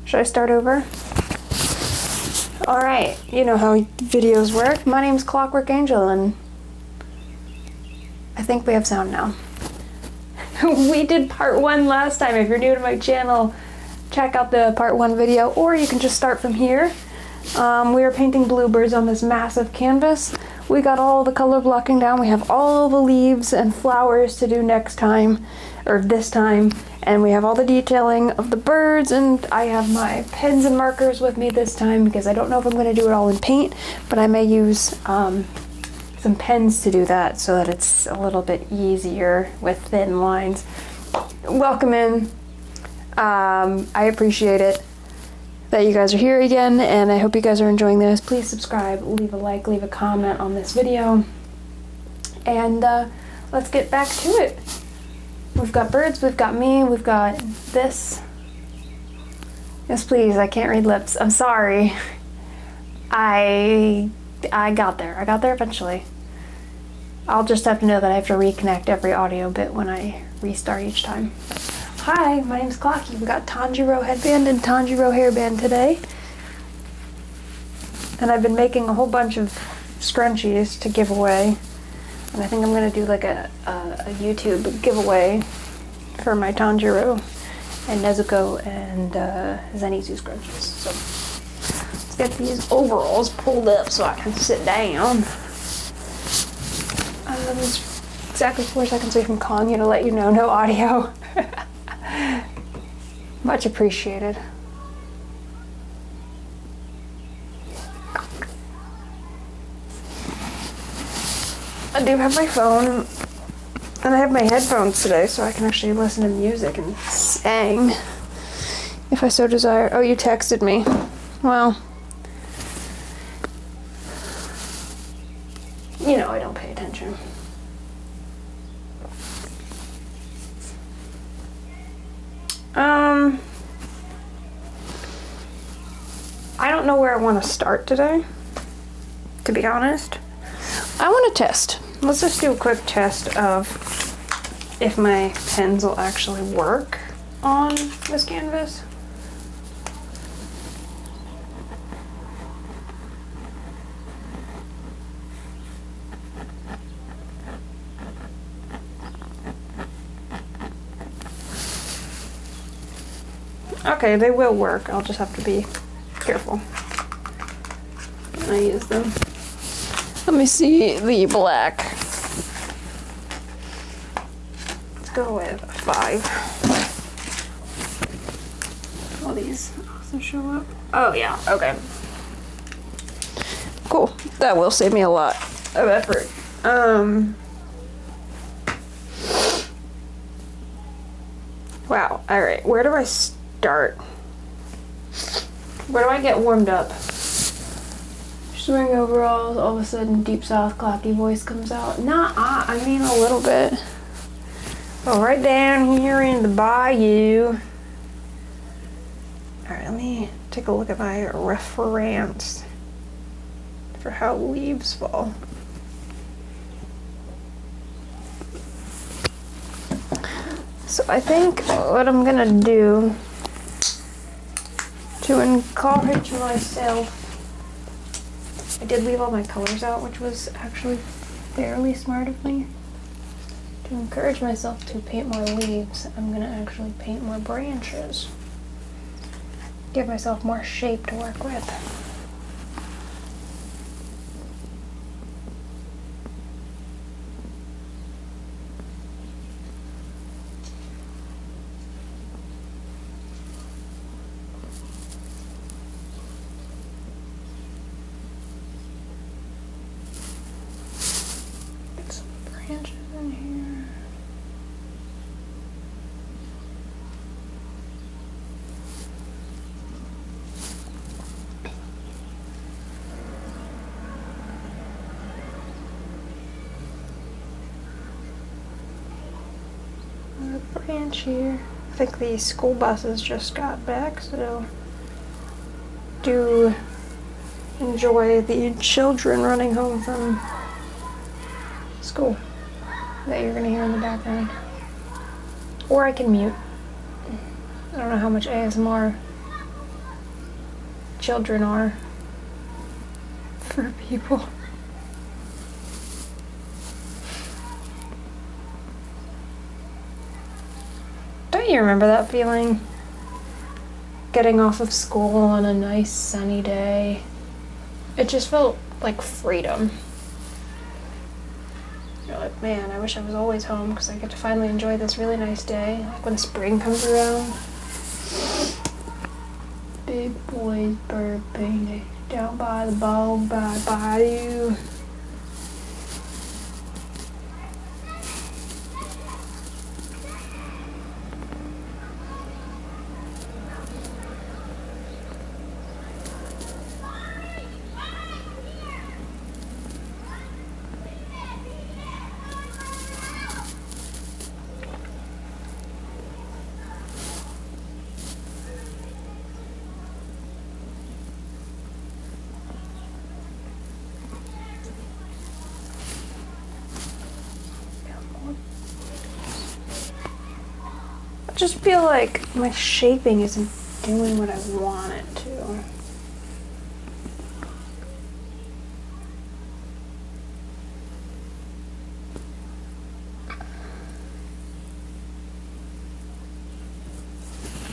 Should I start over? Alright, you know how videos work. My name's Clockwork Angel, and I think we have sound now. We did part 1 last time. If you're new to my channel, check out the part 1 video, or you can just start from here. We are painting bluebirds on this massive canvas. We got all the color blocking down. We have all the leaves and flowers to do next time, or this time, and we have all the detailing of the birds, and I have my pens and markers with me this time because I don't know if I'm going to do it all in paint, but I may use some pens to do that so that it's a little bit easier with thin lines. Welcome in. I appreciate it that you guys are here again, and I hope you guys are enjoying this. Please subscribe, leave a like, leave a comment on this video, and let's get back to it. We've got birds, we've got me, we've got this. Yes, please, I can't read lips. I'm sorry. I got there. I got there eventually. I'll just have to know that I have to reconnect every audio bit when I restart each time. Hi, my name's Clocky. We got Tanjiro headband and Tanjiro hairband today. And I've been making a whole bunch of scrunchies to give away. And I think I'm going to do like a YouTube giveaway for my Tanjiro and Nezuko and Zenitsu scrunchies. So let's get these overalls pulled up so I can sit down. Exactly 4 seconds away from calling you to let you know no audio. Much appreciated. I do have my phone, and I have my headphones today, so I can actually listen to music and sing if I so desire. Oh, you texted me. Well, you know I don't pay attention. I don't know where I want to start today, to be honest. I want to test. Let's just do a quick test of if my pens will actually work on this canvas. Okay, they will work. I'll just have to be careful when I use them. Let me see the black. Let's go with 5. Will these also show up? Oh yeah, okay. Cool. That will save me a lot of effort. Wow, alright, where do I start? Where do I get warmed up? Wearing overalls, all of a sudden Deep South Clocky voice comes out. Nah, I mean a little bit. Oh, right down here in the bayou. Alright, let me take a look at my reference for how leaves fall. So I think what I'm gonna do to encourage myself, I did leave all my colors out, which was actually fairly smart of me. To encourage myself to paint more leaves, I'm going to actually paint more branches. Give myself more shape to work with. Branches in here. Another branch here. I think the school buses just got back, so do enjoy the children running home from school that you're gonna hear in the background. Or I can mute. I don't know how much ASMR children are for people. Don't you remember that feeling? Getting off of school on a nice sunny day. It just felt like freedom. You're like, man, I wish I was always home because I get to finally enjoy this really nice day. Like when spring comes around. Big boys bird painting down by the bog by bayou. I just feel like my shaping isn't doing what I want it to.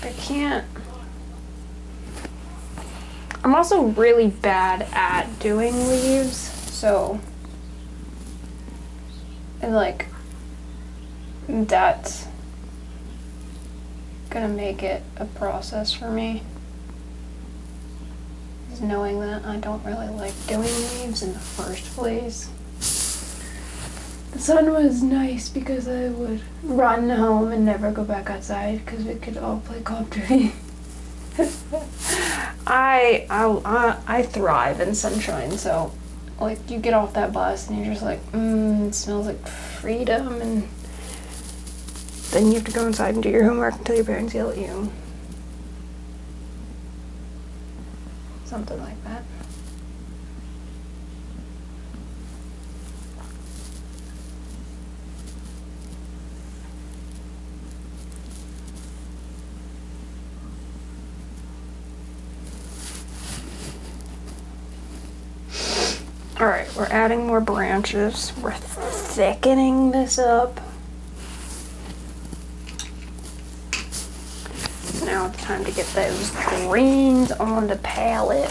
I can't. I'm also really bad at doing leaves, so and like that's gonna make it a process for me, is knowing that I don't really like doing leaves in the first place. The sun was nice because I would run home and never go back outside because we could all play Call of Duty. I thrive in sunshine, so like you get off that bus and you're just like, it smells like freedom, and then you have to go inside and do your homework until your parents yell at you. Something like that. All right, we're adding more branches. We're thickening this up. Now it's time to get those greens on the palette.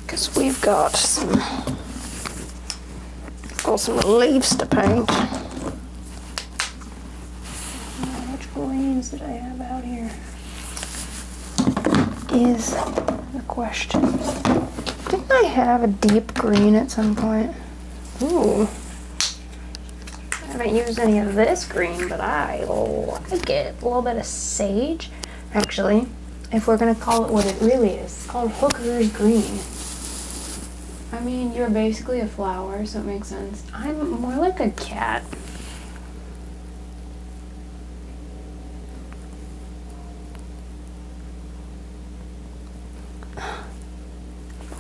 Because we've got some leaves to paint. Which greens did I have out here? Is the question. Didn't I have a deep green at some point? Ooh. I haven't used any of this green, but I like it. A little bit of sage. Actually, if we're gonna call it what it really is, it's called hooker's green. I mean, you're basically a flower, so it makes sense. I'm more like a cat.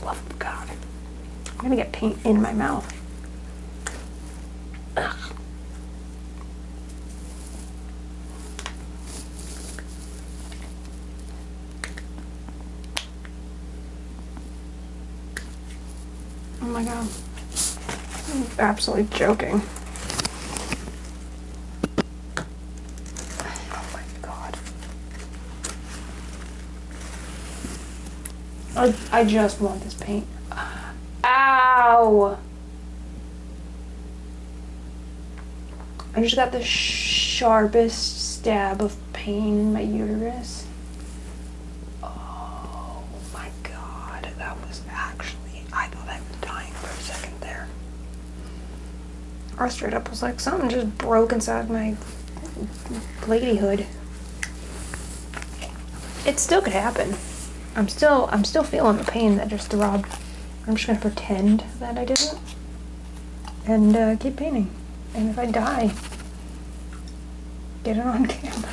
Love of God. I'm gonna get paint in my mouth. Ugh. Oh my God. I'm absolutely joking. Oh my God. I just want this paint. Ow! I just got the sharpest stab of pain in my uterus. Oh my God, that was actually, I thought I was dying for a second there. I straight up was like, something just broke inside my ladyhood. It still could happen. I'm still feeling the pain that just throbbed. I'm just gonna pretend that I didn't and keep painting. And if I die, get it on camera.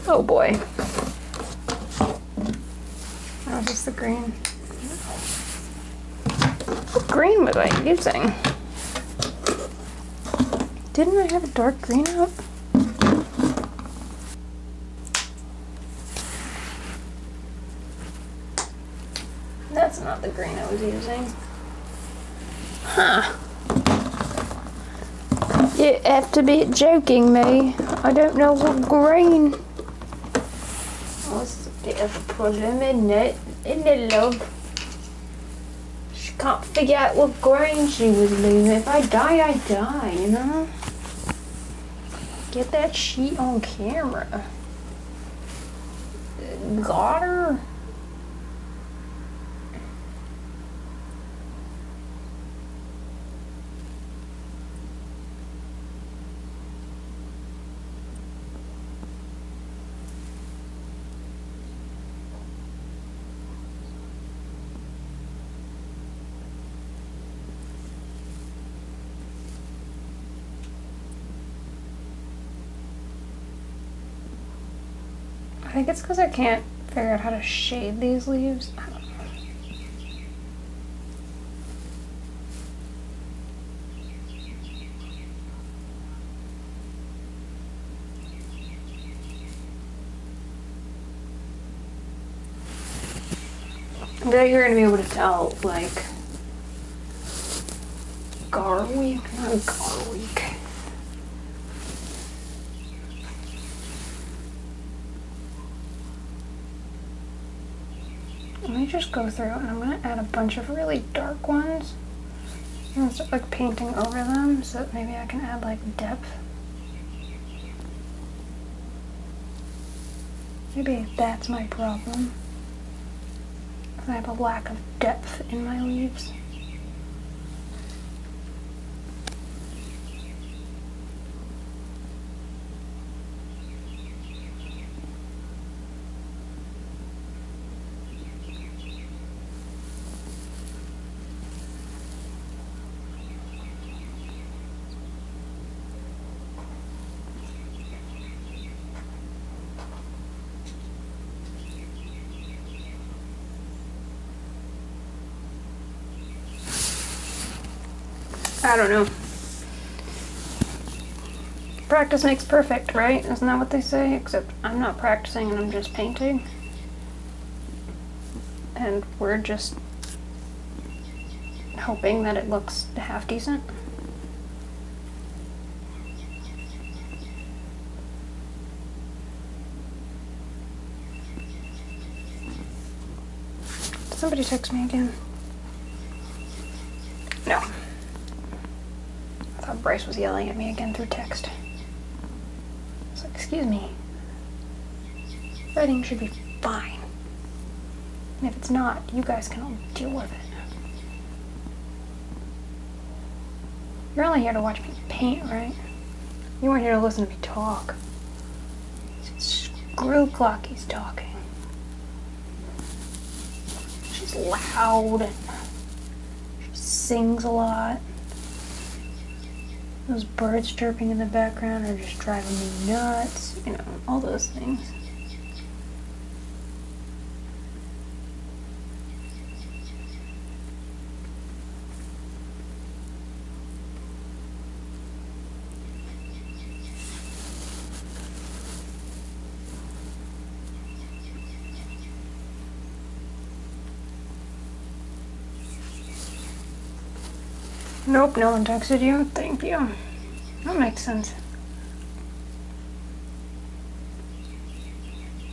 Oh boy. Oh, is this the green? What green was I using? Didn't I have a dark green out? That's not the green I was using. Huh. You have to be joking me. I don't know what green. What's a bit of a problem, isn't it? Isn't it, love? She can't figure out what green she was losing. If I die, I die, you know? Get that sheet on camera. Got her. I think it's because I can't figure out how to shade these leaves. I don't know. I bet you're gonna be able to tell, like, garlic, not garlic. Let me just go through and I'm gonna add a bunch of really dark ones and start like painting over them so that maybe I can add like depth. Maybe that's my problem. I have a lack of depth in my leaves. I don't know. Practice makes perfect, right? Isn't that what they say? Except I'm not practicing and I'm just painting. And we're just hoping that it looks half decent. Did somebody text me again? No. I thought Bryce was yelling at me again through text. I was like, excuse me. Writing should be fine. And if it's not, you guys can all deal with it. You're only here to watch me paint, right? You weren't here to listen to me talk. Screw Clocky's talking. She's loud. She sings a lot. Those birds chirping in the background are just driving me nuts. You know, all those things. Nope, no one texted you. Thank you. That makes sense.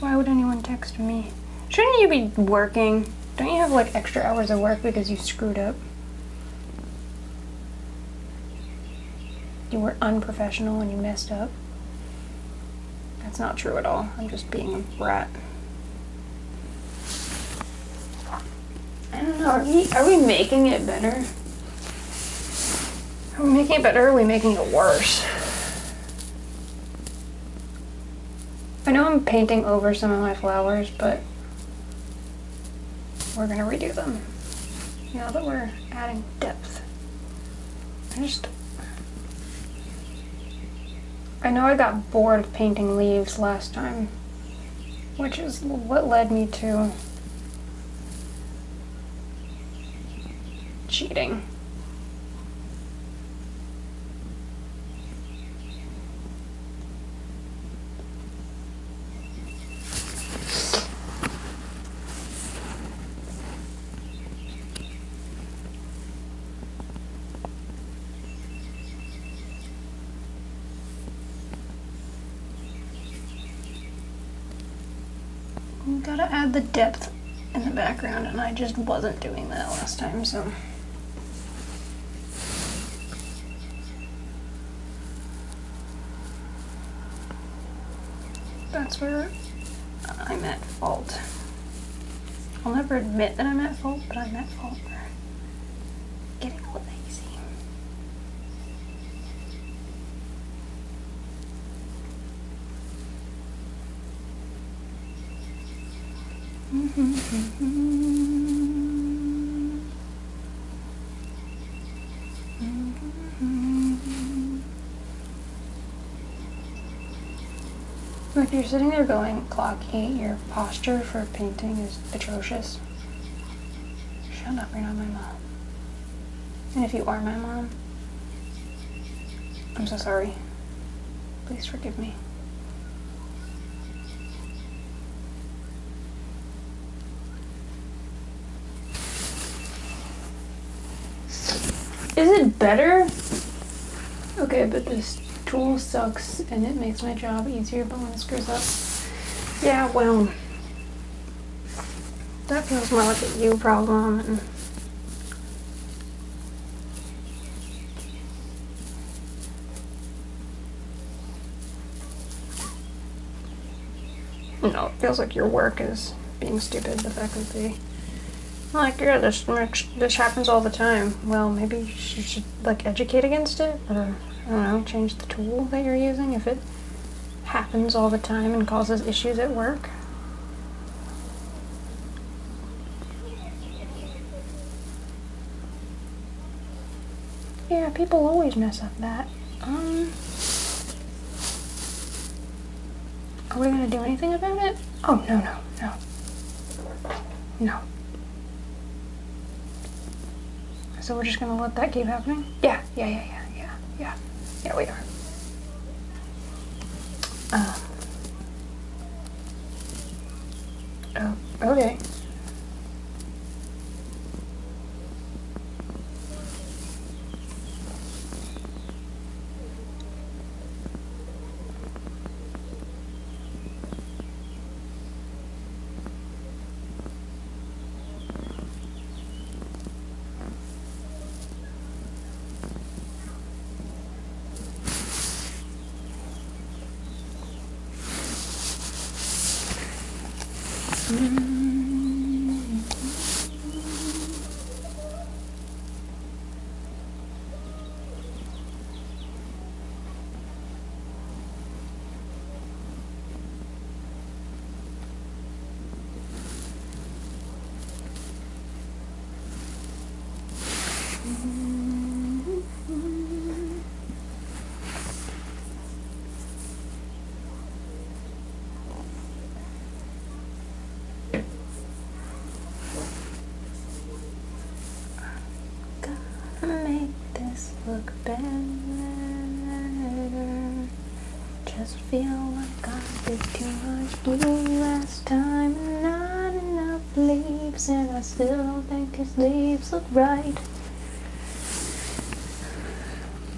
Why would anyone text me? Shouldn't you be working? Don't you have like extra hours of work because you screwed up? You were unprofessional and you messed up. That's not true at all. I'm just being a brat. I don't know. Are we making it better? Are we making it better or are we making it worse? I know I'm painting over some of my flowers, but we're gonna redo them now that we're adding depth. I know I got bored of painting leaves last time, which is what led me to cheating. Gotta add the depth in the background, and I just wasn't doing that last time, so. That's where I'm at fault. I'll never admit that I'm at fault, but I'm at fault for getting a little lazy. If you're sitting there going, Clocky, your posture for painting is atrocious. Shut up, you're not my mom. And if you are my mom, I'm so sorry. Please forgive me. Is it better? Okay, but this tool sucks and it makes my job easier, but when it screws up, yeah, well, that feels more like a you problem. And no, it feels like your work is being stupid. The fact that they like, yeah, this happens all the time. Well, maybe you should like educate against it, or I don't know, change the tool that you're using if it happens all the time and causes issues at work. Yeah, people always mess up that. Are we gonna do anything about it? Oh, no. No. So we're just gonna let that keep happening? Yeah, we are. Oh, okay. Look better. Just feel like I did too much blue last time, and not enough leaves, and I still don't think his leaves look right.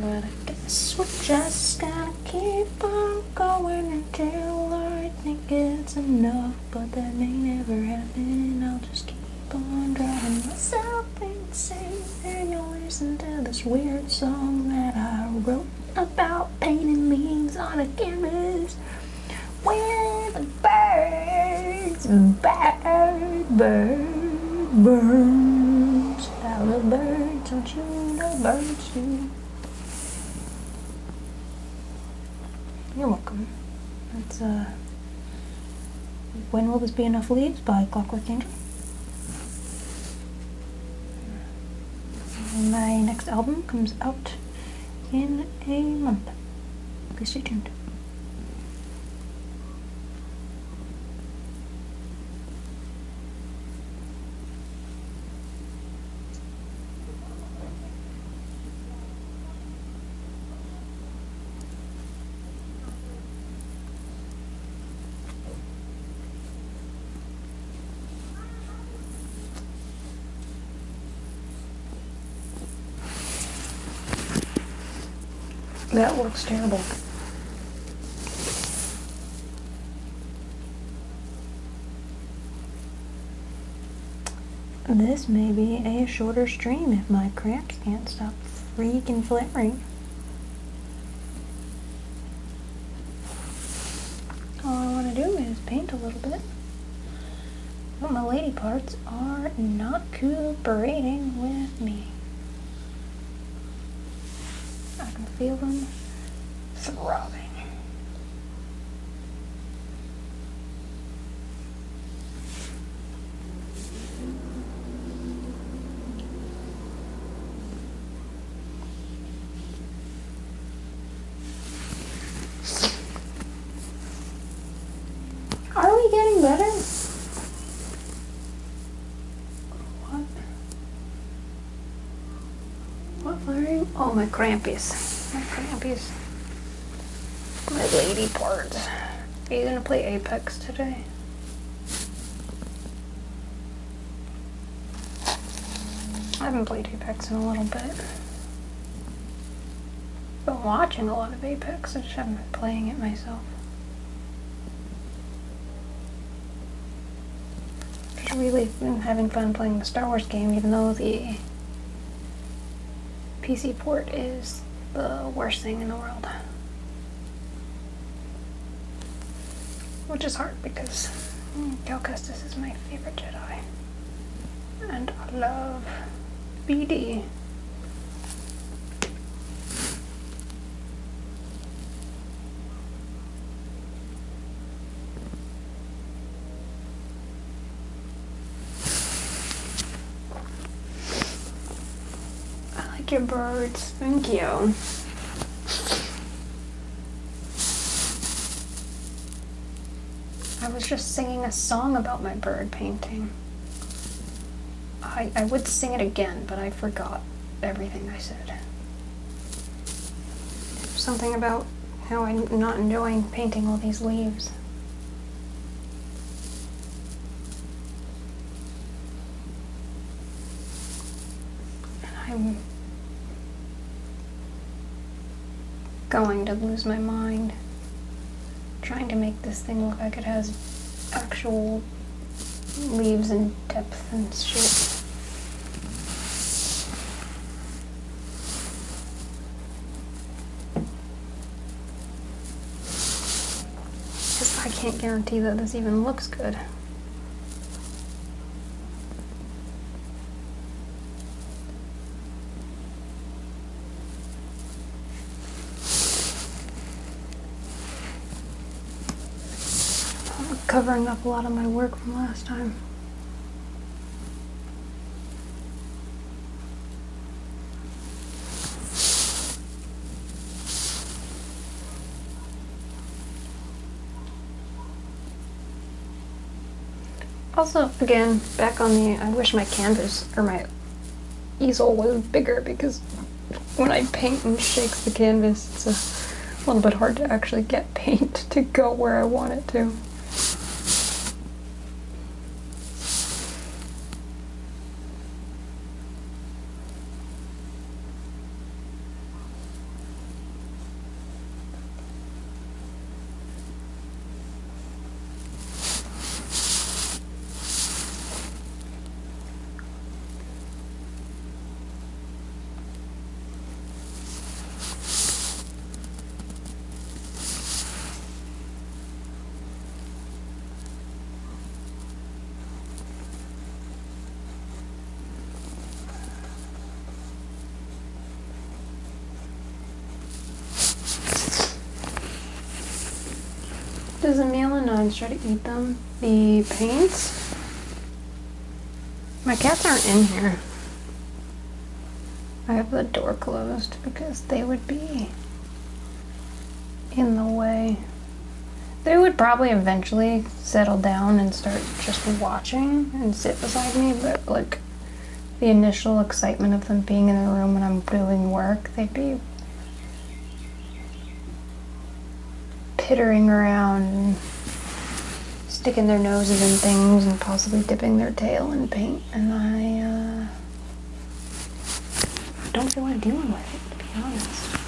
But I guess we're just gonna keep on going until I think it's enough. But that may never happen, and I'll just keep on driving myself insane. And you'll listen to this weird song that I wrote about painting leaves on a canvas with the birds, birds. I love birds, don't you love birds too? You're welcome. That's When Will This Be Enough Leaves by Clockwork Angel. My next album comes out in a month. Please stay tuned. That looks terrible. This may be a shorter stream if my cramps can't stop freaking flaring. All I want to do is paint a little bit. But my lady parts are not cooperating with me. I can feel them throbbing. Are we getting better? What flaring? Oh, my crampies. My crampies. My lady parts. Are you gonna play Apex today? I haven't played Apex in a little bit. Been watching a lot of Apex, I just haven't been playing it myself. Just really been having fun playing the Star Wars game, even though the PC port is the worst thing in the world. Which is hard because Cal Kestis is my favorite Jedi. And I love BD. I like your birds. Thank you. I was just singing a song about my bird painting. I would sing it again, but I forgot everything I said. Something about how I'm not enjoying painting all these leaves. I'm going to lose my mind trying to make this thing look like it has actual leaves and depth and shit. Because I can't guarantee that this even looks good. I'm covering up a lot of my work from last time. Also, again, back on the, I wish my canvas or my easel was bigger because when I paint and shakes the canvas, it's a little bit hard to actually get paint to go where I want it to. Does a meal and nuns try to eat them? The paints? My cats aren't in here. I have the door closed because they would be in the way. They would probably eventually settle down and start just watching and sit beside me, but like the initial excitement of them being in the room when I'm doing work, they'd be pittering around and sticking their noses in things and possibly dipping their tail in paint, and I don't feel like dealing with it, to be honest.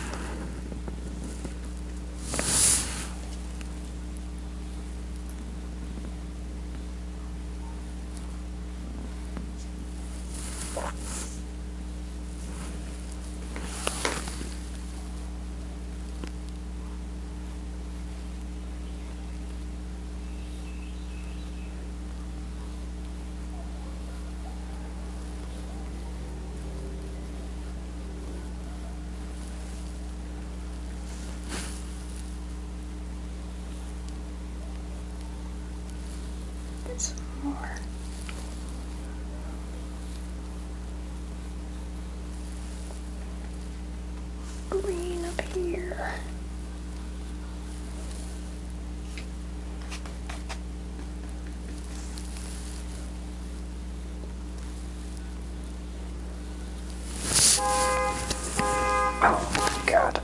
green up here. Oh my god.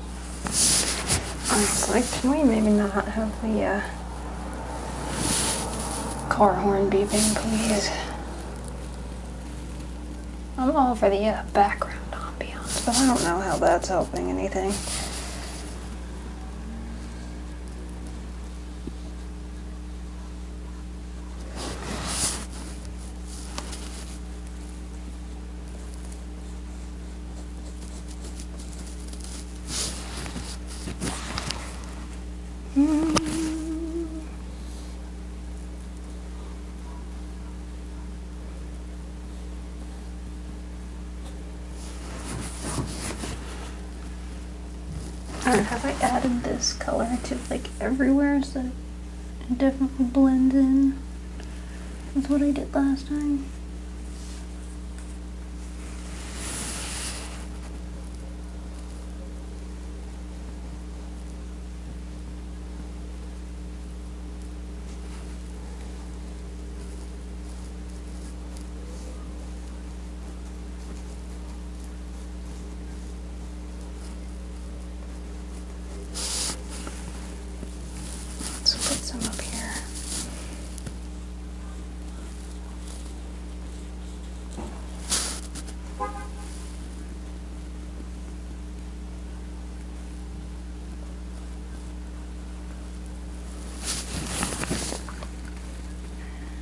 Honestly, can we maybe not have the car horn beeping, please? I'm all for the background ambiance, but I don't know how that's helping anything. Alright, have I added this color to like everywhere so that it definitely blends in with what I did last time? Some up here.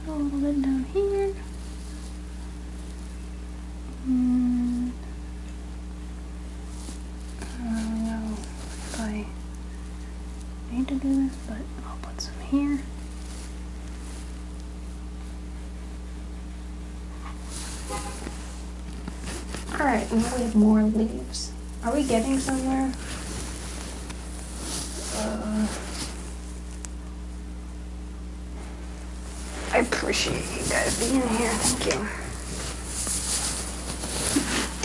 A little bit down here. I don't know if I need to do this, but I'll put some here. Alright, and now we have more leaves. Are we getting somewhere? I appreciate you guys being here. Thank you.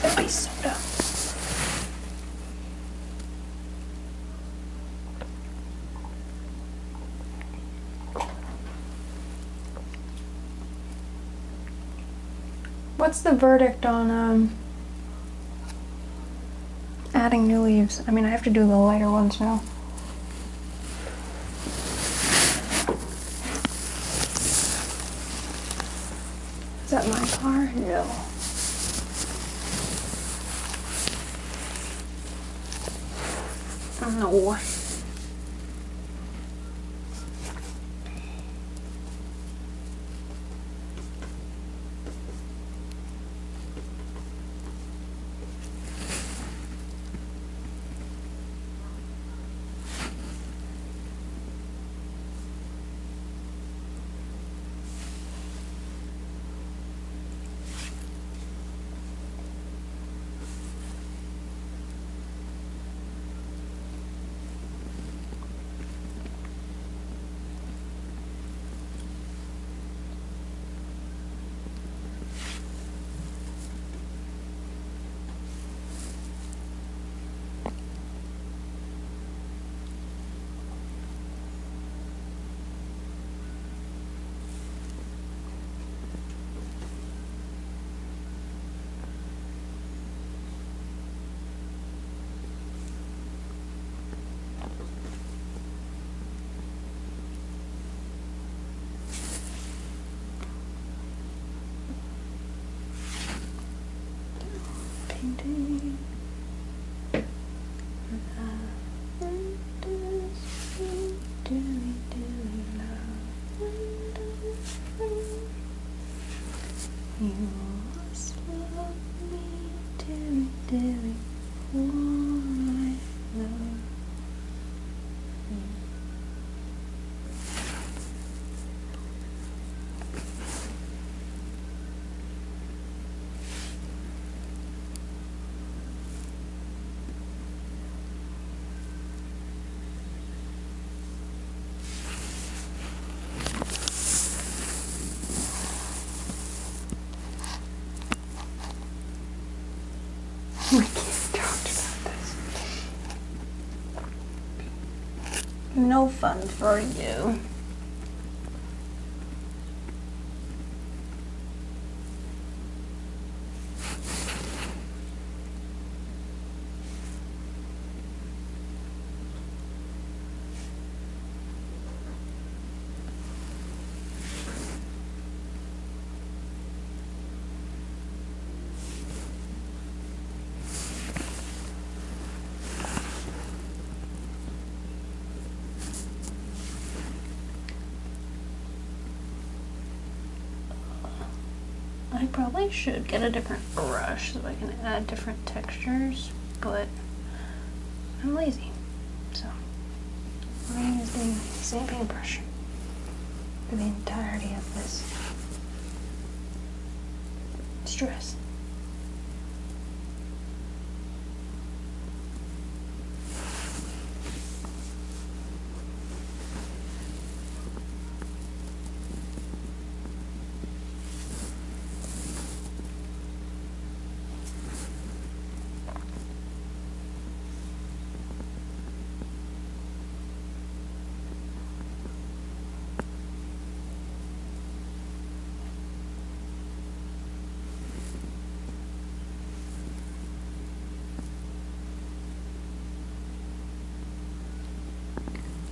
Get my soda. What's the verdict on adding new leaves? I mean, I have to do the lighter ones now. Is that my car? No. No. Painting. You must love me, dearie, dearie, for I love you. We can't talk about this. No fun for you. I probably should get a different brush so I can add different textures, but I'm lazy, so I'm going to use the same paintbrush for the entirety of this stress.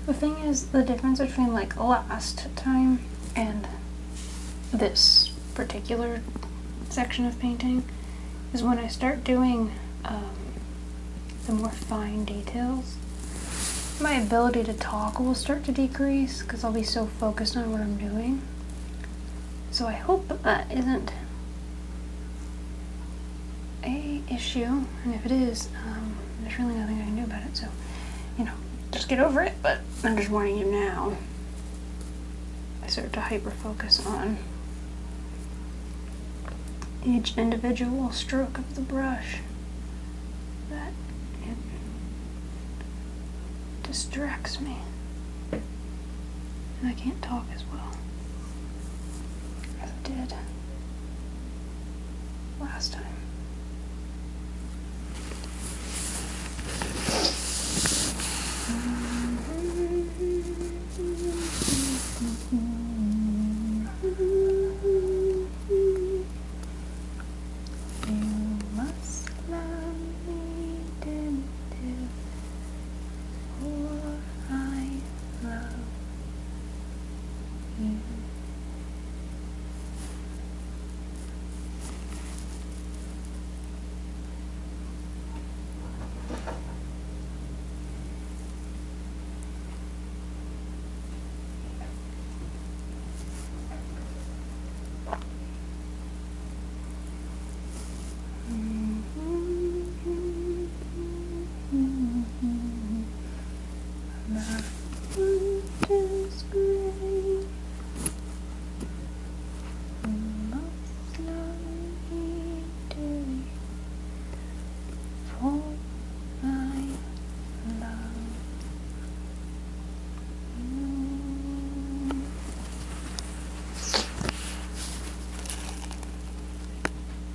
The thing is, the difference between like last time and this particular section of painting is when I start doing the more fine details, my ability to talk will start to decrease because I'll be so focused on what I'm doing. So I hope that isn't a issue, and if it is, there's really nothing I can do about it, so, you know, just get over it, but I'm just warning you now. I start to hyper-focus on each individual stroke of the brush, that it distracts me, and I can't talk as well as I did last time.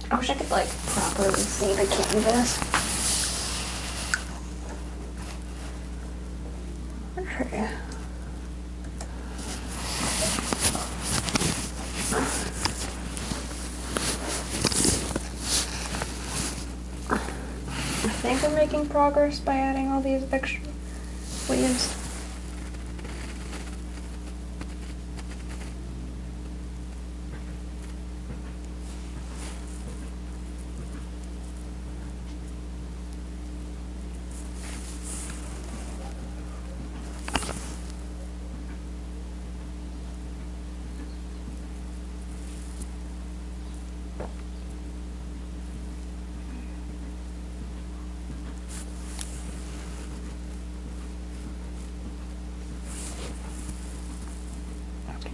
I wish I could like properly see the canvas. Okay. I think I'm making progress by adding all these extra leaves.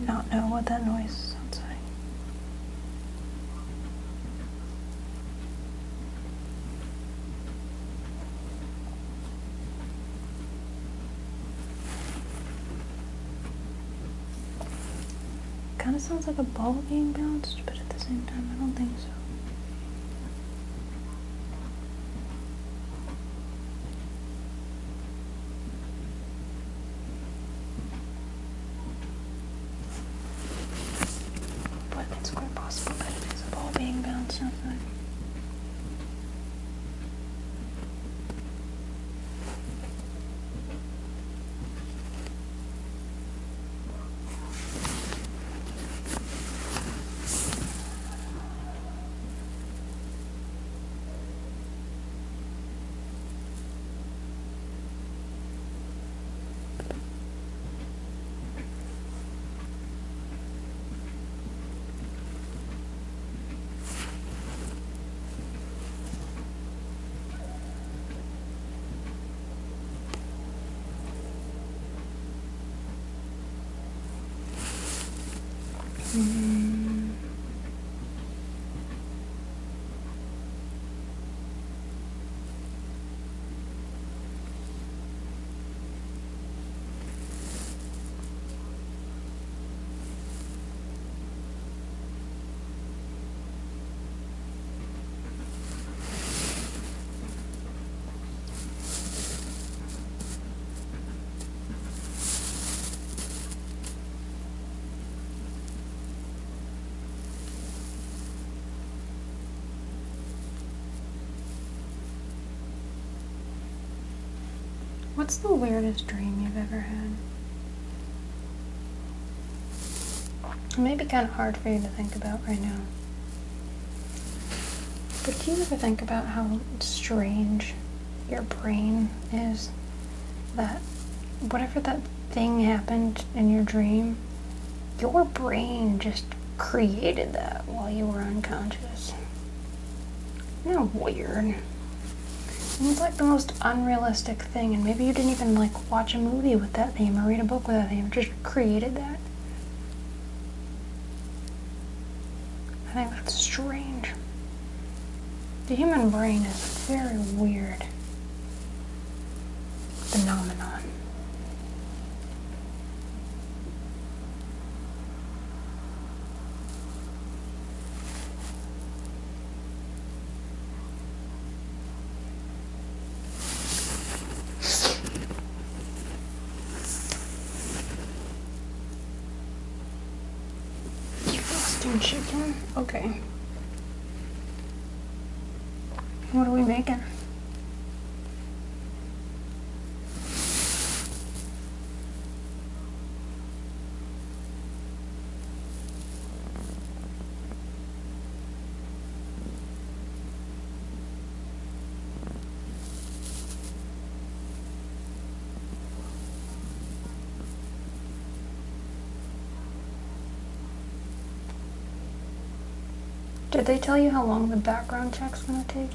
Not know what that noise sounds like. Kind of sounds like a ball being bounced, but at the same time, I don't think so. What's the weirdest dream you've ever had? It may be kind of hard for you to think about right now. But do you ever think about how strange your brain is? That whatever that thing happened in your dream, your brain just created that while you were unconscious. Isn't that weird? And it's like the most unrealistic thing, and maybe you didn't even like watch a movie with that theme or read a book with that theme, just created that. I think that's strange. The human brain is a very weird phenomenon. Defrosting chicken? Okay. What are we making? Did they tell you how long the background check's gonna take?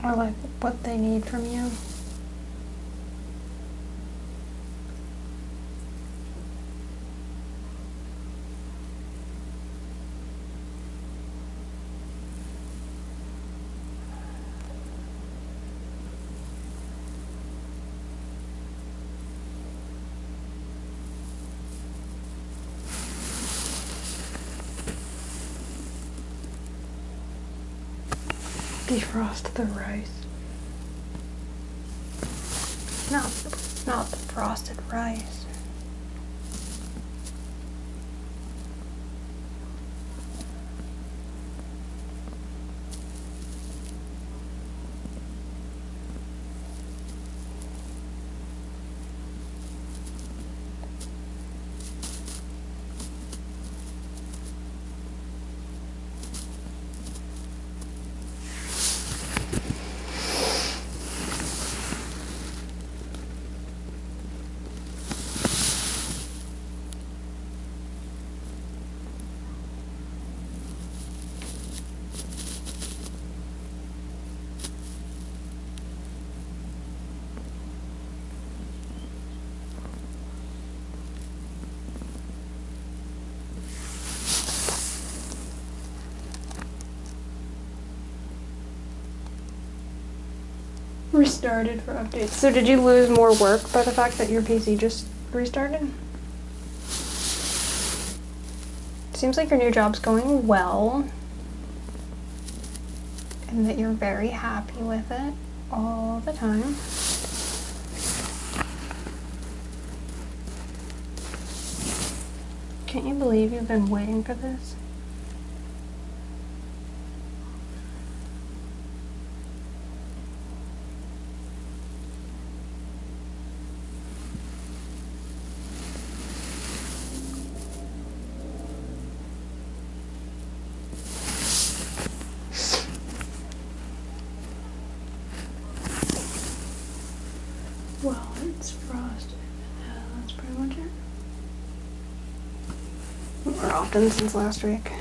Or like what they need from you? Defrost the rice. Not the frosted rice. Restarted for updates. So did you lose more work by the fact that your PC just restarted? Seems like your new job's going well, and that you're very happy with it all the time. Can't you believe you've been waiting for this? Well, it's frosted. That's pretty much it. More often since last week.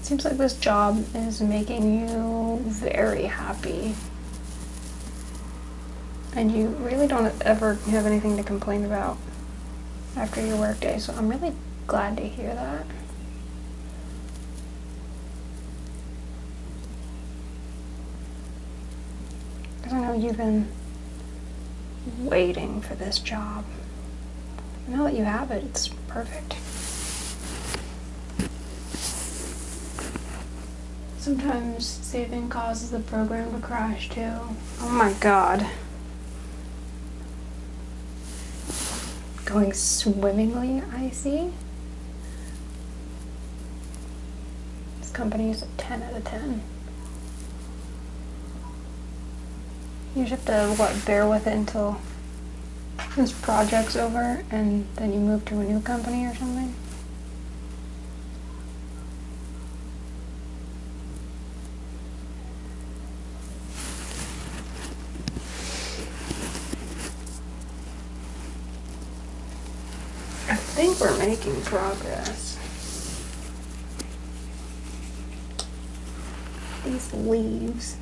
Seems like this job is making you very happy. And you really don't ever have anything to complain about after your workday, so I'm really glad to hear that. Because I know you've been waiting for this job. Now that you have it, it's perfect. Sometimes saving causes the program to crash too. Oh my god. Going swimmingly, I see. This company is a 10 out of 10. You just have to, what, bear with it until this project's over and then you move to a new company or something? I think we're making progress. These leaves.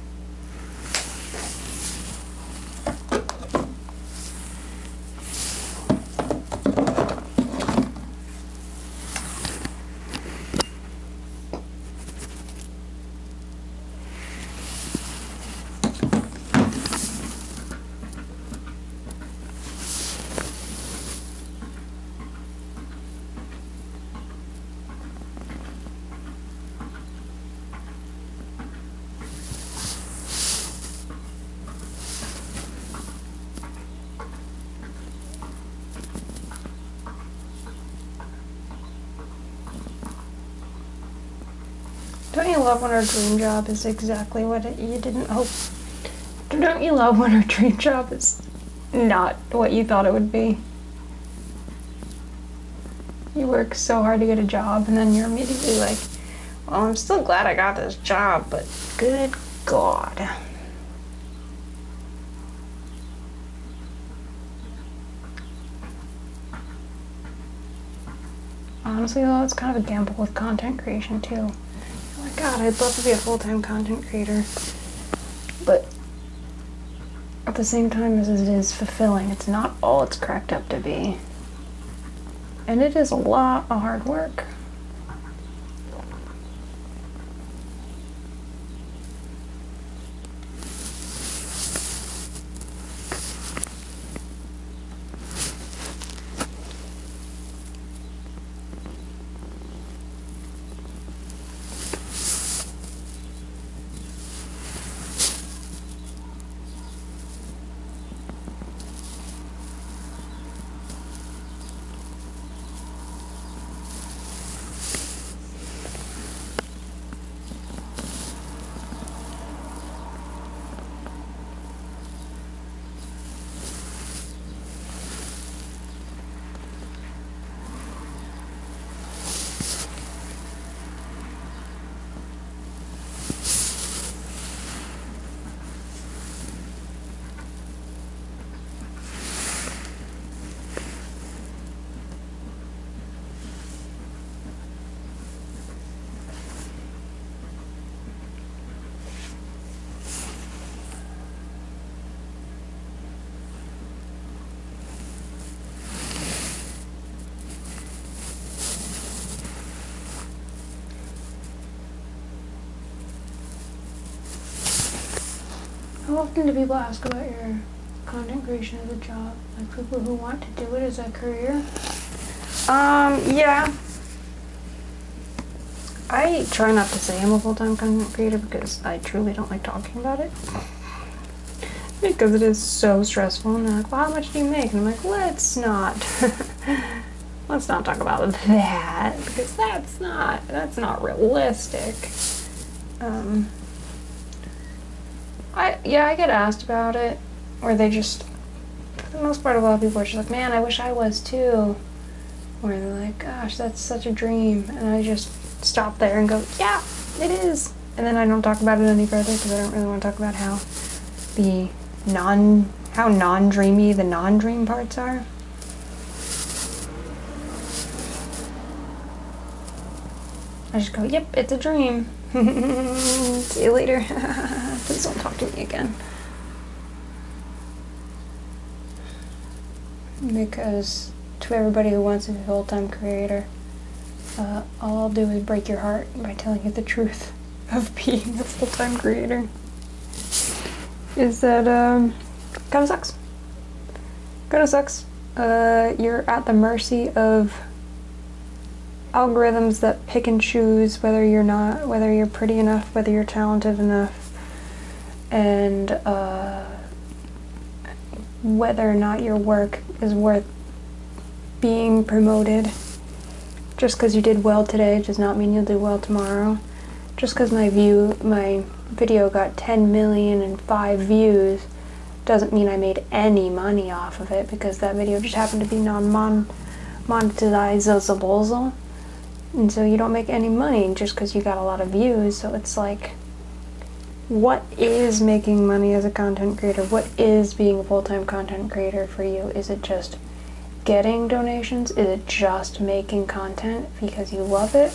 Don't you love when our dream job is exactly what you didn't hope? Don't you love when our dream job is not what you thought it would be? You work so hard to get a job and then you're immediately like, well, I'm still glad I got this job, but good God. Honestly though, it's kind of a gamble with content creation too. Oh my God, I'd love to be a full-time content creator, but at the same time as it is fulfilling, it's not all it's cracked up to be. And it is a lot of hard work. How often do people ask about your content creation as a job? Like people who want to do it as a career? Yeah. I try not to say I'm a full-time content creator because I truly don't like talking about it. Because it is so stressful and they're like, well, how much do you make? And I'm like, let's not talk about that because that's not realistic. I get asked about it, or they just, for the most part, a lot of people are just like, man, I wish I was too. Or they're like, gosh, that's such a dream. And I just stop there and go, yeah, it is. And then I don't talk about it any further because I don't really want to talk about how non-dreamy the non-dream parts are. I just go, yep, it's a dream. See you later. Please don't talk to me again. Because to everybody who wants to be a full-time creator, all I'll do is break your heart by telling you the truth of being a full-time creator. Is that, kind of sucks. Kind of sucks. You're at the mercy of algorithms that pick and choose whether you're pretty enough, whether you're talented enough, and whether or not your work is worth being promoted. Just because you did well today does not mean you'll do well tomorrow. Just because my video got 10 million and 5 views doesn't mean I made any money off of it, because that video just happened to be non-monetizable. And so you don't make any money just because you got a lot of views. So it's like, what is making money as a content creator? What is being a full-time content creator for you? Is it just getting donations? Is it just making content because you love it?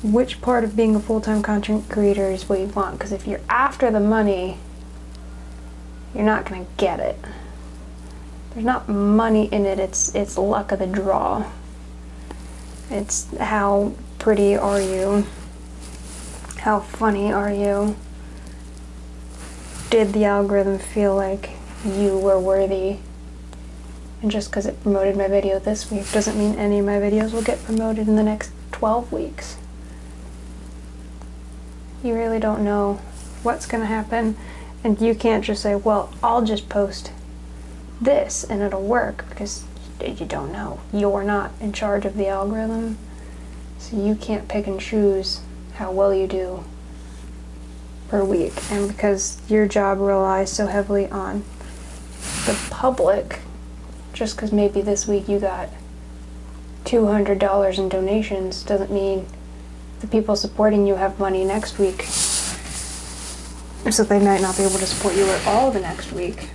Which part of being a full-time content creator is what you want? Because if you're after the money, you're not going to get it. There's not money in it. It's luck of the draw. It's how pretty are you? How funny are you? Did the algorithm feel like you were worthy? And just because it promoted my video this week doesn't mean any of my videos will get promoted in the next 12 weeks. You really don't know what's going to happen, and you can't just say, well, I'll just post this and it'll work, because you don't know. You're not in charge of the algorithm, so you can't pick and choose how well you do per week. And because your job relies so heavily on the public, just because maybe this week you got $200 in donations doesn't mean the people supporting you have money next week. So they might not be able to support you at all the next week.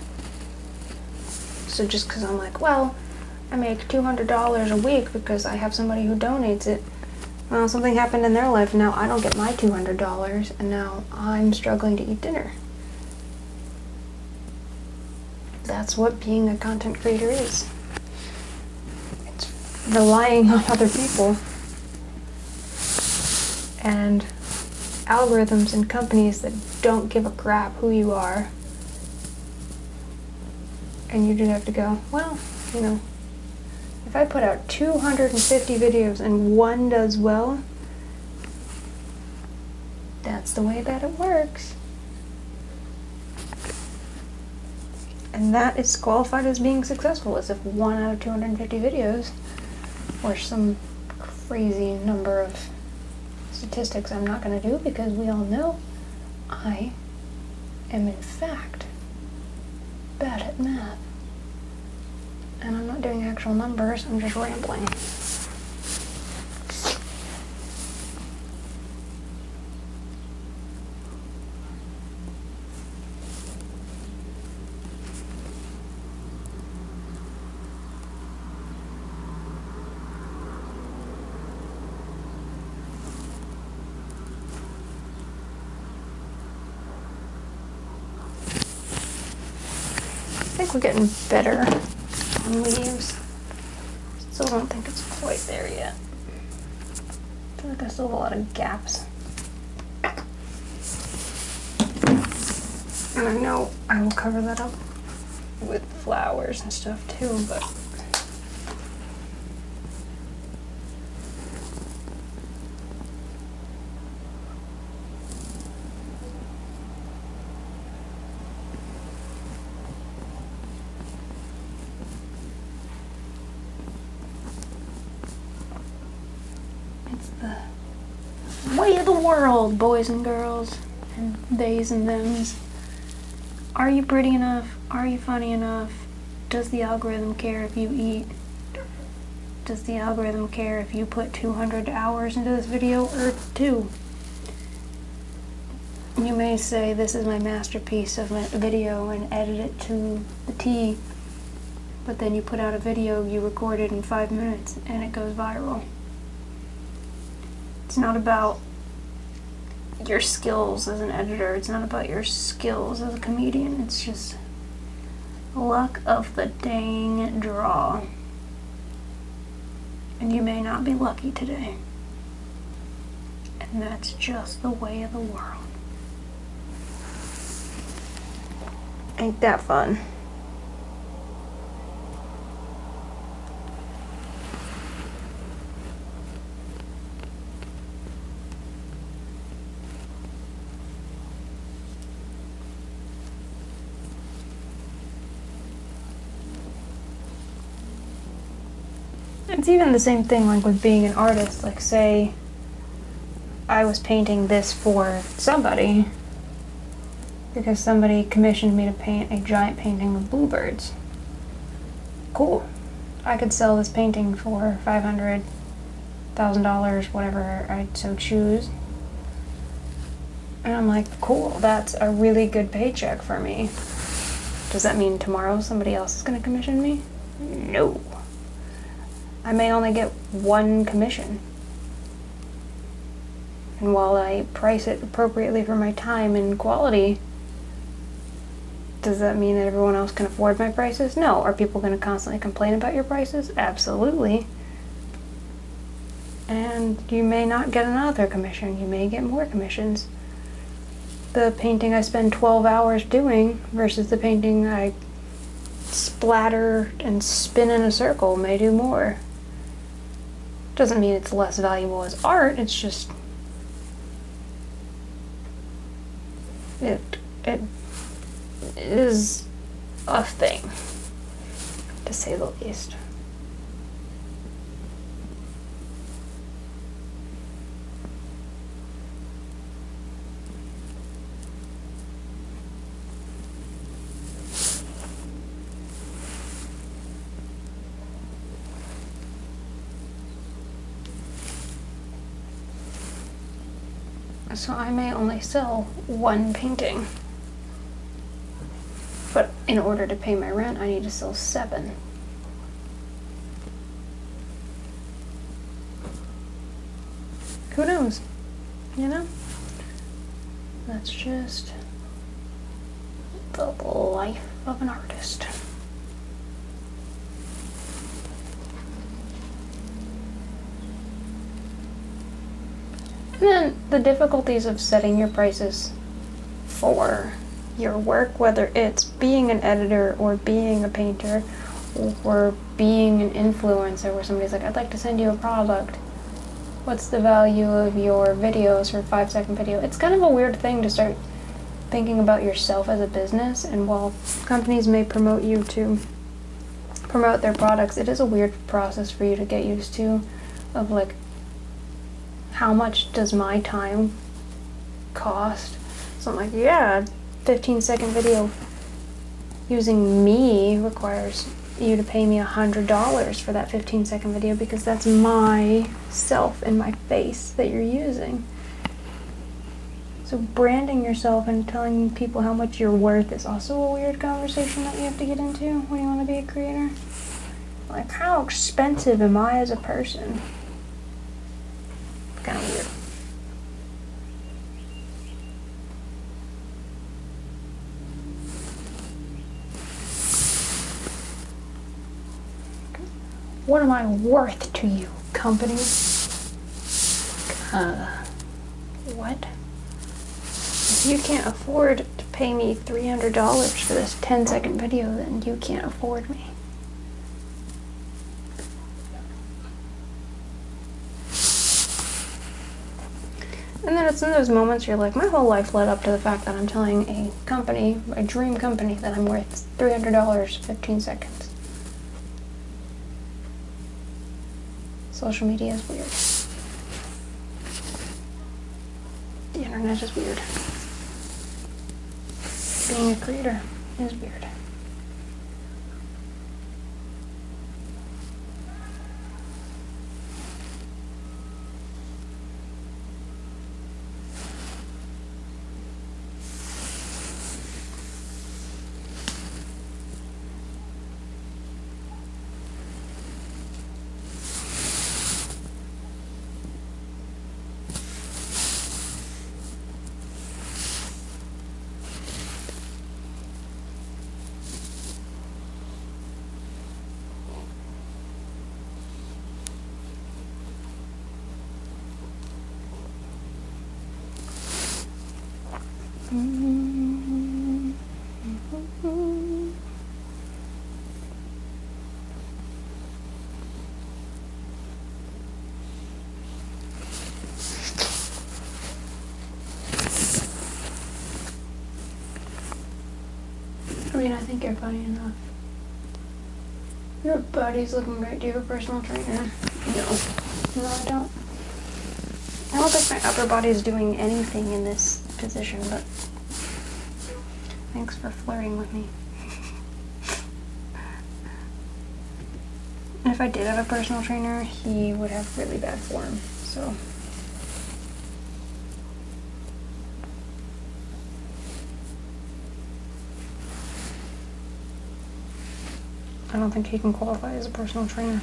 So just because I'm like, well, I make $200 a week because I have somebody who donates it. Well, something happened in their life, and now I don't get my $200, and now I'm struggling to eat dinner. That's what being a content creator is. It's relying on other people and algorithms and companies that don't give a crap who you are. And you just have to go, well, you know, if I put out 250 videos and one does well, that's the way that it works. And that is qualified as being successful, as if 1 out of 250 videos, or some crazy number of statistics I'm not going to do, because we all know I am in fact bad at math. And I'm not doing actual numbers, I'm just rambling. I think we're getting better on leaves. Still don't think it's quite there yet. I feel like I still have a lot of gaps. And I know I will cover that up with flowers and stuff too, but it's the way of the world, boys and girls, and theys and thems. Are you pretty enough? Are you funny enough? Does the algorithm care if you eat? Does the algorithm care if you put 200 hours into this video or 2? You may say, this is my masterpiece of a video, and edit it to the T, but then you put out a video you recorded in 5 minutes and it goes viral. It's not about your skills as an editor. It's not about your skills as a comedian. It's just luck of the dang draw. And you may not be lucky today. And that's just the way of the world. Ain't that fun? It's even the same thing like with being an artist. Like, say I was painting this for somebody because somebody commissioned me to paint a giant painting of bluebirds. Cool. I could sell this painting for $500, $1,000, whatever I so choose. And I'm like, cool, that's a really good paycheck for me. Does that mean tomorrow somebody else is going to commission me? No. I may only get one commission. And while I price it appropriately for my time and quality, does that mean that everyone else can afford my prices? No. Are people going to constantly complain about your prices? Absolutely. And you may not get another commission. You may get more commissions. The painting I spend 12 hours doing versus the painting I splatter and spin in a circle may do more. Doesn't mean it's less valuable as art, it's just it is a thing, to say the least. So I may only sell one painting, but in order to pay my rent, I need to sell 7. Who knows? You know? That's just the life of an artist. And then the difficulties of setting your prices for your work, whether it's being an editor or being a painter or being an influencer where somebody's like, I'd like to send you a product. What's the value of your videos for a 5-second video? It's kind of a weird thing to start thinking about yourself as a business, and while companies may promote you to promote their products, it is a weird process for you to get used to of like, how much does my time cost? So I'm like, yeah, 15-second video using me requires you to pay me $100 for that 15-second video because that's my self and my face that you're using. So branding yourself and telling people how much you're worth is also a weird conversation that you have to get into when you want to be a creator. Like, how expensive am I as a person? Kind of weird. What am I worth to you, company? What? If you can't afford to pay me $300 for this 10-second video, then you can't afford me. And then it's in those moments you're like, my whole life led up to the fact that I'm telling a company, a dream company, that I'm worth $300, 15 seconds. Social media is weird. The internet is weird. Being a creator is weird. I mean, I think you're funny enough. Your body's looking great. Do you have a personal trainer? No. No, I don't. I don't think my upper body's doing anything in this position, but thanks for flirting with me. If I did have a personal trainer, he would have really bad form, so. I don't think he can qualify as a personal trainer.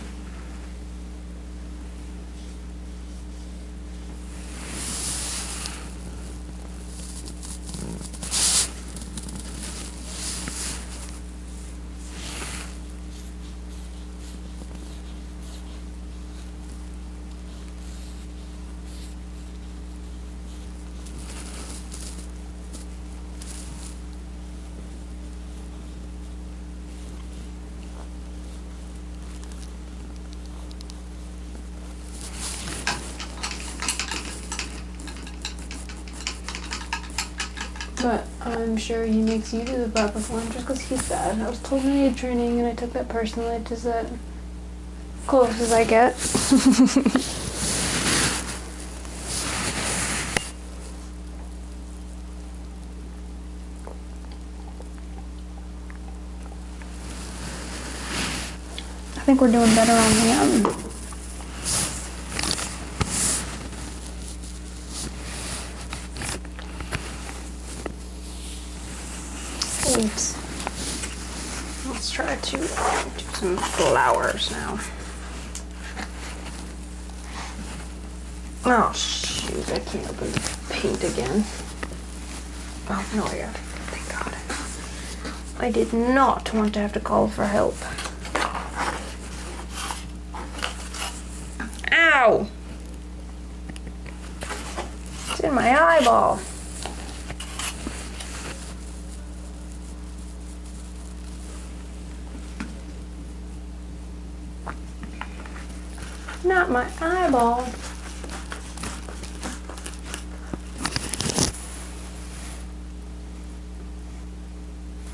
But I'm sure he makes you do the proper form just because he's bad. I was told I needed training and I took that personally. It's just that close as I get. I think we're doing better on the leaves. Let's try to do some flowers now. Oh shoot, I can't open the paint again. Oh no, I got it. Thank God. I did not want to have to call for help. Ow! It's in my eyeball. Not my eyeball.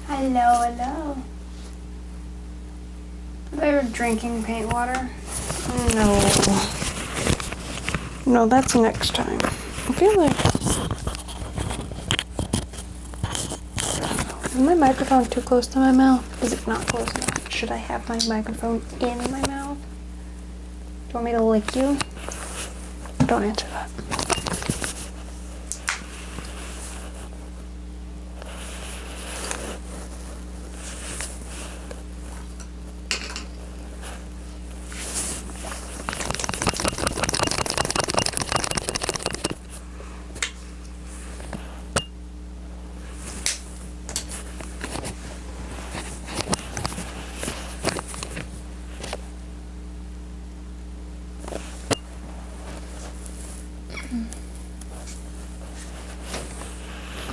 Hello, hello. They're drinking paint water. No. No, that's next time. I feel like... Is my microphone too close to my mouth? Is it not close enough? Should I have my microphone in my mouth? Do you want me to lick you? Don't answer that.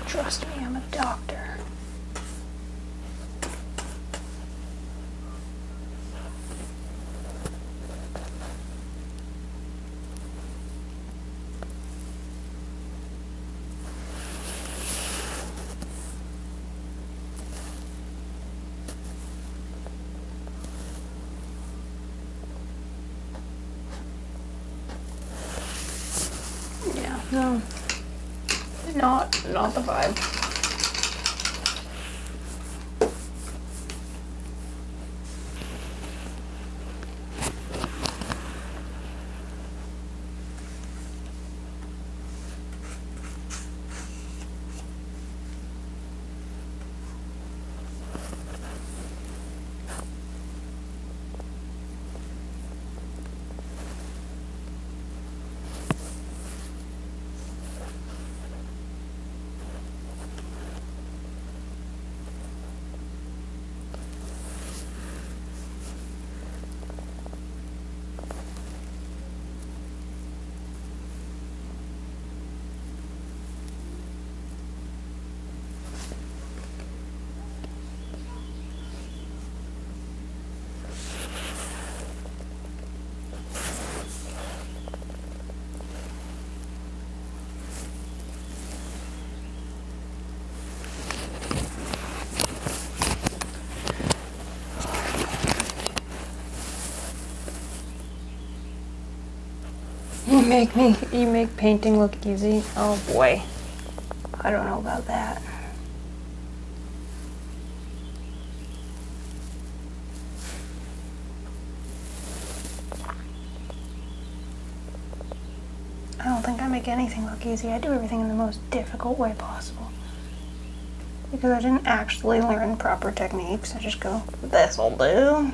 Trust me, I'm a doctor. Yeah, no. Not the vibe. You make painting look easy. Oh boy. I don't know about that. I don't think I make anything look easy. I do everything in the most difficult way possible. Because I didn't actually learn proper techniques. I just go, this'll do.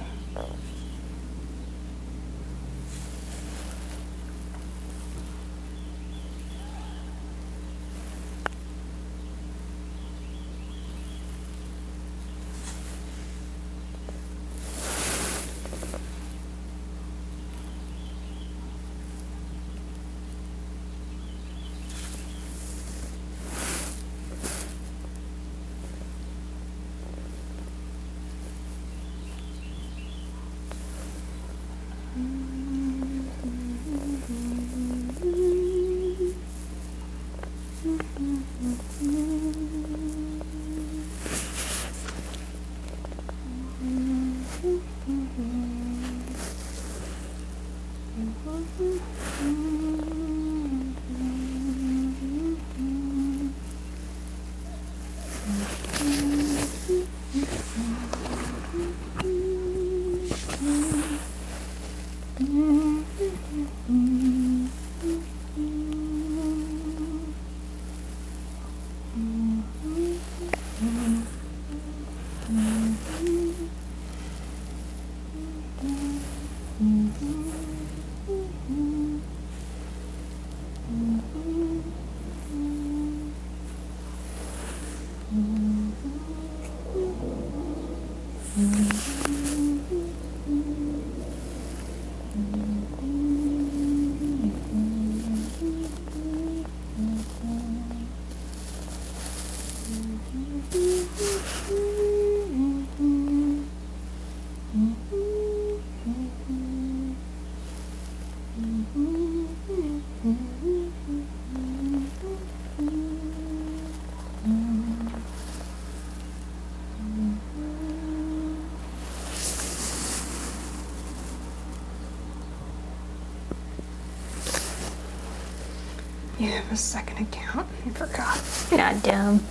You have a second account. I forgot. Not dumb.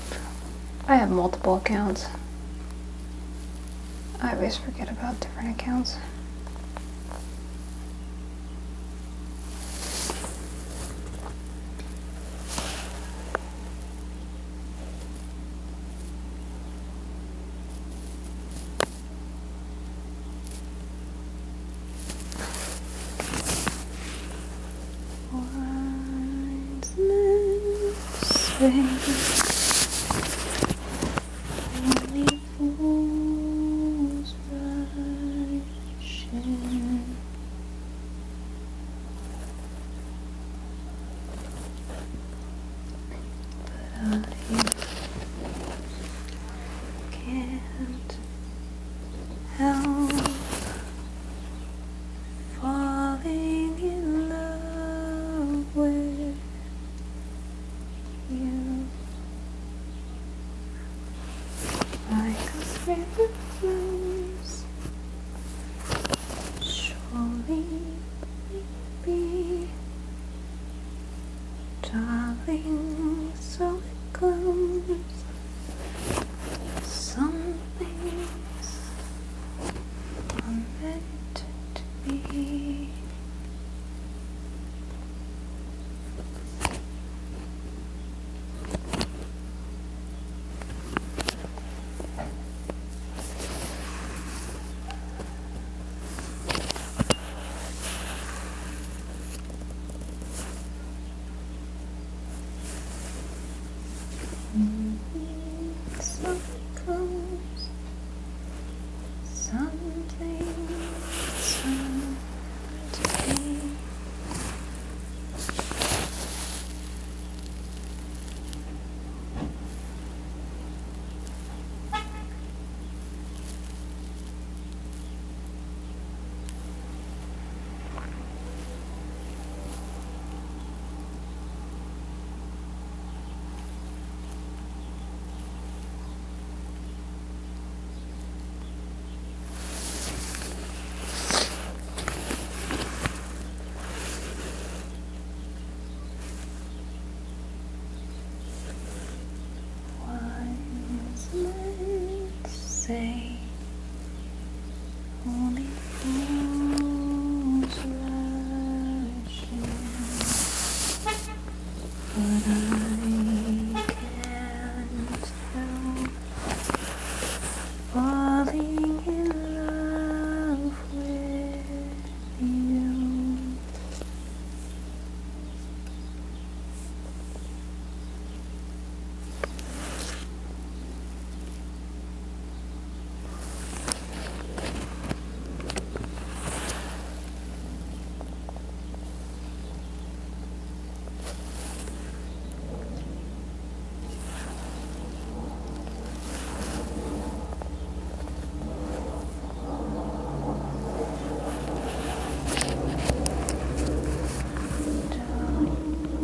I have multiple accounts. I always forget about different accounts. Only fools rush in. But I can't help falling in love with you. Like a river flows, surely maybe, darling, so it goes. Some things are meant to be. say, only fools rush in, but I can't help falling in love with you.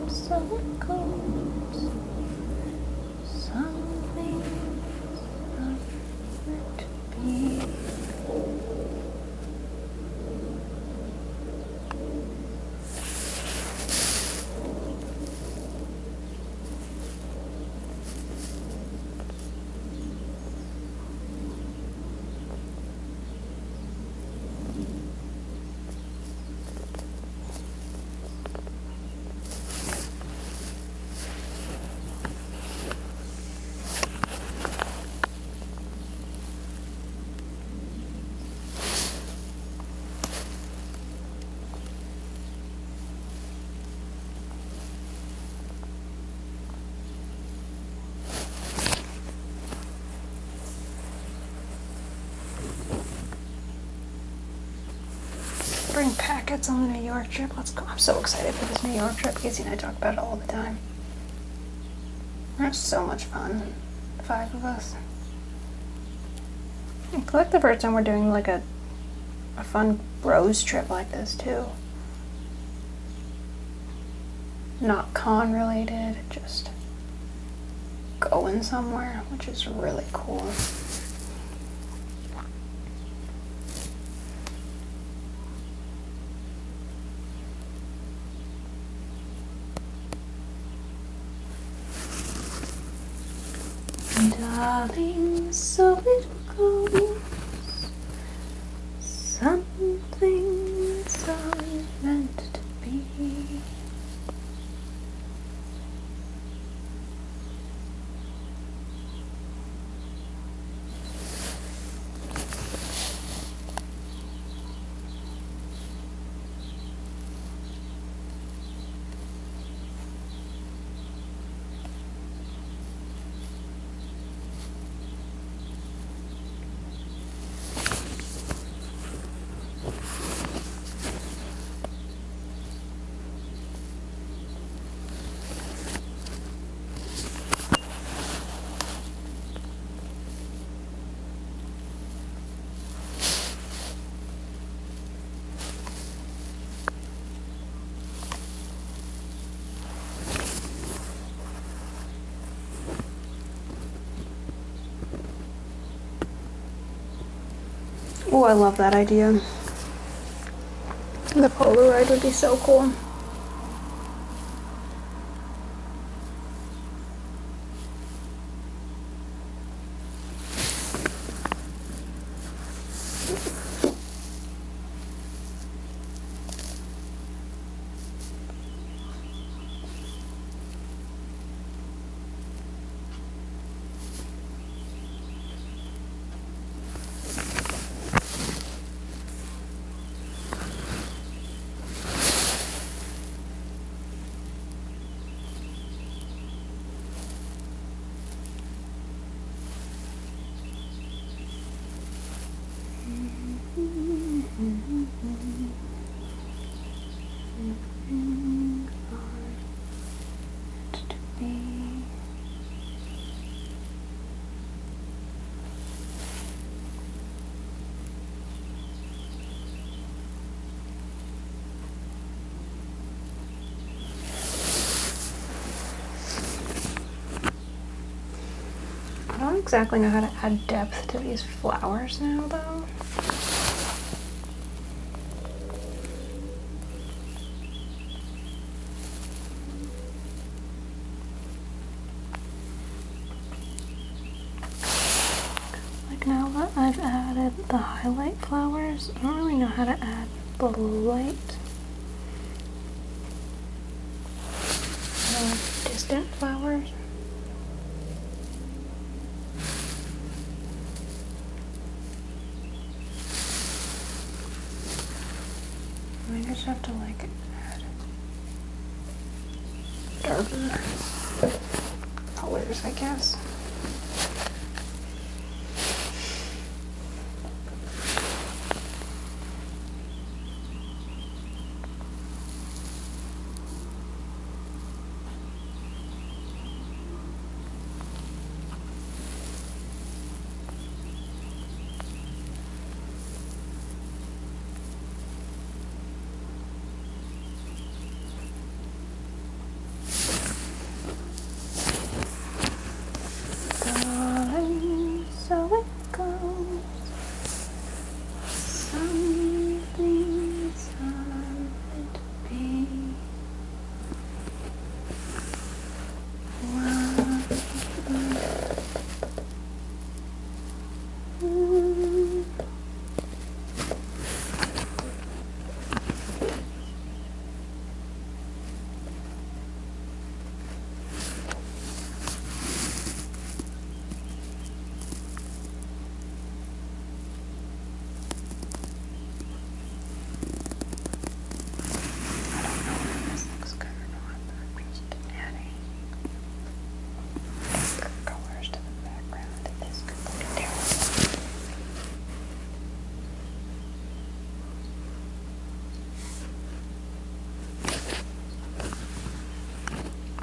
So it goes. Some things are meant to be. Bring packets on the New York trip. Let's go. I'm so excited for this New York trip. Casey and I talk about it all the time. It's so much fun. The 5 of us. It's like the first time we're doing like a fun bros trip like this too. Not con related, just going somewhere, which is really cool. Darling, so it goes. Some things are meant to be. Oh, I love that idea. The Polaroid would be so cool. I don't exactly know how to add depth to these flowers now, though. Like now, add the highlight flowers. I don't really know how to add the light. Distant flowers. I just have to like add darker colors, I guess. So it goes. Some things are meant to be.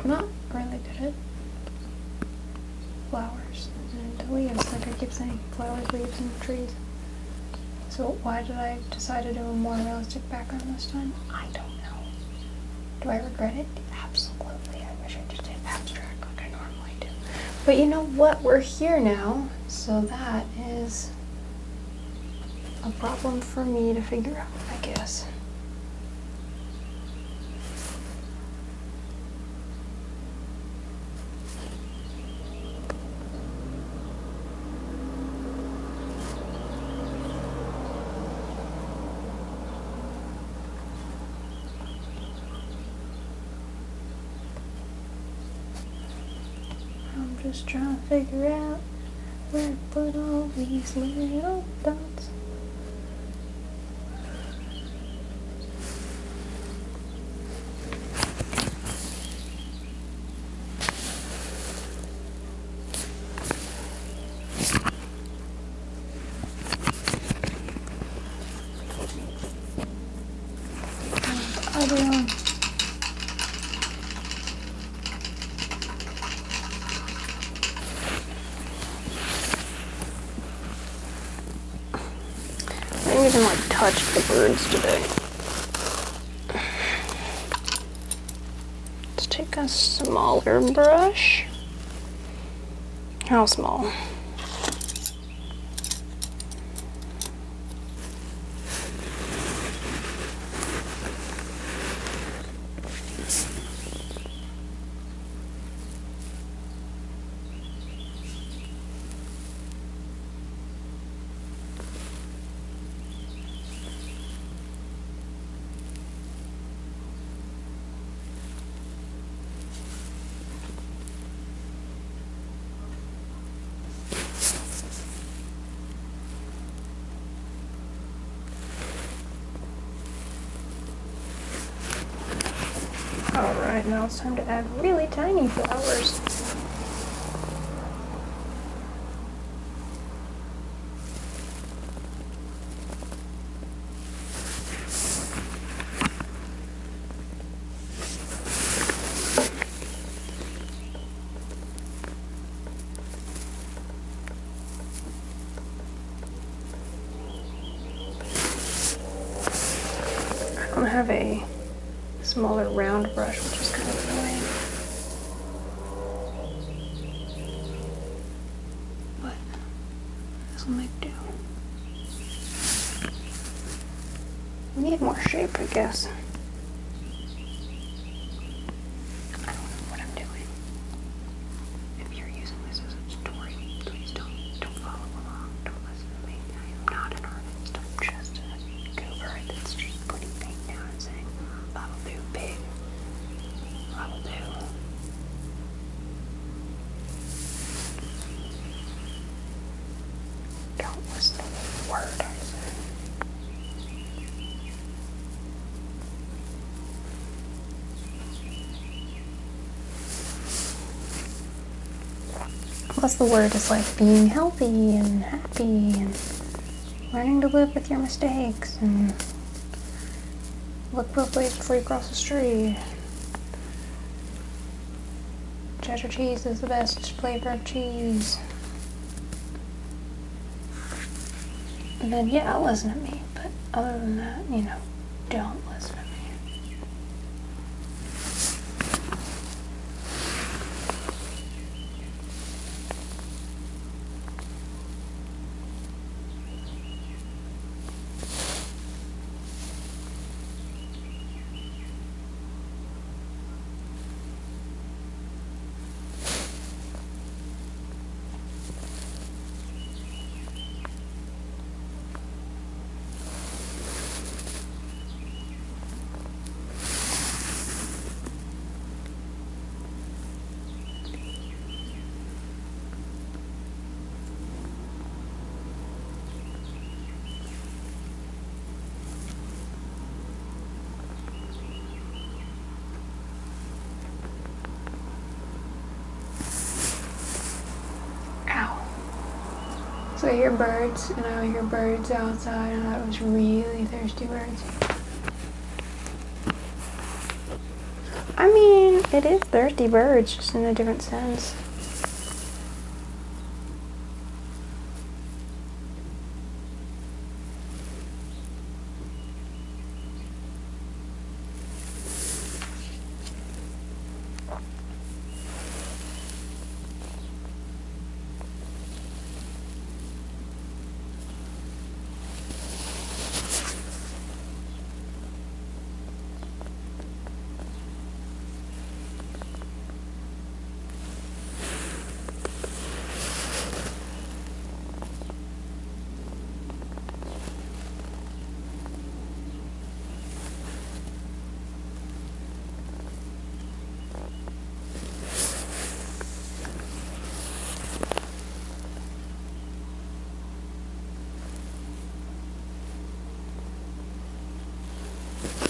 I'm not really good at flowers and leaves, like I keep saying, flowers, leaves, and trees. So why did I decide to do a more realistic background this time? I don't know. Do I regret it? Absolutely. I wish I just did abstract like I normally do. But you know what? We're here now, so that is a problem for me to figure out, I guess. I'm just trying to figure out where to put all these little dots. Other one. I didn't even like touch the birds today. Let's take a smaller brush. How small? Alright, now it's time to add really tiny flowers. I don't have a smaller round brush, which is kind of annoying. But this will make do. We need more shape, I guess. I don't know what I'm doing. If you're using this as a tutorial, please don't follow along. Don't listen to me. I am not What's the word I said? What's the word? It's like being healthy and happy and learning to live with your mistakes and look both ways before you cross the street. Cheddar cheese is the best flavor of cheese. And then, yeah, listen to me. But other than that, you know, don't listen to me. So I hear birds, and I hear birds outside, and that was really thirsty birds. I mean, it is thirsty birds, just in a different sense.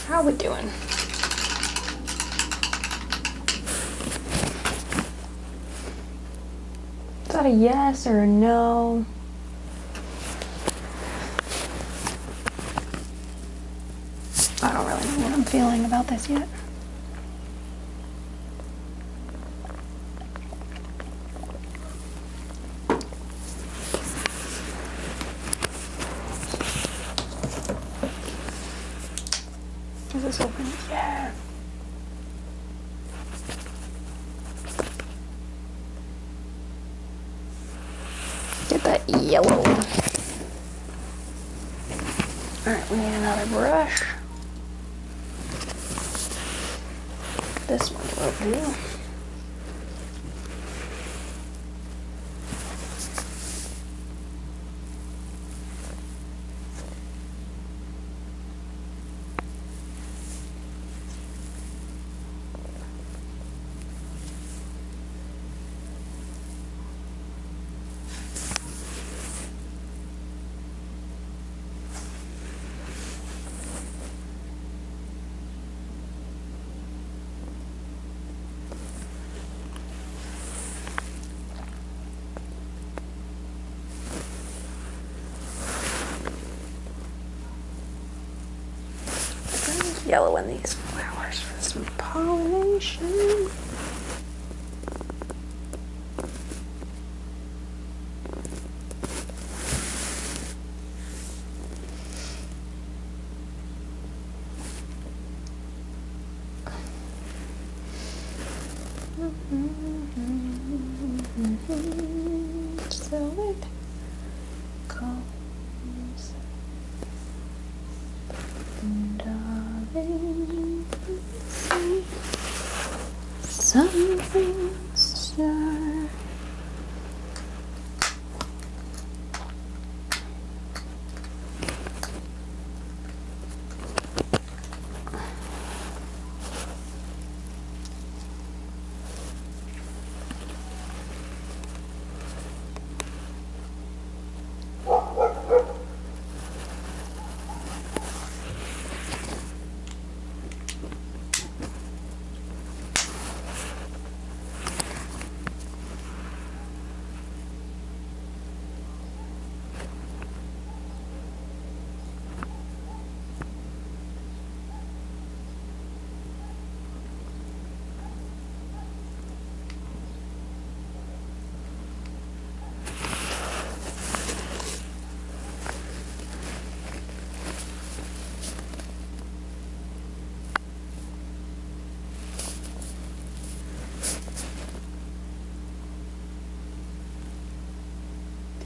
How we doing? Is that a yes or a no? I don't really know what I'm feeling about this yet. Is this open? Yeah. Get that yellow. Alright, we need another brush. This one will do. Yellow in these flowers for some pollination. So it comes. Darling, see something, sir.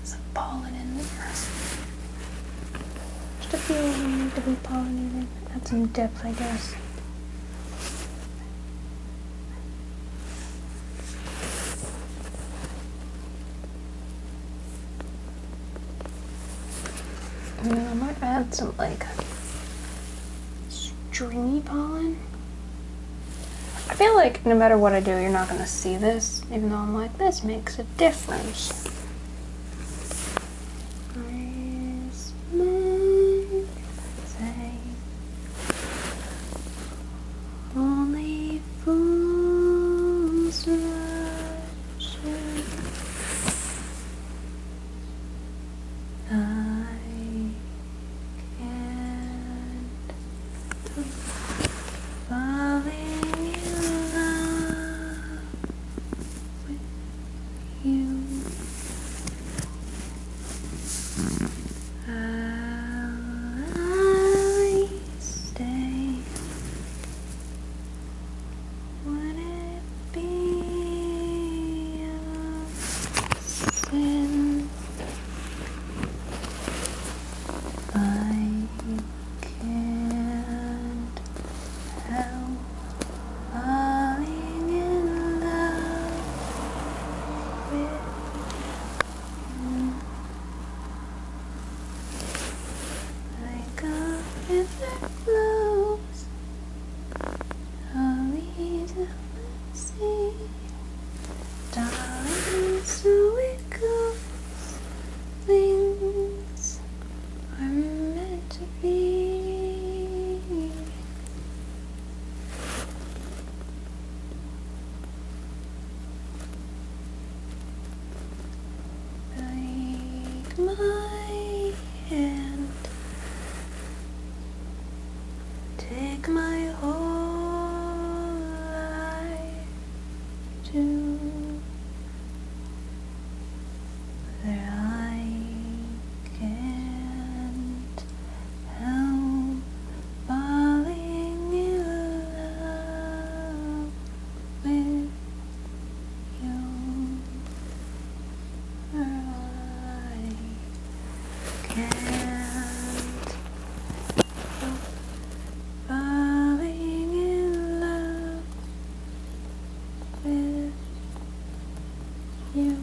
some pollen in there. Just a few need to be pollinated. Add some depth, I guess. And then I might add some like stringy pollen. I feel like no matter what I do, you're not gonna see this, even though I'm like, this makes a difference. Only fools rush in. I can't falling in love with you. I'll stay. Would it be a sin? I can't help falling in love with you. Like a river flows, I'll lead to the sea. Darling, so it goes. Things are meant to be. Take my hand, take my whole life too. Whether I can't help falling in love with you. I can't help falling in love with you.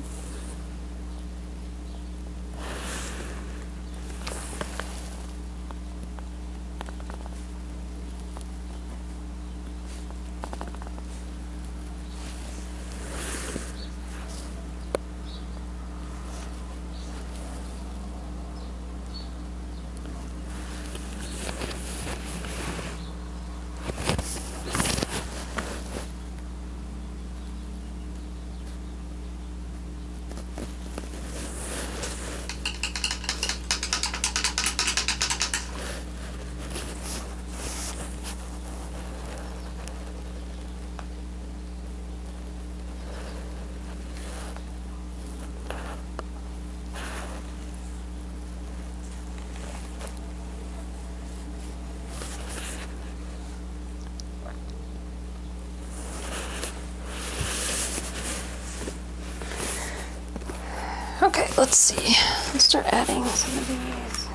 Okay, let's see. Let's start adding some of these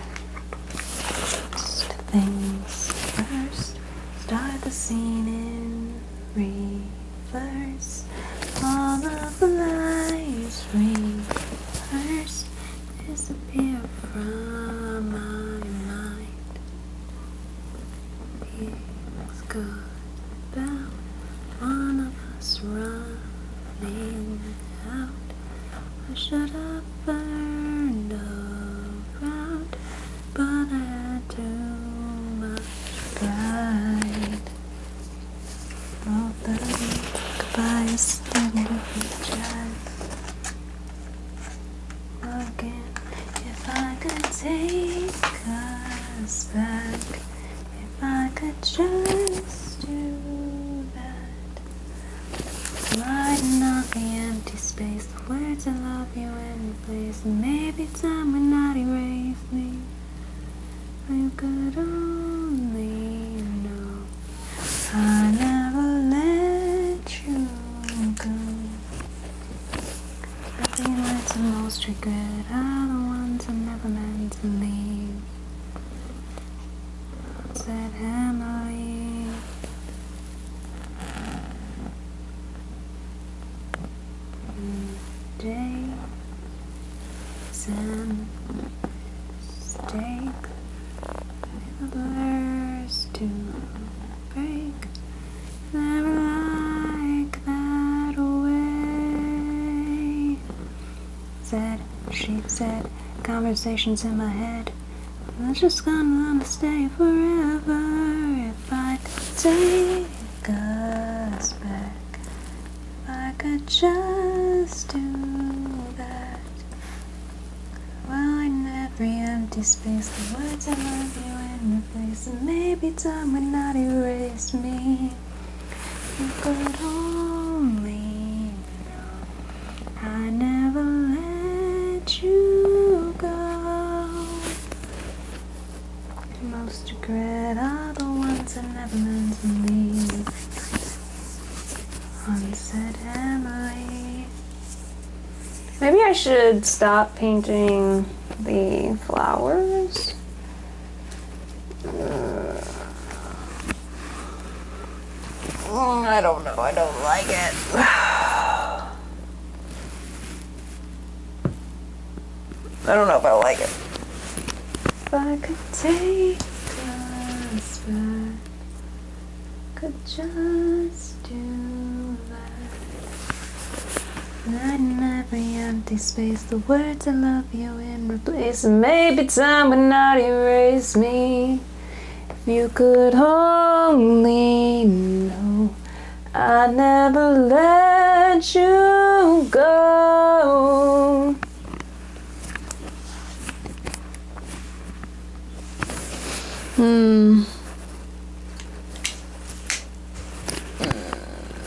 things first. Start the scene in reverse. All of the lights reverse. Disappear from my mind. Feels good about one of us running out. I should have burned around, but I had too much pride. Both of you goodbye is under child. Again, if I could take us back, if I could just do that, lighten up the empty space, the words I love you in place, and maybe time would not erase me. You could only know I never let you go. Nothing lights the most regret are the ones I never meant to leave, said Emily. Days and mistake, blurs to break, never like that way. Said, she said, conversations in my head, I was just gonna wanna stay forever if I could take us back, if I could just do that. Well, in every empty space, the words I love you in replace, and maybe time would not erase me. You could only know I never let you go. Most regret are the ones I never meant to leave, unsaid Emily. Maybe I should stop painting the flowers. I don't know, I don't like it. I don't know if I like it. If I could take us back, could just do that. Not in every empty space, the words I love you in replace, and maybe time would not erase me. If you could only know I never let you go.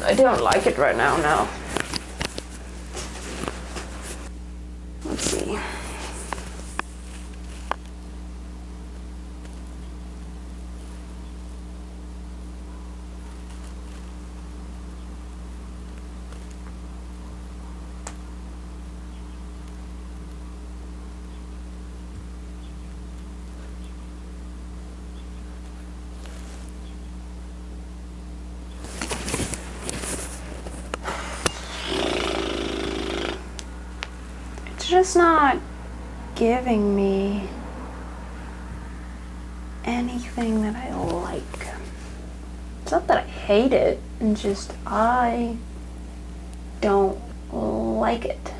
I don't like it right now, no. Let's see. Just not giving me anything that I like. It's not that I hate it, it's just I don't like it.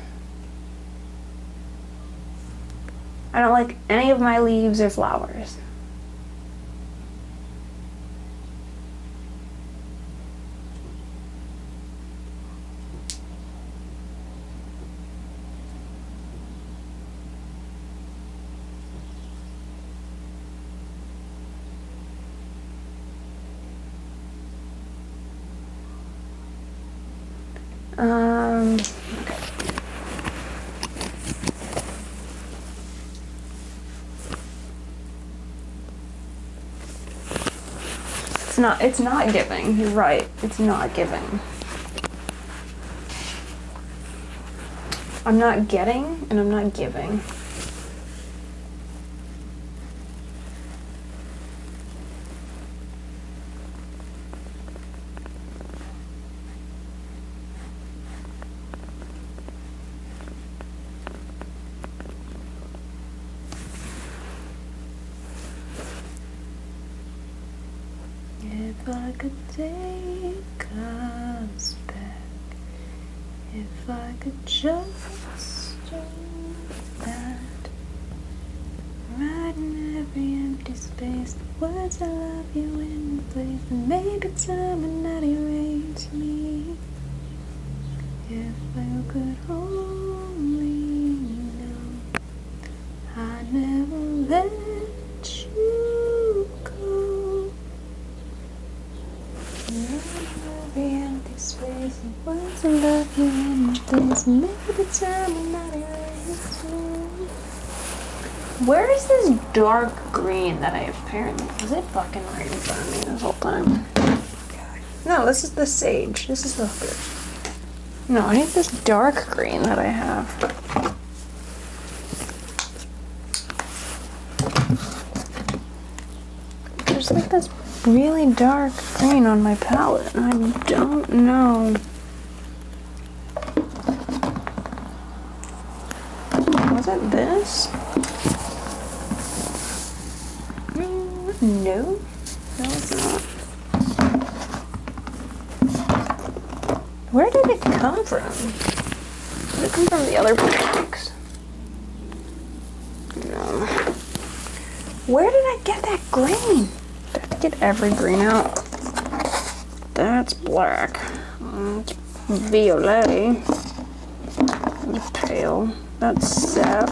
I don't like any of my leaves or flowers. Okay. It's not giving. You're right. It's not giving. I'm not getting and I'm not giving. If I could take us back, if I could just do that, right in every empty space, the words I love you in place, and maybe time would not erase me. If I could only know I never let you go. Every empty space, the words I love you in place, maybe time will not erase me. Where is this dark green that I apparently, was it fucking right in front of me this whole time? No, this is the sage. This is the hooker. No, I need this dark green that I have. It's like this really dark green on my palette, and I don't know. Was it this? No. No, it's not. Where did it come from? Did it come from the other box? No. Where did I get that green? Did I get every green out? That's black. That's violet. That's pale. That's sap.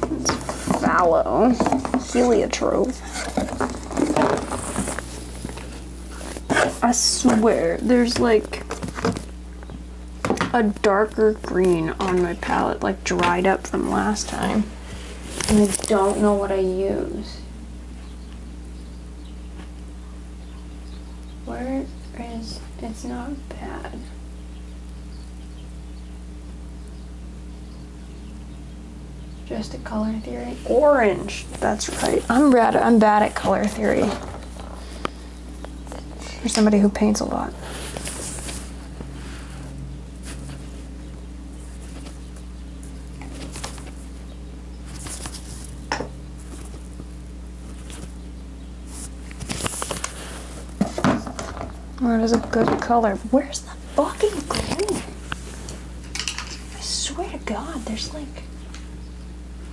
That's fallow. Heliotrope. I swear, there's like a darker green on my palette, like dried up from last time. And I don't know what I use. Where is, it's not bad. Just a color theory. Orange, that's right. I'm bad at color theory. For somebody who paints a lot. Where is a good color? Where's the fucking green? I swear to God, there's like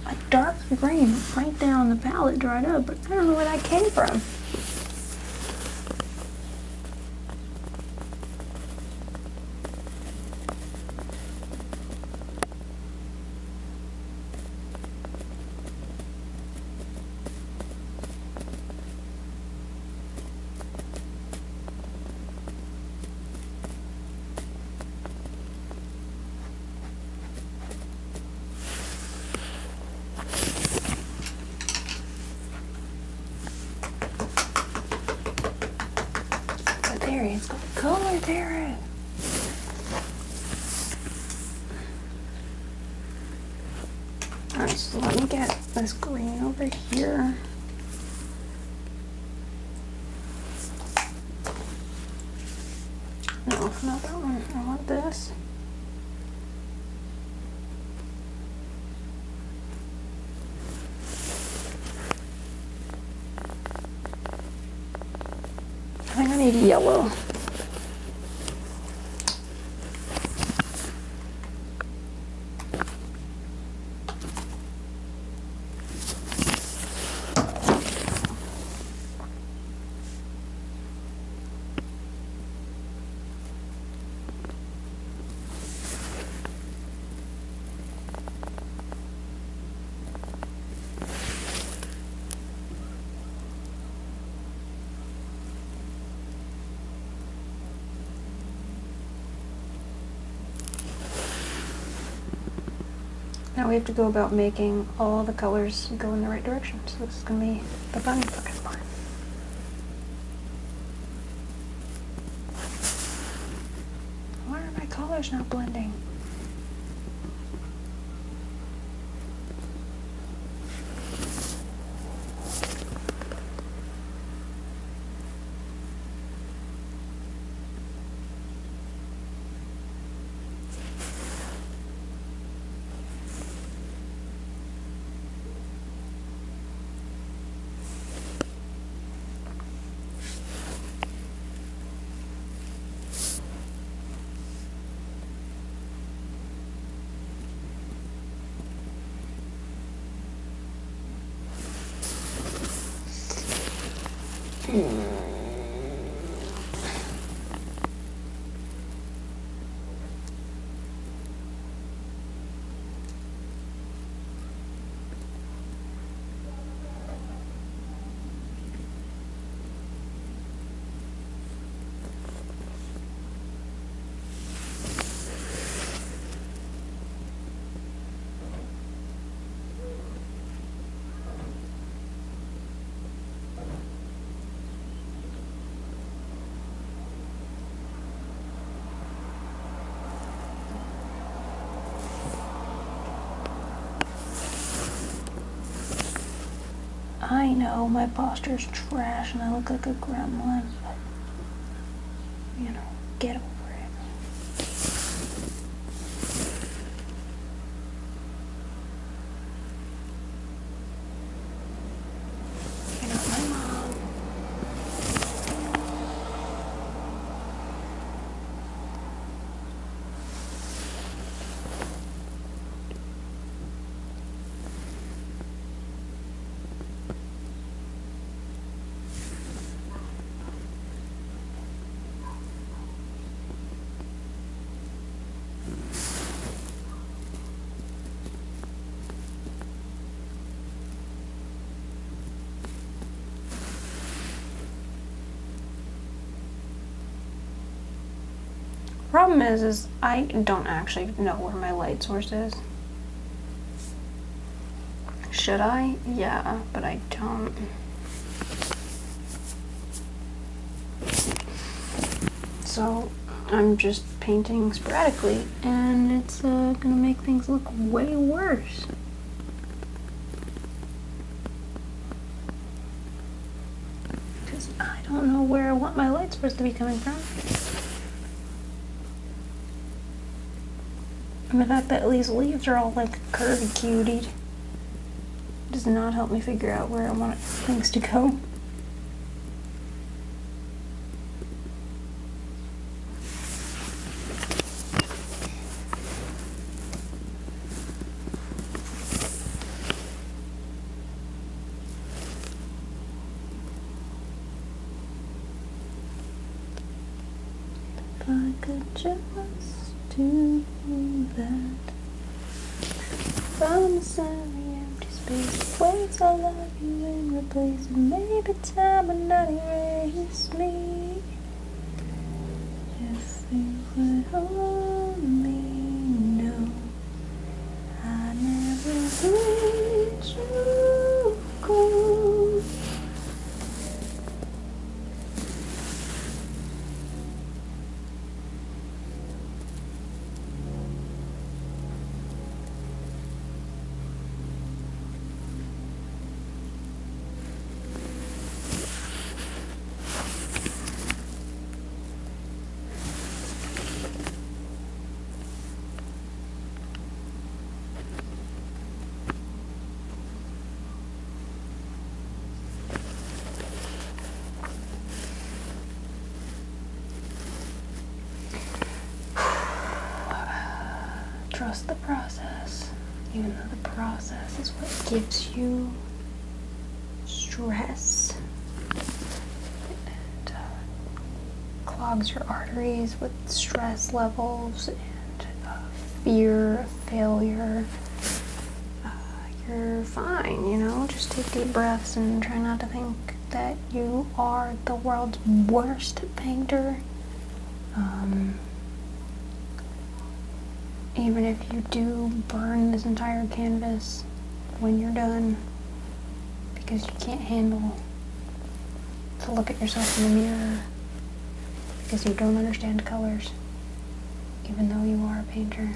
a dark green right there on the palette dried up, but I don't know where that came from. It's got color there. Alright, so let me get this green over here. No, not that one. I want this. I think I need yellow. Now we have to go about making all the colors go in the right direction. So this is going to be the fun fucking part. Why are my colors not blending? I know my posture's trash and I look like a gremlin, but, you know, get over it. You're not my mom. Problem is I don't actually know where my light source is. Should I? Yeah, but I don't. So I'm just painting sporadically, and it's gonna make things look way worse. Because I don't know where I want my light source to be coming from. And the fact that these leaves are all like curvy cutied does not help me figure out where I want things to go. If I could just do that, from a sunny empty space, waits I love you and replace it. Maybe time would not erase me. If you could only know, I never let you go. Trust the process, even though the process is what gives you stress and clogs your arteries with stress levels and fear of failure. You're fine, you know, just take deep breaths and try not to think that you are the world's worst painter. Even if you do burn this entire canvas when you're done because you can't handle to look at yourself in the mirror because you don't understand colors, even though you are a painter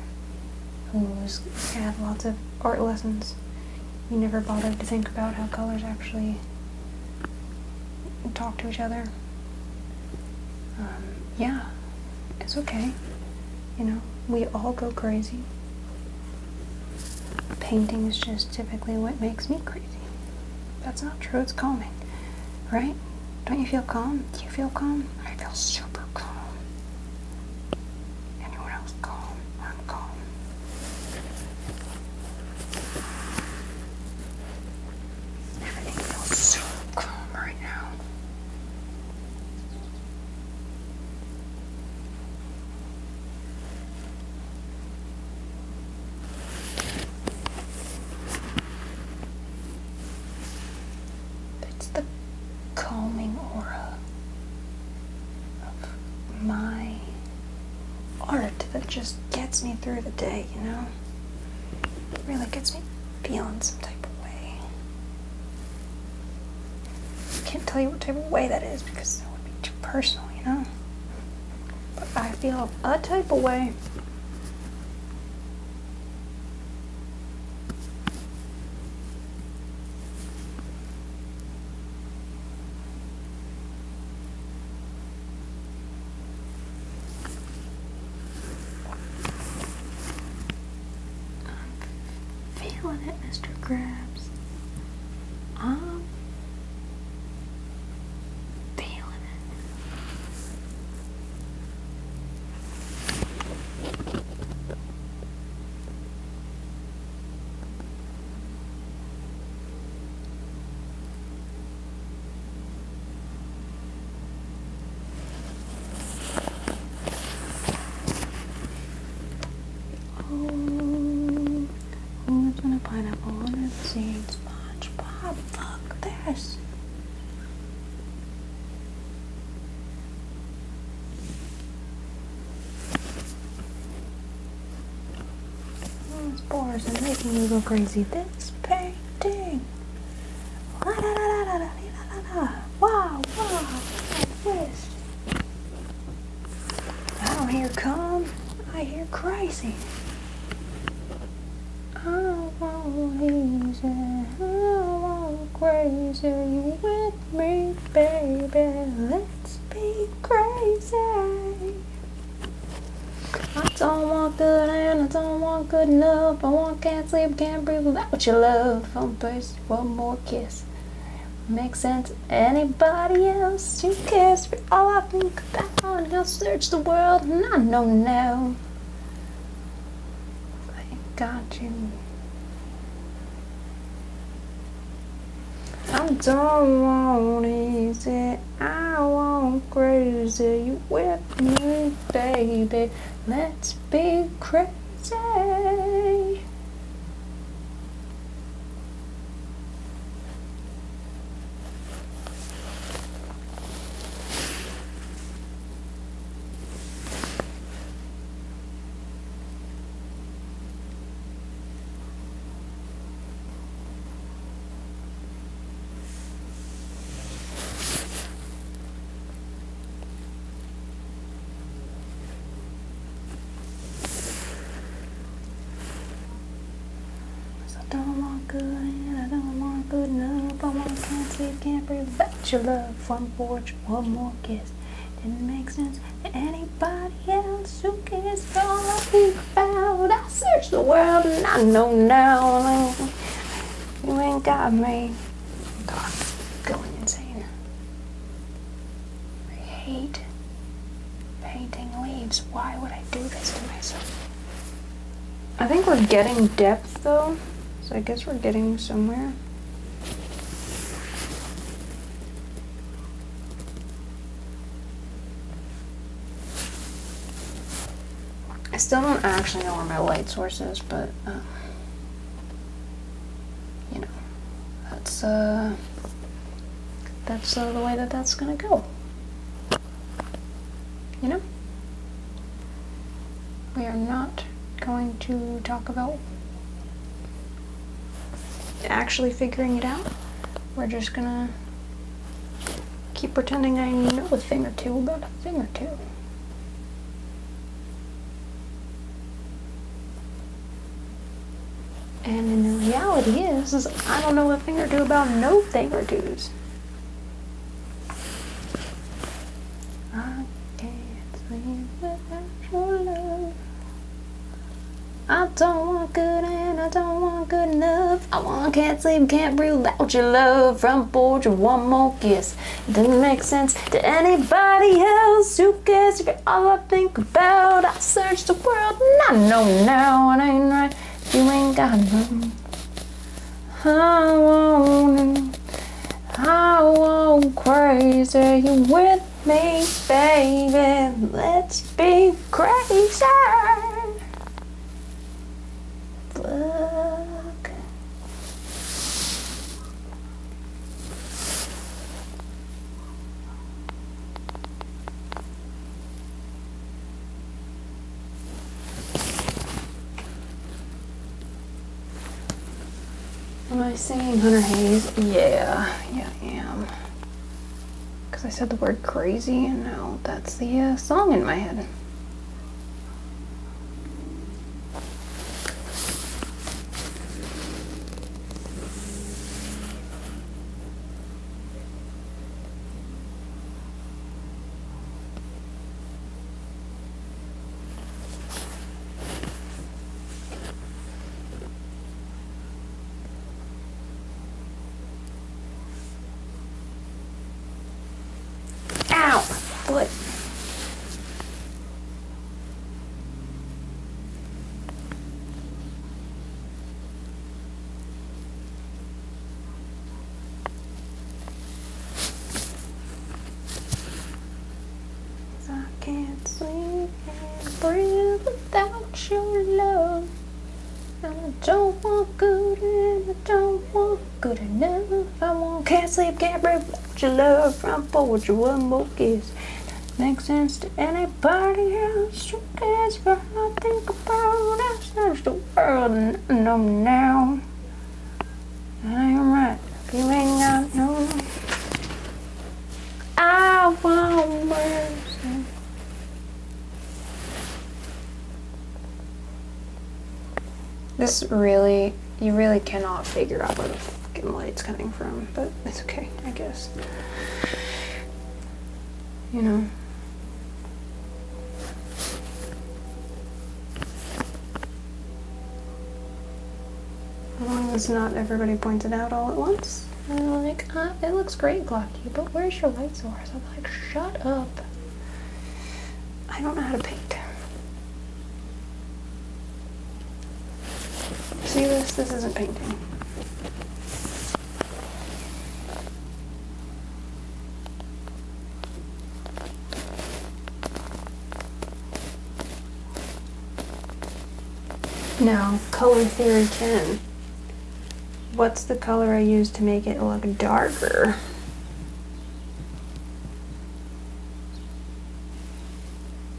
who's had lots of art lessons, you never bothered to think about how colors actually talk to each other. Yeah, it's okay, you know. We all go crazy. Painting is just typically what makes me crazy. That's not true, it's calming, right? Don't you feel calm? Do you feel calm? I feel super calm. Anyone else calm? I'm calm. Everything feels so calm right now. The calming aura of my art that just gets me through the day, you know? It really gets me feeling some type of way. I can't tell you what type of way that is because that would be too personal, you know? But I feel a type of way. feeling it, Mr. Krabs. I'm feeling it. Who's gonna pineapple on its seeds? SpongeBob, fuck this. Oh, spores are making you go crazy. This painting. La da da da da da da da. Wow, wow, this. I don't hear calm, I hear crazy. I want easy, I want crazy. You with me, baby? Let's be crazy. I don't want good and I don't want good enough. I want can't sleep, can't breathe without your love. I'm first, one more kiss. Makes sense. Anybody else who cares for all I think about? I'll search the world and I know now. I got you. I don't want easy, I want crazy. You with me, baby? Let's be crazy. I don't want good and I don't want good enough. I want can't sleep, can't breathe without your love. Front porch, one more kiss. Didn't make sense to anybody else who cares for all I think about. I search the world and I know now. You ain't got me. God, going insane. I hate painting leaves. Why would I do this to myself? I think we're getting depth though. So I guess we're getting somewhere. I still don't actually know where my light source is, but you know, that's the way that that's gonna go. You know, we are not going to talk about actually figuring it out. We're just gonna keep pretending I know a thing or two about a thing or two. And the reality is I don't know a thing or two about no thing or twos. I can't sleep without your love. I don't want good and I don't want good enough. I want can't sleep, can't breathe without your love. Front porch, one more kiss. It doesn't make sense to anybody else who cares if you're all I think about. I search the world and I know now it ain't right. You ain't got none. I want crazy. You with me, baby? Let's be crazy. Look. Am I singing Hunter Hayes? Yeah, I am. Because I said the word crazy and now that's the song in my head. foot. I can't sleep and breathe without your love. And I don't want good and I don't want good enough. Can't sleep, can't breathe without your love. I'm forward you one more kiss. Makes sense to anybody else who cares, but I think about us. There's the world and I know now. I am right. You may not know. I want mercy. This really, you really cannot figure out where the fucking light's coming from, but it's okay, I guess. You know. As long as not everybody points it out all at once. And they're like, it looks great, Glocky, but where's your light source? I'm like, shut up. I don't know how to paint. See this? This isn't painting. Now, color theory 10. What's the color I use to make it look darker?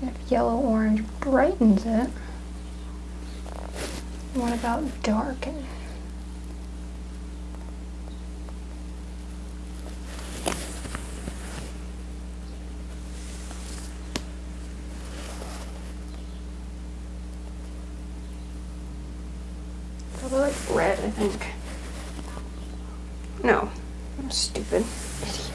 If yellow-orange brightens it, what about darken? Probably like red, I think. No, I'm stupid. Idiot.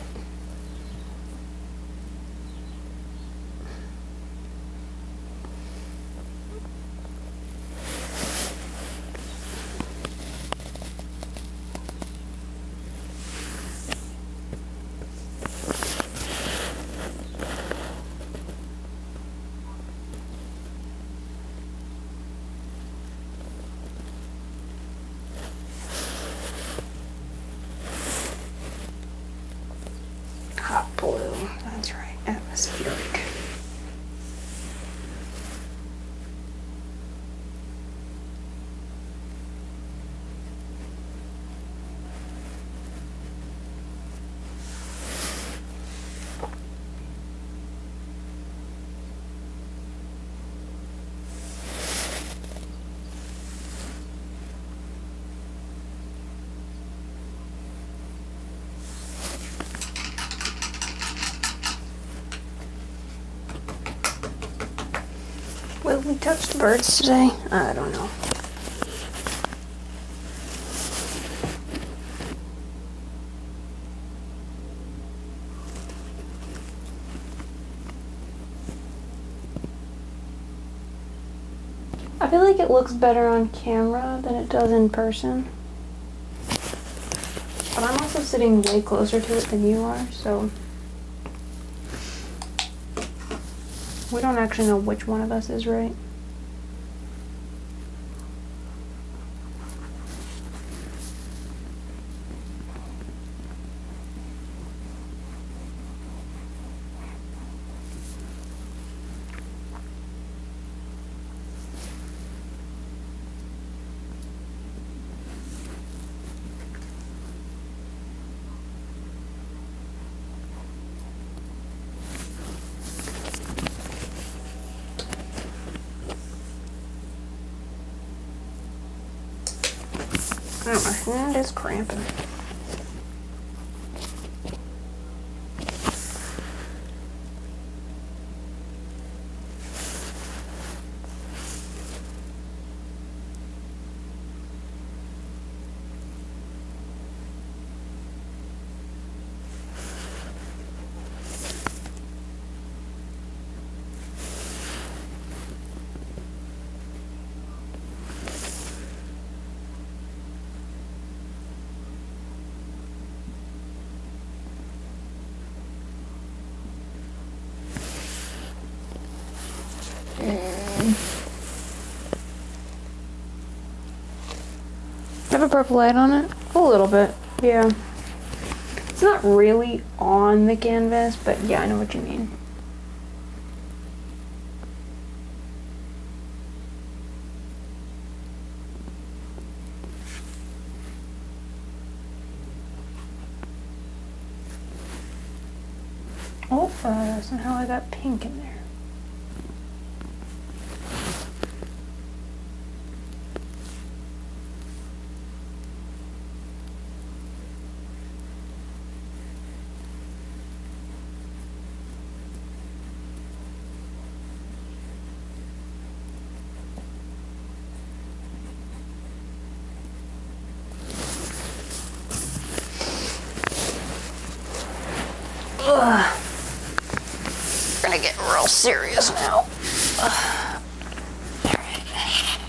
Hot blue, that's right, atmospheric. Will we touch the birds today? I don't know. I feel like it looks better on camera than it does in person. But I'm also sitting way closer to it than you are, so we don't actually know which one of us is right. Oh, my hand is cramping. have a purple light on it? A little bit, yeah. It's not really on the canvas, but yeah, I know what you mean. Oh, somehow I got pink in there. Ugh. We're gonna get real serious now. Ugh. All right.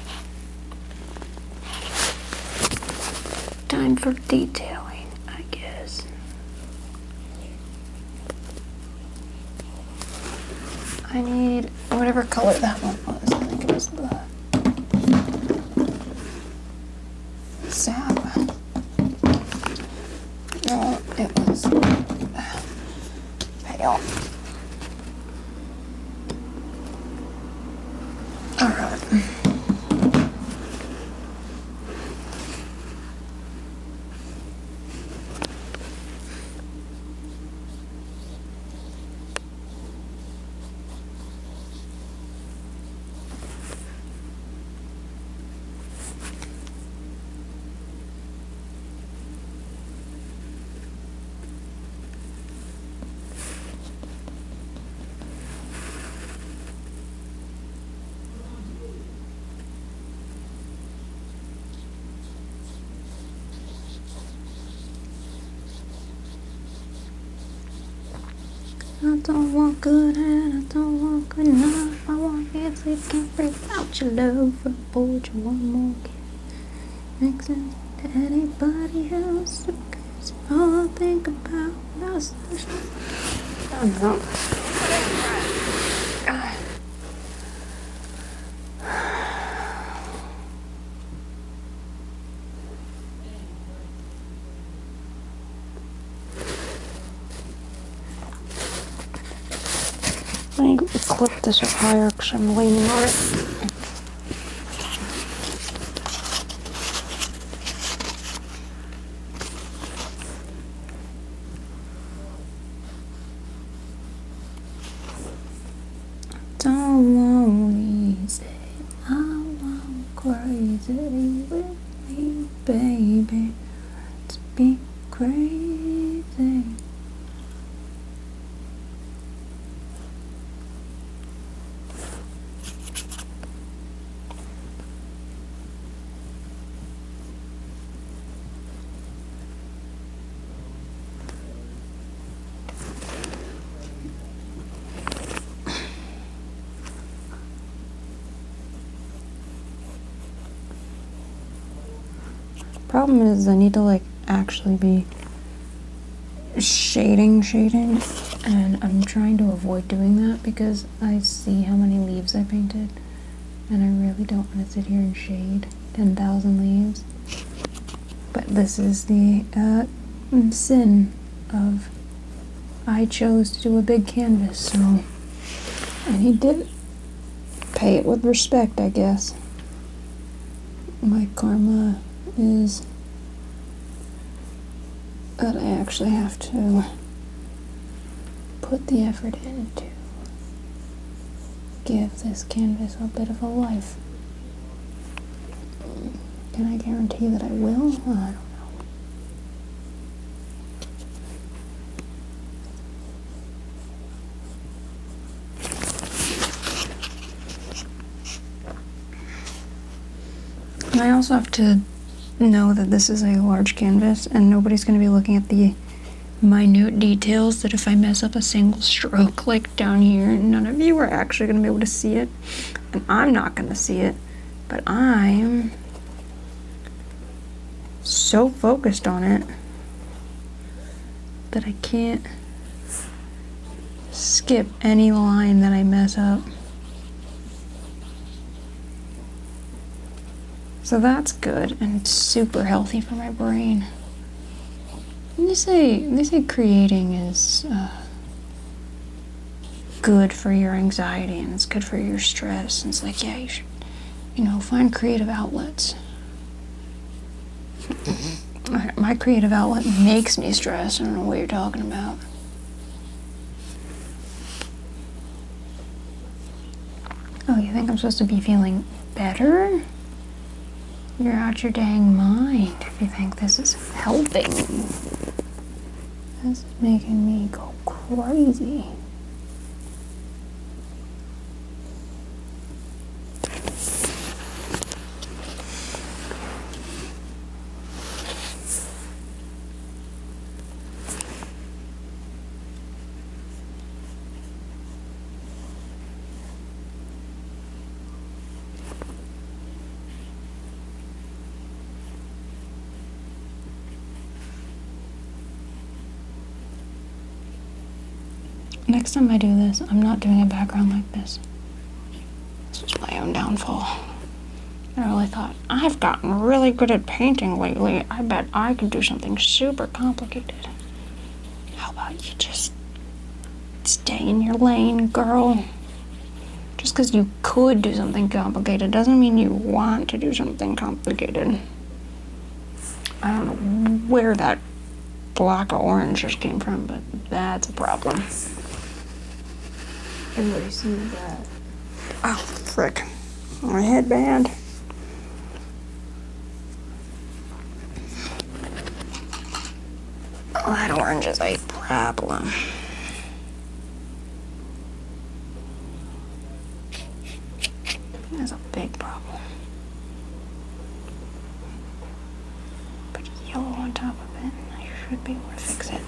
Time for detailing, I guess. I need whatever color that one was. I think it was the sap. No, it was pale. All right. I don't want good and I don't want good enough. I want fancy, can't break out your love. For board you one more kid. Makes sense to anybody else. Because all I think about is I don't know. Let me clip this up higher because I'm leaning on it. Don't want easy, I want crazy with me, baby. Let's be crazy. Problem is I need to like actually be shading, and I'm trying to avoid doing that because I see how many leaves I painted and I really don't want to sit here and shade 10,000 leaves. But this is the sin of I chose to do a big canvas, so I need to pay it with respect, I guess. My karma is that I actually have to put the effort in to give this canvas a bit of a life. Can I guarantee that I will? I don't know. And I also have to know that this is a large canvas and nobody's going to be looking at the minute details that if I mess up a single stroke like down here, none of you are actually going to be able to see it, and I'm not going to see it, but I'm so focused on it that I can't skip any line that I mess up. So that's good, and it's super healthy for my brain. And they say creating is good for your anxiety, and it's good for your stress. And it's like, yeah, you should, find creative outlets. My creative outlet makes me stressed. I don't know what you're talking about. Oh, you think I'm supposed to be feeling better? You're out your dang mind if you think this is helping. This is making me go crazy. Next time I do this, I'm not doing a background like this. This was my own downfall. I really thought, I've gotten really good at painting lately. I bet I could do something super complicated. How about you just stay in your lane, girl? Just because you could do something complicated doesn't mean you want to do something complicated. I don't know where that block of orange just came from, but that's a problem. Everybody sees that. Oh, frick. My headband. Oh, that orange is a problem. That's a big problem. Put yellow on top of it. I should be able to fix it.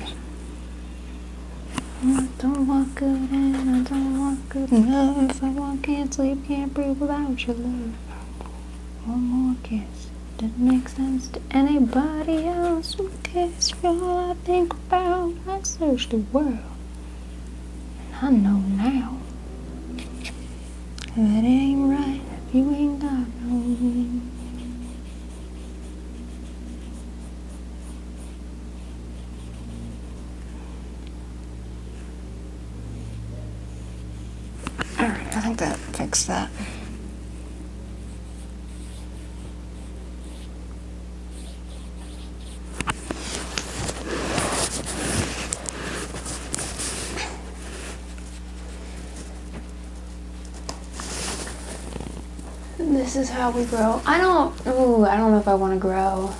I don't want good and I don't want good enough. I can't sleep, can't breathe without your love. One more kiss. Didn't make sense to anybody else. One kiss, you're all I think about. I searched the world, and I know now that it ain't right if you ain't got no me. Alright, I think that fixed that. This is how we grow. I don't know if I want to grow.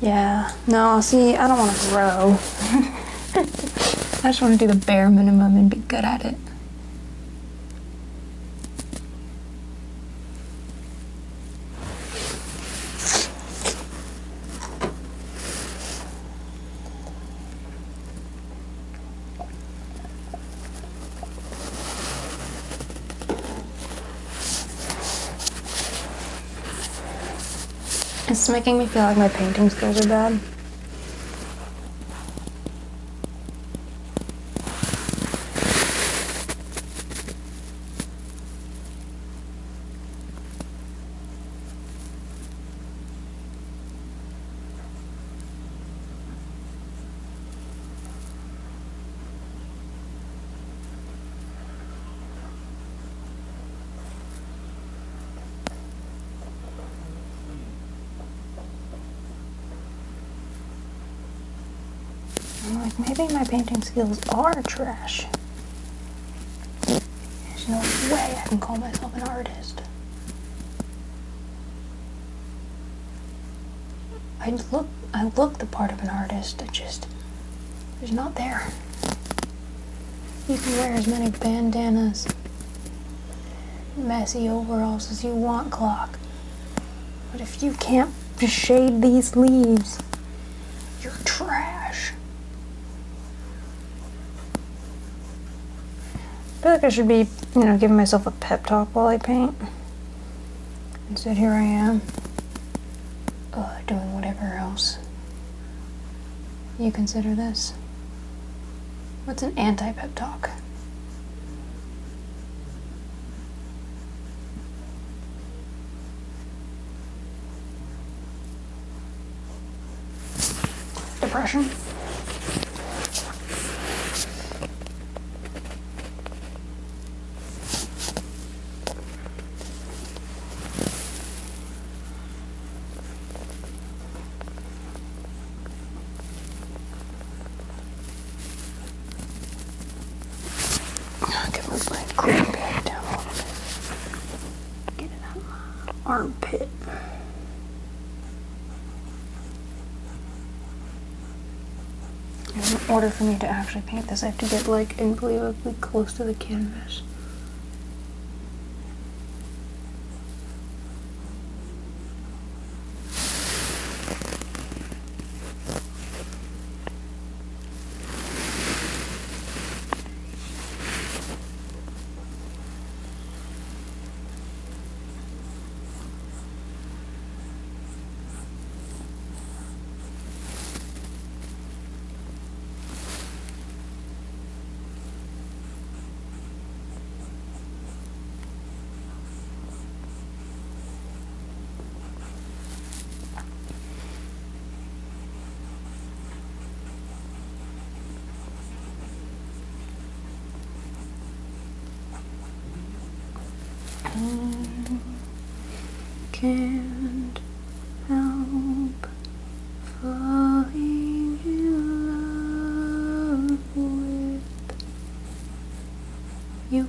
Yeah, no, see, I don't want to grow. I just want to do the bare minimum and be good at it. It's making me feel like my painting skills are bad. I'm like, maybe my painting skills are trash. There's no way I can call myself an artist. I look the part of an artist, it's not there. You can wear as many bandanas, messy overalls as you want, Clock. But if you can't shade these leaves, you're trash. I feel like I should be, giving myself a pep talk while I paint. Instead, here I am, doing whatever else you consider this. What's an anti-pep talk? depression. I can move my cream back down a little bit. Get it out of my armpit. In order for me to actually paint this, I have to get like unbelievably close to the canvas. Can't help falling in love with you.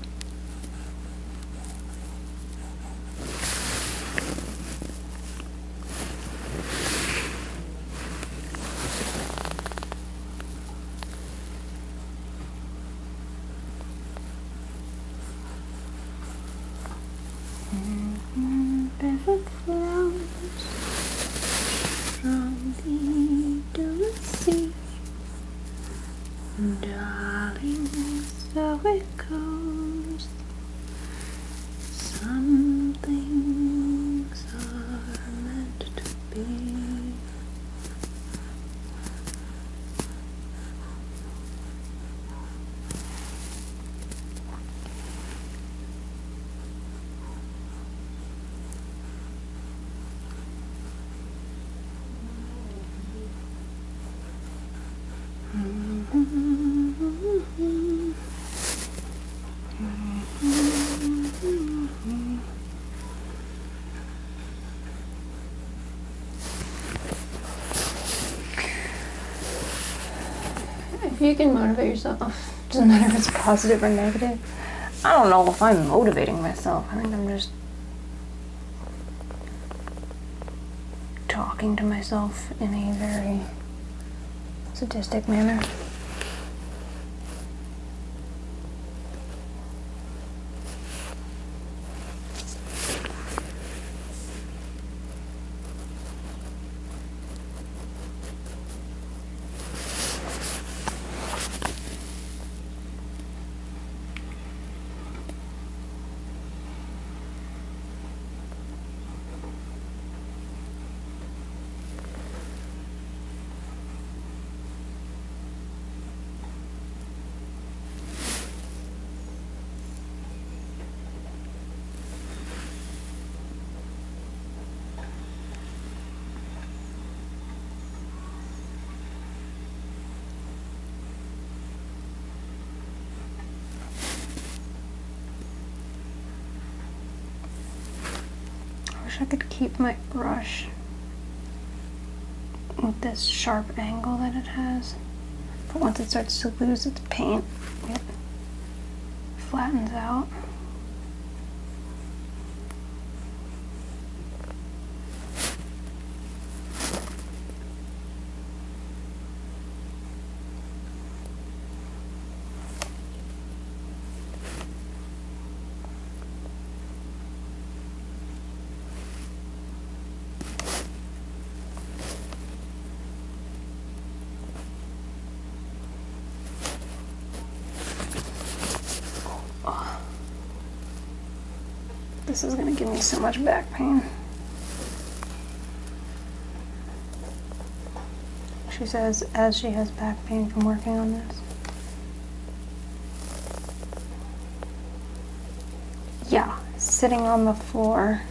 Barefoot flowers from the sea, darling, so it goes. Some things are meant to be. If you can motivate yourself, doesn't matter if it's positive or negative. I don't know if I'm motivating myself. I think I'm just talking to myself in a very sadistic manner. I could keep my brush with this sharp angle that it has, but once it starts to lose its paint, it flattens out. This is gonna give me so much back pain. She says as she has back pain from working on this. Yeah, sitting on the floor,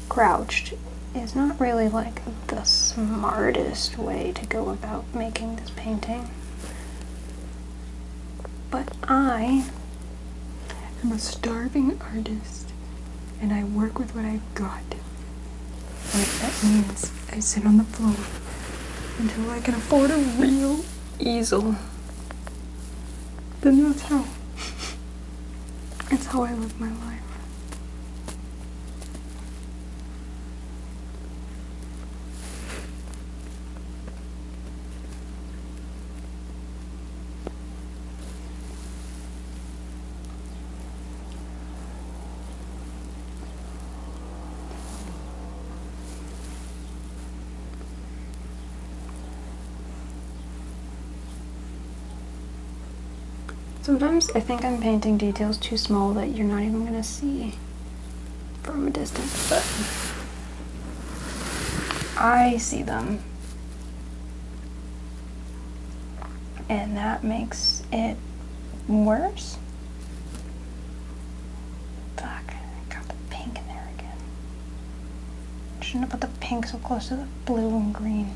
crouched, is not really like the smartest way to go about making this painting. But I am a starving artist and I work with what I've got. And if that means I sit on the floor until I can afford a real easel, then that's how I live my life. Sometimes I think I'm painting details too small that you're not even gonna see from a distance, but I see them. And that makes it worse. Fuck, I got the pink in there again. Shouldn't have put the pink so close to the blue and green.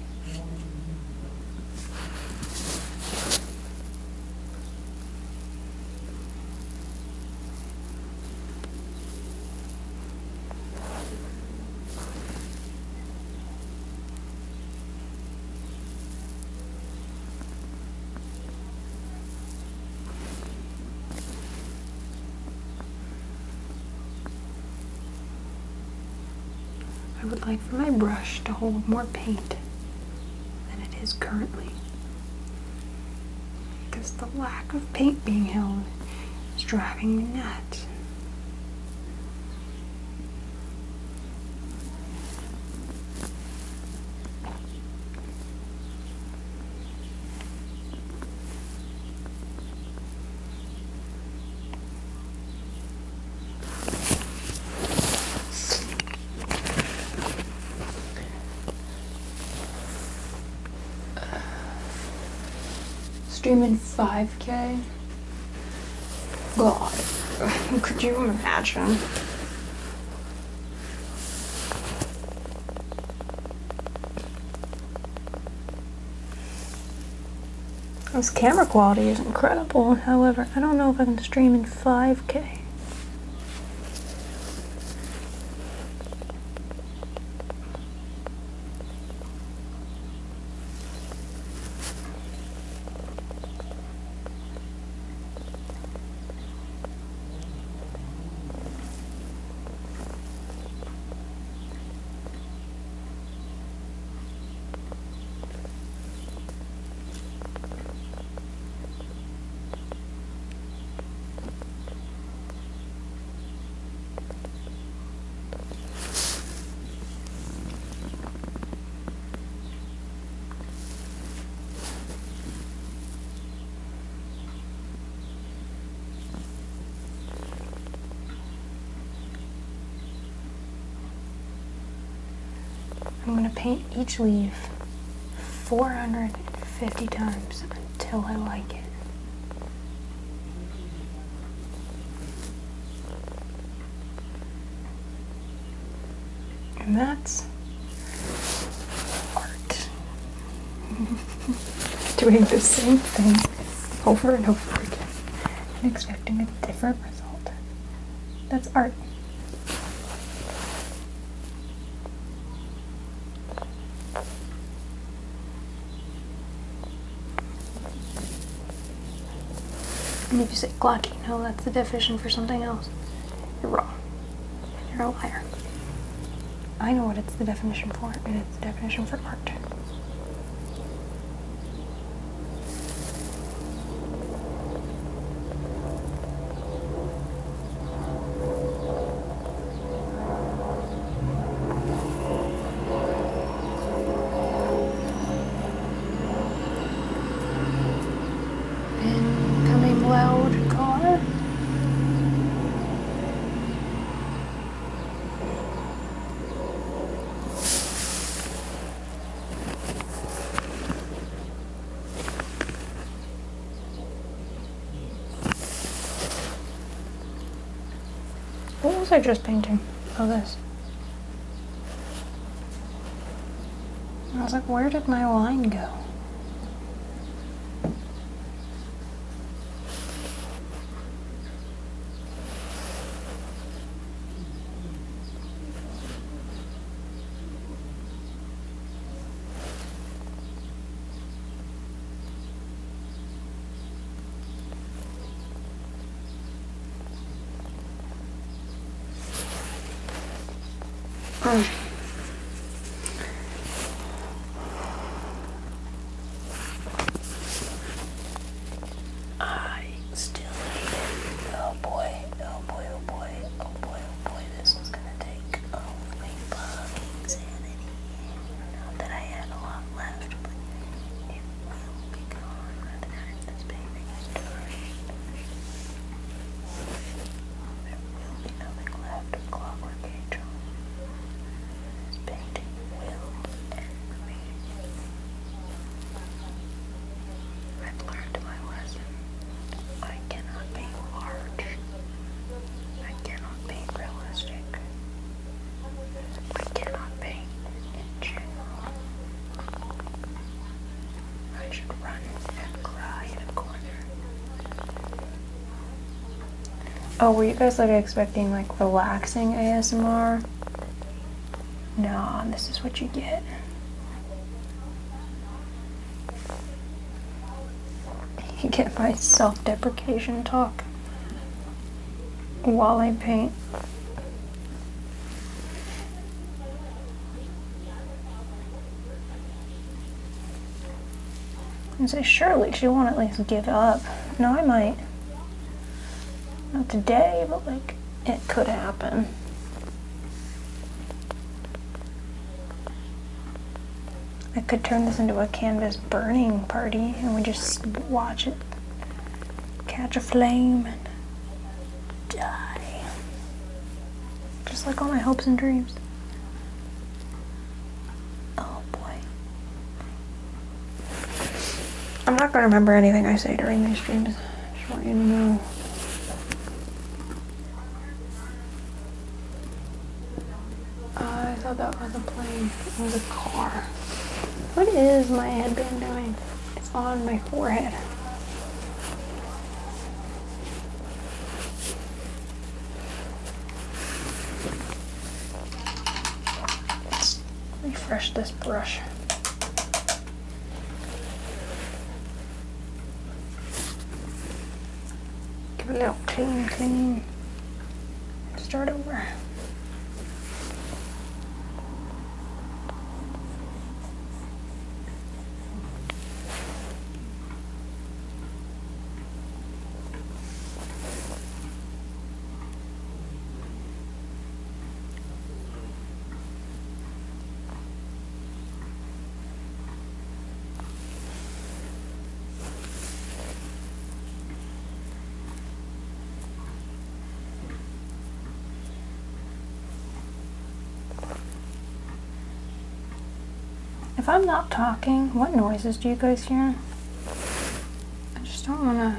I would like for my brush to hold more paint than it is currently, because the lack of paint being held is driving me nuts. Streaming 5K? God, could you imagine? This camera quality is incredible, however, I don't know if I can stream in 5K. I'm going to paint each leaf 450 times until I like it. And that's art. Doing the same thing over and over again and expecting a different result. That's art. And if you say clocky, no, that's the definition for something else, you're wrong. You're a liar. I know what it's the definition for, and it's the definition for art. Incoming loud car. What was I just painting? Oh, this. I was like, where did my wine go? I still hate it. Oh boy, oh boy, oh boy, oh boy, oh boy, this is gonna take only fucking sanity. Not that I had a lot left, but it will be gone by the time this painting is done. There will be nothing left of Clockwork Angel. This painting will end me. I've learned my lesson. I cannot paint large. I cannot paint realistic. I cannot paint in general. I should run and cry in a corner. Oh, were you guys like expecting like relaxing ASMR? No, this is what you get. You get my self-deprecation talk while I paint. And say, surely she won't at least give up. No, I might. Not today, but like, it could happen. I could turn this into a canvas burning party and we just watch it catch a flame and die. Just like all my hopes and dreams. Oh boy. I'm not gonna remember anything I say during these streams. Just want you to know. I thought that was a plane. It was a car. What is my headband doing? It's on my forehead. Let's refresh this brush. Give it a little clean. Start over. If I'm not talking, what noises do you guys hear? I just don't want to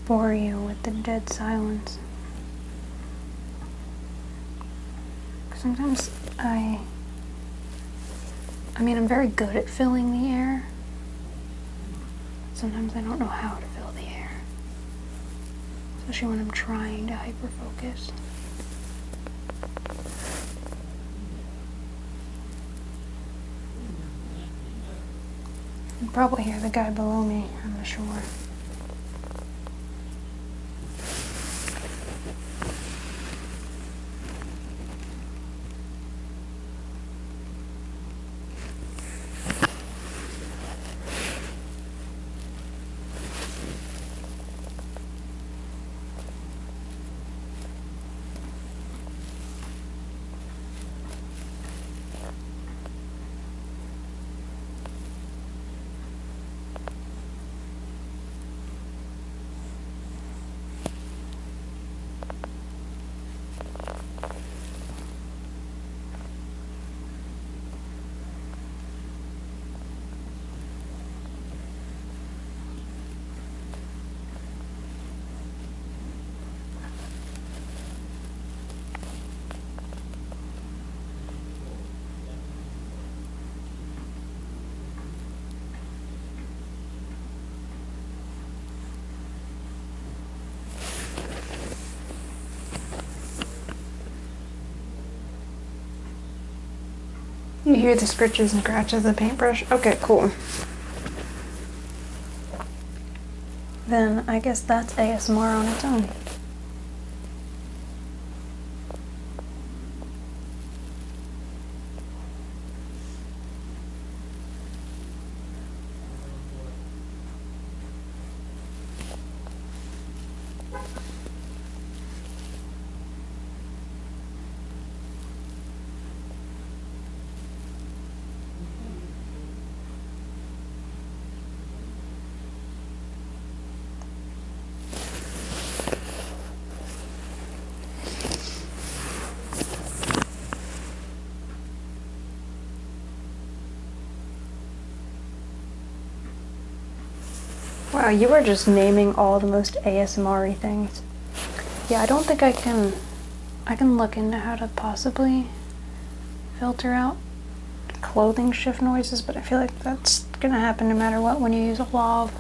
bore you with the dead silence. Sometimes I'm very good at filling the air. Sometimes I don't know how to fill the air. Especially when I'm trying to hyperfocus. You can probably hear the guy below me on the shore. You hear the scritches and scratches of the paintbrush? Okay, cool. Then I guess that's ASMR on its own. Wow, you are just naming all the most ASMR-y things. Yeah, I don't think I can look into how to possibly filter out clothing shift noises, but I feel like that's gonna happen no matter what when you use a lav.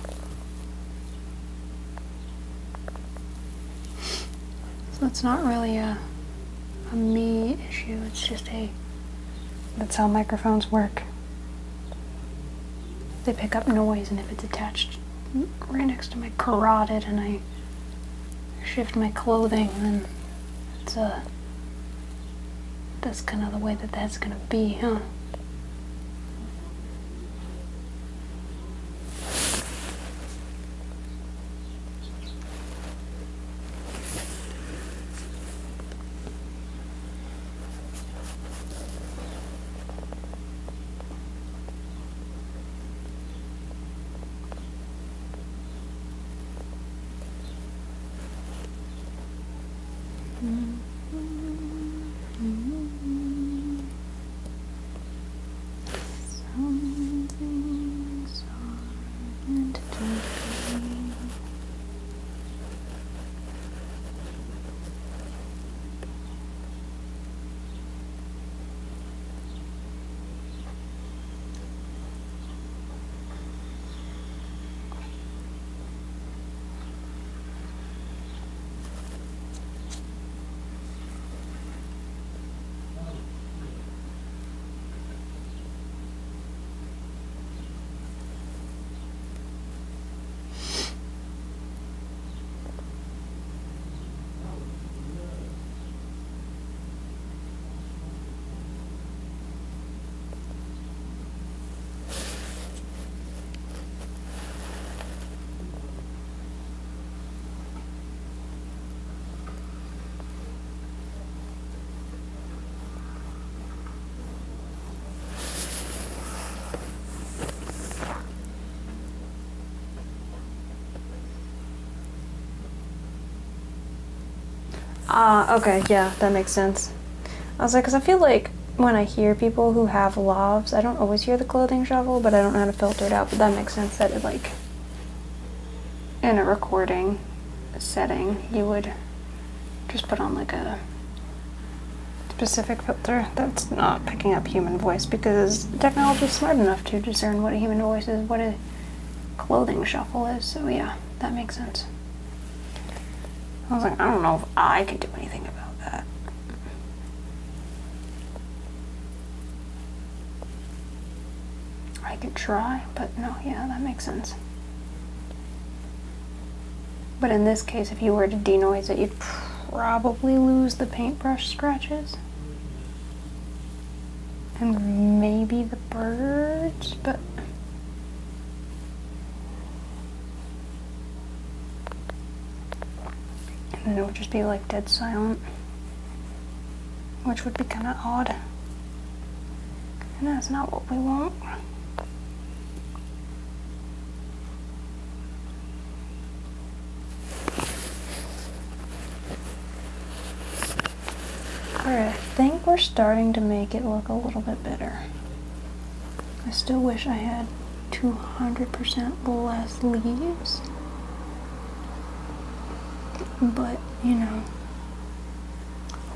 So it's not really a me issue, it's just that's how microphones work. They pick up noise, and if it's attached right next to my carotid and I shift my clothing, then that's kind of the way that's gonna be, huh? Okay, yeah, that makes sense. I was like, because I feel like when I hear people who have lavs, I don't always hear the clothing shuffle, but I don't know how to filter it out, but that makes sense that it, like, in a recording setting, you would just put on, like, a specific filter that's not picking up human voice, because technology is smart enough to discern what a human voice is, what a clothing shuffle is, so yeah, that makes sense. I was like, I don't know if I could do anything about that. I could try, but no, yeah, that makes sense. But in this case, if you were to denoise it, you'd probably lose the paintbrush scratches. And maybe the birds, but... And then it would just be like dead silent, which would be kind of odd. And that's not what we want. Alright, I think we're starting to make it look a little bit better. I still wish I had 200% less leaves. But, you know,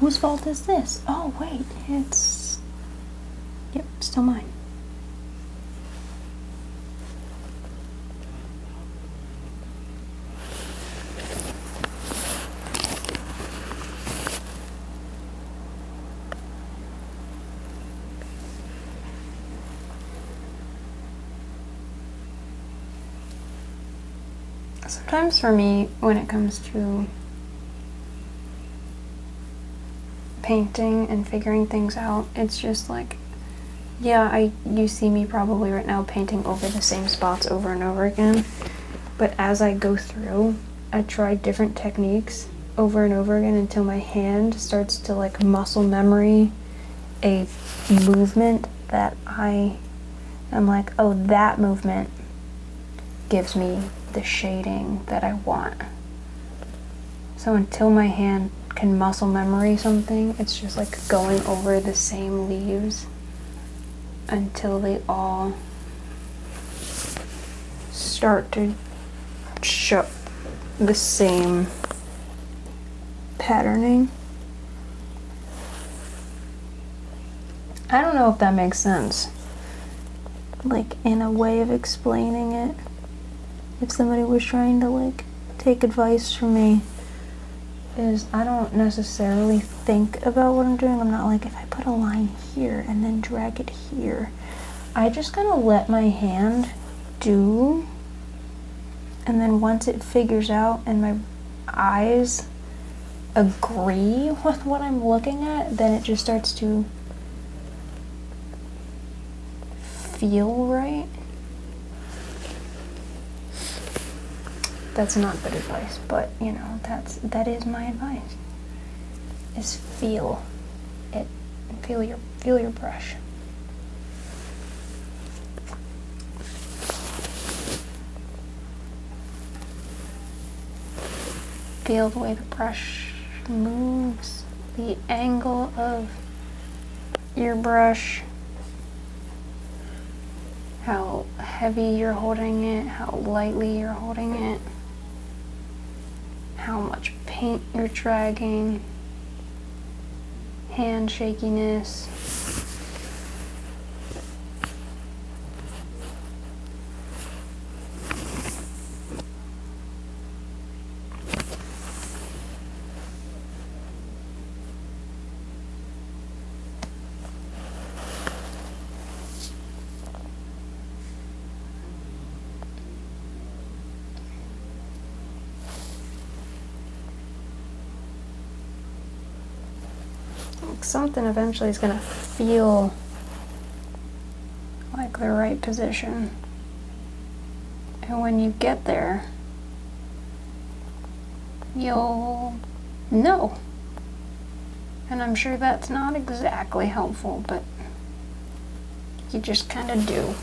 whose fault is this? Oh, wait, it's... Yep, still mine. Sometimes for me, when it comes to painting and figuring things out, it's just like, yeah, you see me probably right now painting over the same spots over and over again, but as I go through, I try different techniques over and over again until my hand starts to like muscle memory a movement that I am like, oh, that movement gives me the shading that I want. So until my hand can muscle memory something, it's just like going over the same leaves until they all start to show the same patterning. I don't know if that makes sense. Like in a way of explaining it. If somebody was trying to like take advice from me, is I don't necessarily think about what I'm doing. I'm not like, if I put a line here and then drag it here. I just kind of let my hand do, and then once it figures out and my eyes agree with what I'm looking at, then it just starts to feel right. That's not good advice, but you know, that is my advice. Is feel it. Feel your brush. Feel the way the brush moves, the angle of your brush, how heavy you're holding it, how lightly you're holding it, how much paint you're dragging, hand shakiness. Something eventually is going to feel like the right position. And when you get there, you'll know. And I'm sure that's not exactly helpful, but you just kind of do.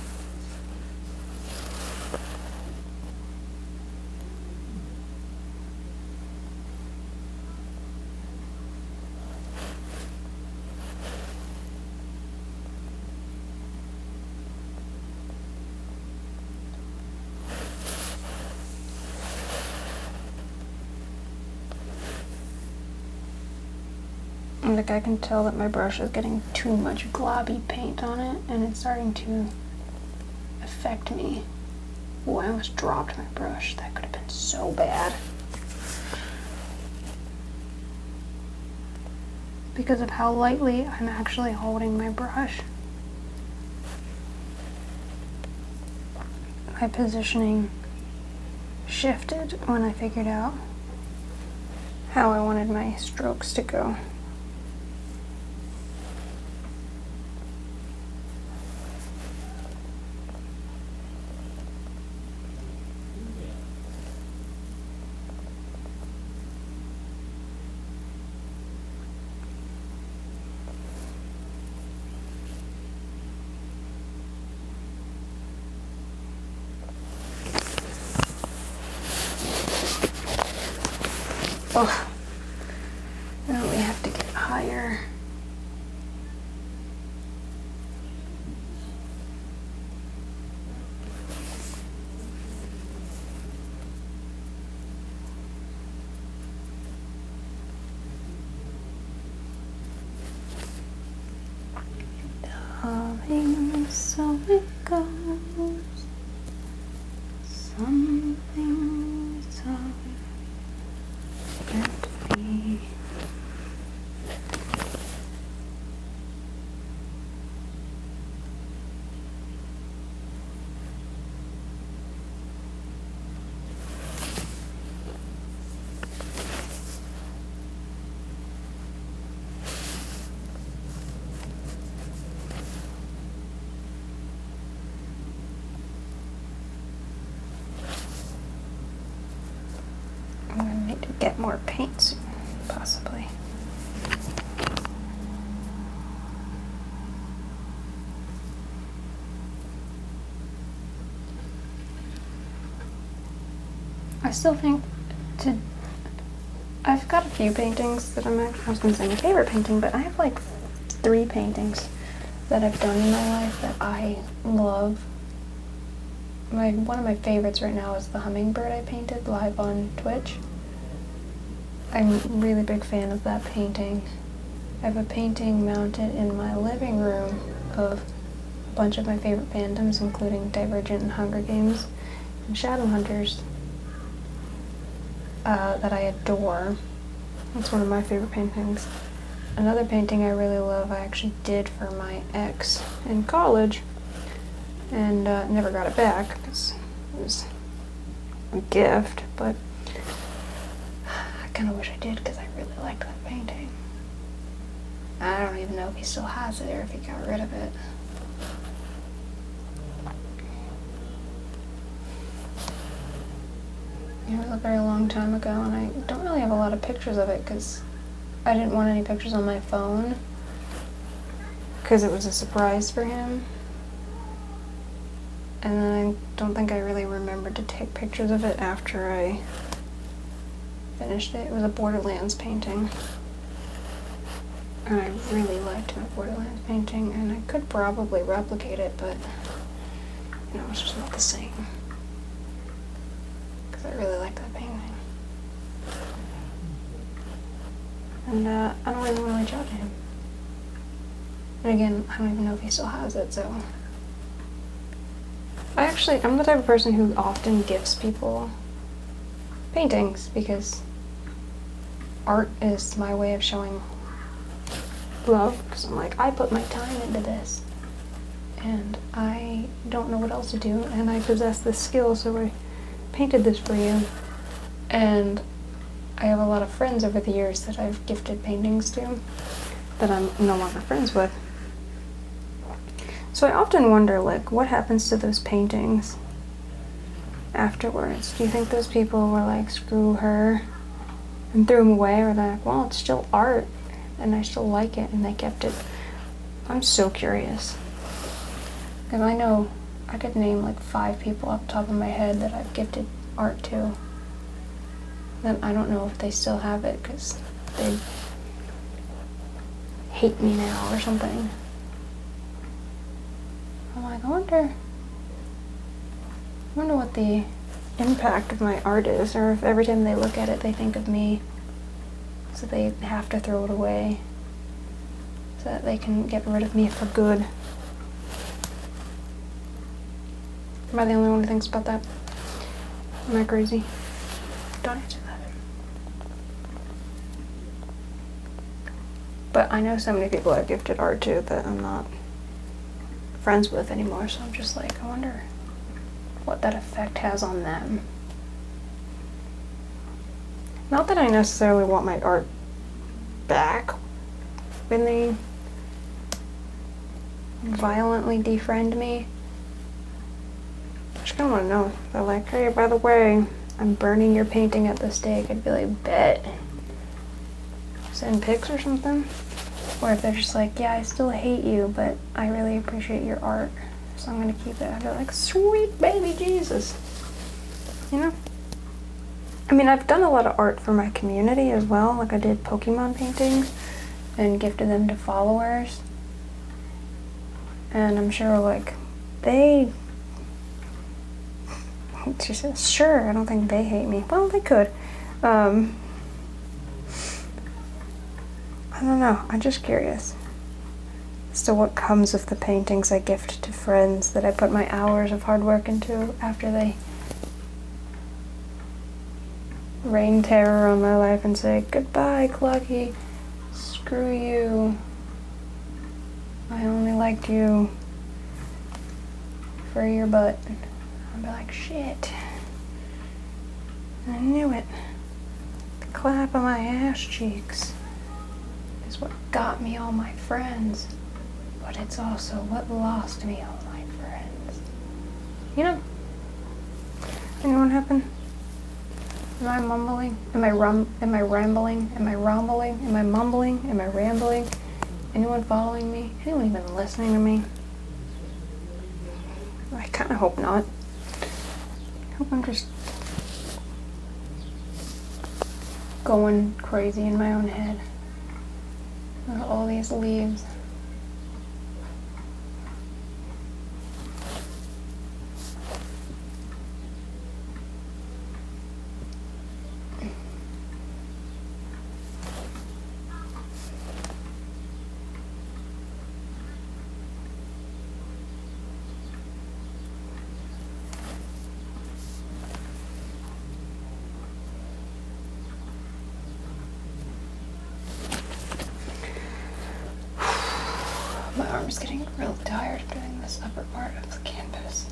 Like I can tell that my brush is getting too much globby paint on it and it's starting to affect me. Oh, I almost dropped my brush. That could have been so bad. Because of how lightly I'm actually holding my brush. My positioning shifted when I figured out how I wanted my strokes to go. Oh, now we have to get higher. Darling, so it goes. Some things are meant to be. more paint soon, possibly. I still think I've got a few paintings that I was gonna say my favorite painting, but I have like 3 paintings that I've done in my life that I love. One of my favorites right now is the hummingbird I painted live on Twitch. I'm a really big fan of that painting. I have a painting mounted in my living room of a bunch of my favorite fandoms, including Divergent and Hunger Games and Shadowhunters, that I adore. That's one of my favorite paintings. Another painting I really love, I actually did for my ex in college, and never got it back because it was a gift, but I kind of wish I did because I really liked that painting. I don't even know if he still has it or if he got rid of it. It was a very long time ago, and I don't really have a lot of pictures of it because I didn't want any pictures on my phone because it was a surprise for him. And then I don't think I really remembered to take pictures of it after I finished it. It was a Borderlands painting. And I really liked my Borderlands painting, and I could probably replicate it, but you know, it's just not the same. Because I really like that painting. And I don't even really judge him. And again, I don't even know if he still has it, so. I'm the type of person who often gifts people paintings because art is my way of showing love. Because I'm like, I put my time into this and I don't know what else to do, and I possess this skill, so I painted this for you. And I have a lot of friends over the years that I've gifted paintings to that I'm no longer friends with. So I often wonder, like, what happens to those paintings afterwards? Do you think those people were like, screw her, and threw them away? Or they're like, well, it's still art, and I still like it, and they kept it? I'm so curious. Because I know I could name like 5 people off the top of my head that I've gifted art to. Then I don't know if they still have it because they hate me now or something. I'm like, I wonder what the impact of my art is, or if every time they look at it they think of me, so they have to throw it away so that they can get rid of me for good. Am I the only one who thinks about that? Am I crazy? Don't answer that. But I know so many people I've gifted art to that I'm not friends with anymore, so I'm just like, I wonder what that effect has on them. Not that I necessarily want my art back when they violently defriend me. I just kind of want to know. They're like, hey, by the way, I'm burning your painting at the stake. I'd be like, bet. Send pics or something. Or if they're just like, yeah, I still hate you, but I really appreciate your art, so I'm going to keep it. I'd be like, sweet baby Jesus. You know? I mean, I've done a lot of art for my community as well. Like, I did Pokemon paintings and gifted them to followers. And I'm sure, like, she says, sure, I don't think they hate me. Well, they could. I don't know, I'm just curious as to what comes of the paintings I gift to friends that I put my hours of hard work into after they rain terror on my life and say, goodbye, Clucky, screw you, I only liked you for your butt. I'll be like, shit, I knew it. The clap of my ass cheeks is what got me all my friends, but it's also what lost me all my friends. You know? Anyone happen Am I mumbling? Am I rambling? Am I rumbling? Am I mumbling? Am I rambling? Anyone following me? Anyone even listening to me? I kind of hope not. I hope I'm just going crazy in my own head. All these leaves. My arm's getting real tired of doing this upper part of the canvas.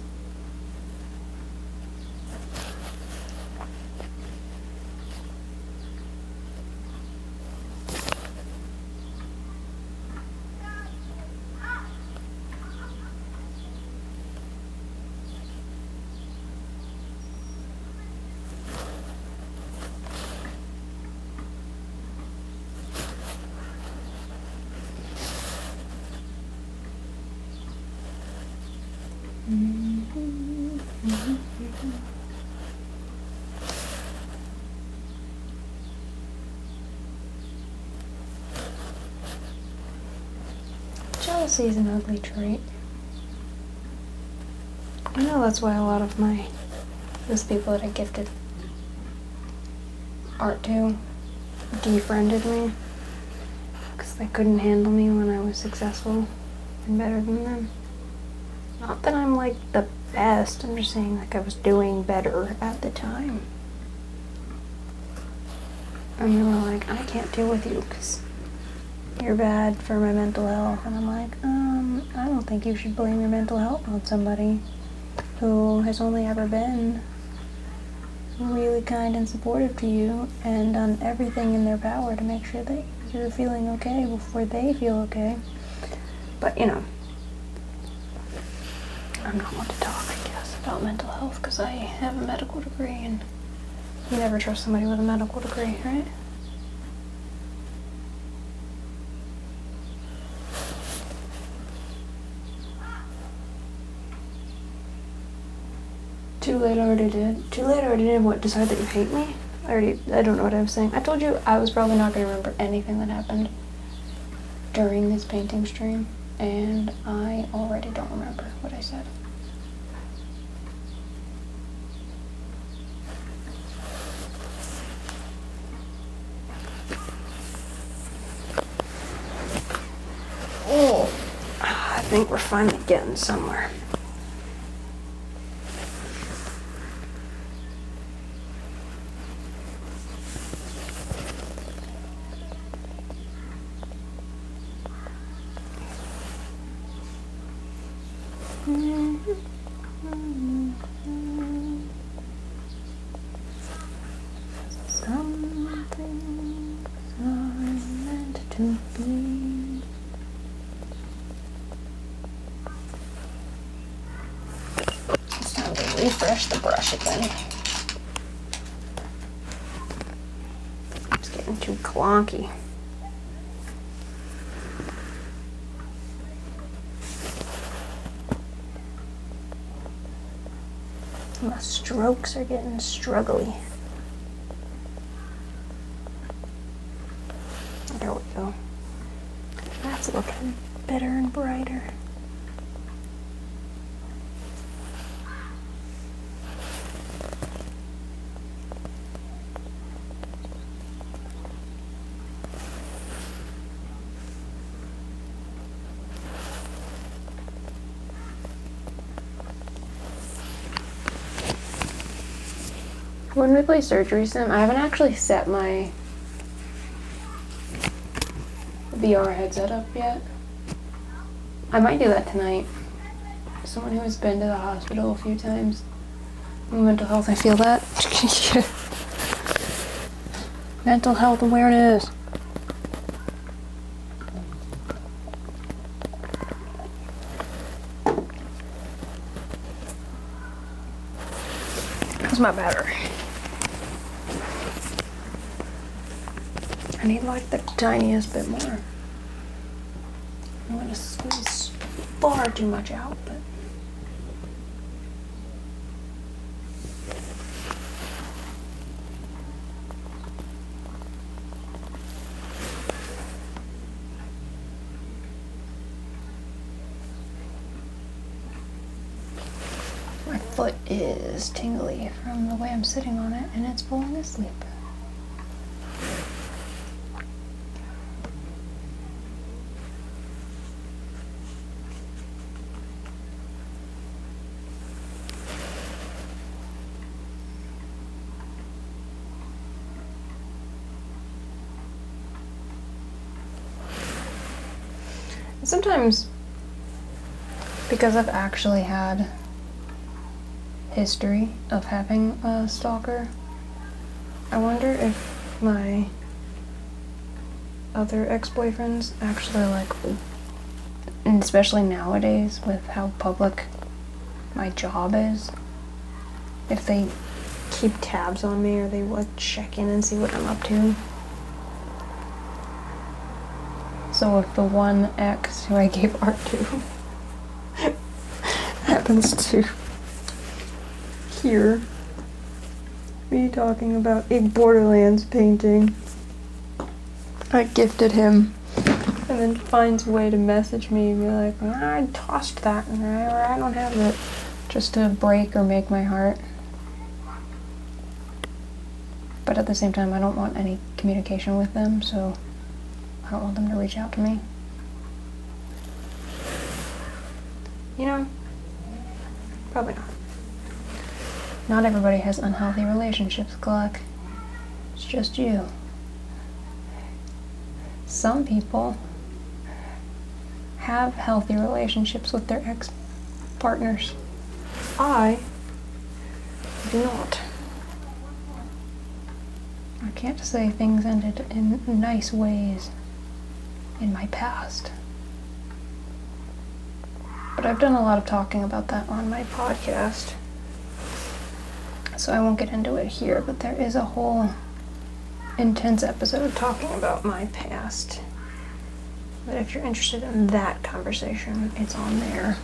Jealousy is an ugly trait. I know that's why a lot of those people that I gifted art to defriended me, because they couldn't handle me when I was successful and better than them. Not that I'm like the best, I'm just saying like I was doing better at the time. And they were like, I can't deal with you because you're bad for my mental health. And I'm like, I don't think you should blame your mental health on somebody who has only ever been really kind and supportive to you and done everything in their power to make sure that you're feeling okay before they feel okay. But, you know, I'm not one to talk, I guess, about mental health because I have a medical degree, and you never trust somebody with a medical degree, right? Too late, I already did. Too late, I already did what? Decide that you hate me? I don't know what I was saying. I told you I was probably not going to remember anything that happened during this painting stream, and I already don't remember what I said. Oh, I think we're finally getting somewhere. Some things are meant to be. It's time to refresh the brush again. It's getting too clunky. My strokes are getting struggly. There we go. That's looking better and brighter. When we play Surgery Sim, I haven't actually set my VR headset up yet. I might do that tonight. Someone who has been to the hospital a few times. Mental health, I feel that. Mental health awareness. How's my battery? I need like the tiniest bit more. I'm going to squeeze far too much out, but my foot is tingly from the way I'm sitting on it, and it's falling asleep. Sometimes, because I've actually had history of having a stalker, I wonder if my other ex-boyfriends actually like, and especially nowadays with how public my job is, if they keep tabs on me or they would check in and see what I'm up to. So if the one ex who I gave art to happens to hear me talking about a Borderlands painting I gifted him, and then finds a way to message me and be like, I tossed that, or I don't have it, just to break or make my heart. But at the same time, I don't want any communication with them, so I don't want them to reach out to me. You know, probably not. Not everybody has unhealthy relationships, Gluck. It's just you. Some people have healthy relationships with their ex-partners. I do not. I can't say things ended in nice ways in my past. But I've done a lot of talking about that on my podcast, so I won't get into it here, but there is a whole intense episode talking about my past. But if you're interested in that conversation, it's on there.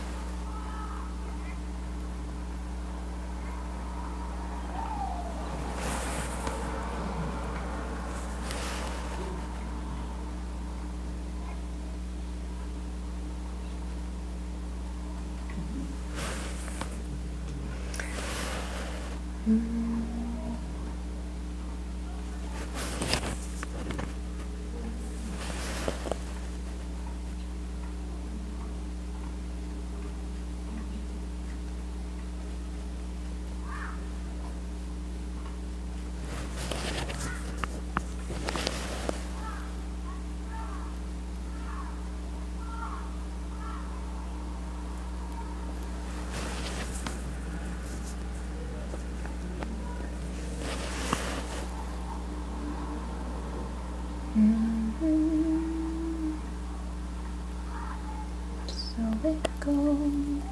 So it goes.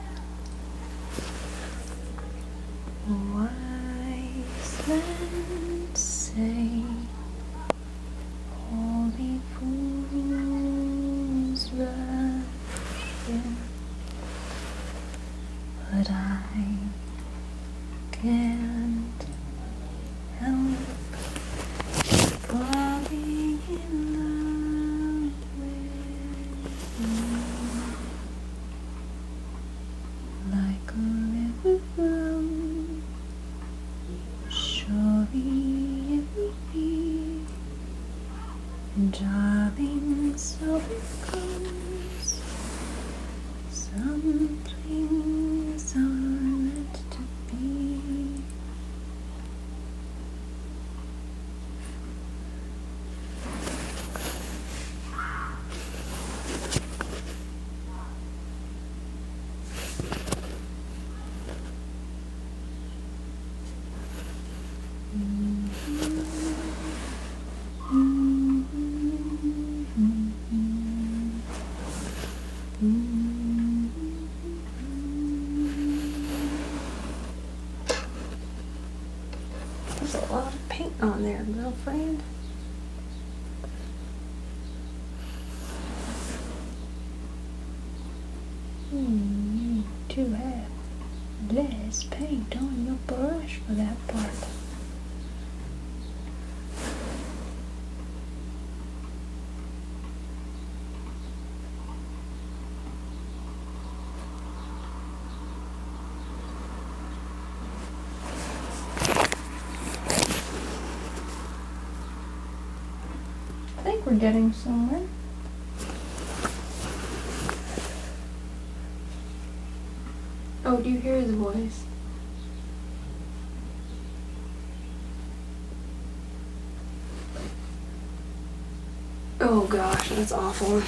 Wise men say, holy fools rush in, but I can't help falling in love with you, like a river flows. Surely it will be, darling, so it goes. Some things are meant to be. There's a lot of paint on there, girlfriend. to have less paint on your brush for that part. I think we're getting somewhere. Oh, do you hear his voice? Oh gosh, that's awful.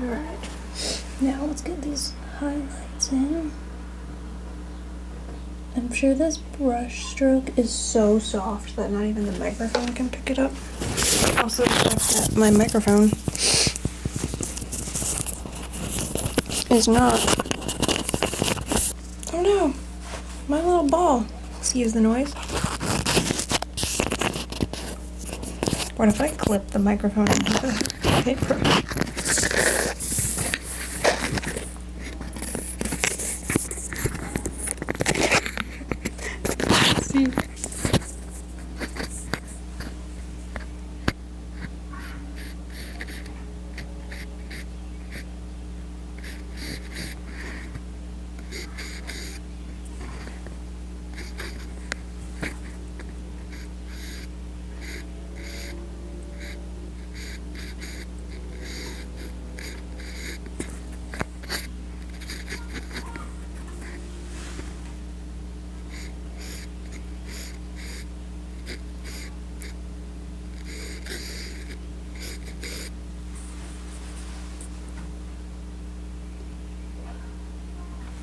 Alright, now let's get these highlights in. I'm sure this brush stroke is so soft that not even the microphone can pick it up. Also, the fact that my microphone is not. Oh no, my little ball. Excuse the noise. What if I clip the microphone into the paper? See?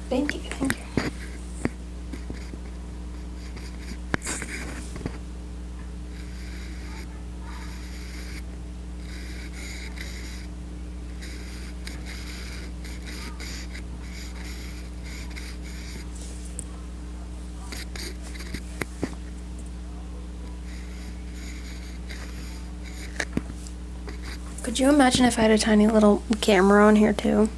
Thank you, thank you. Could you imagine if I had a tiny little camera on here too?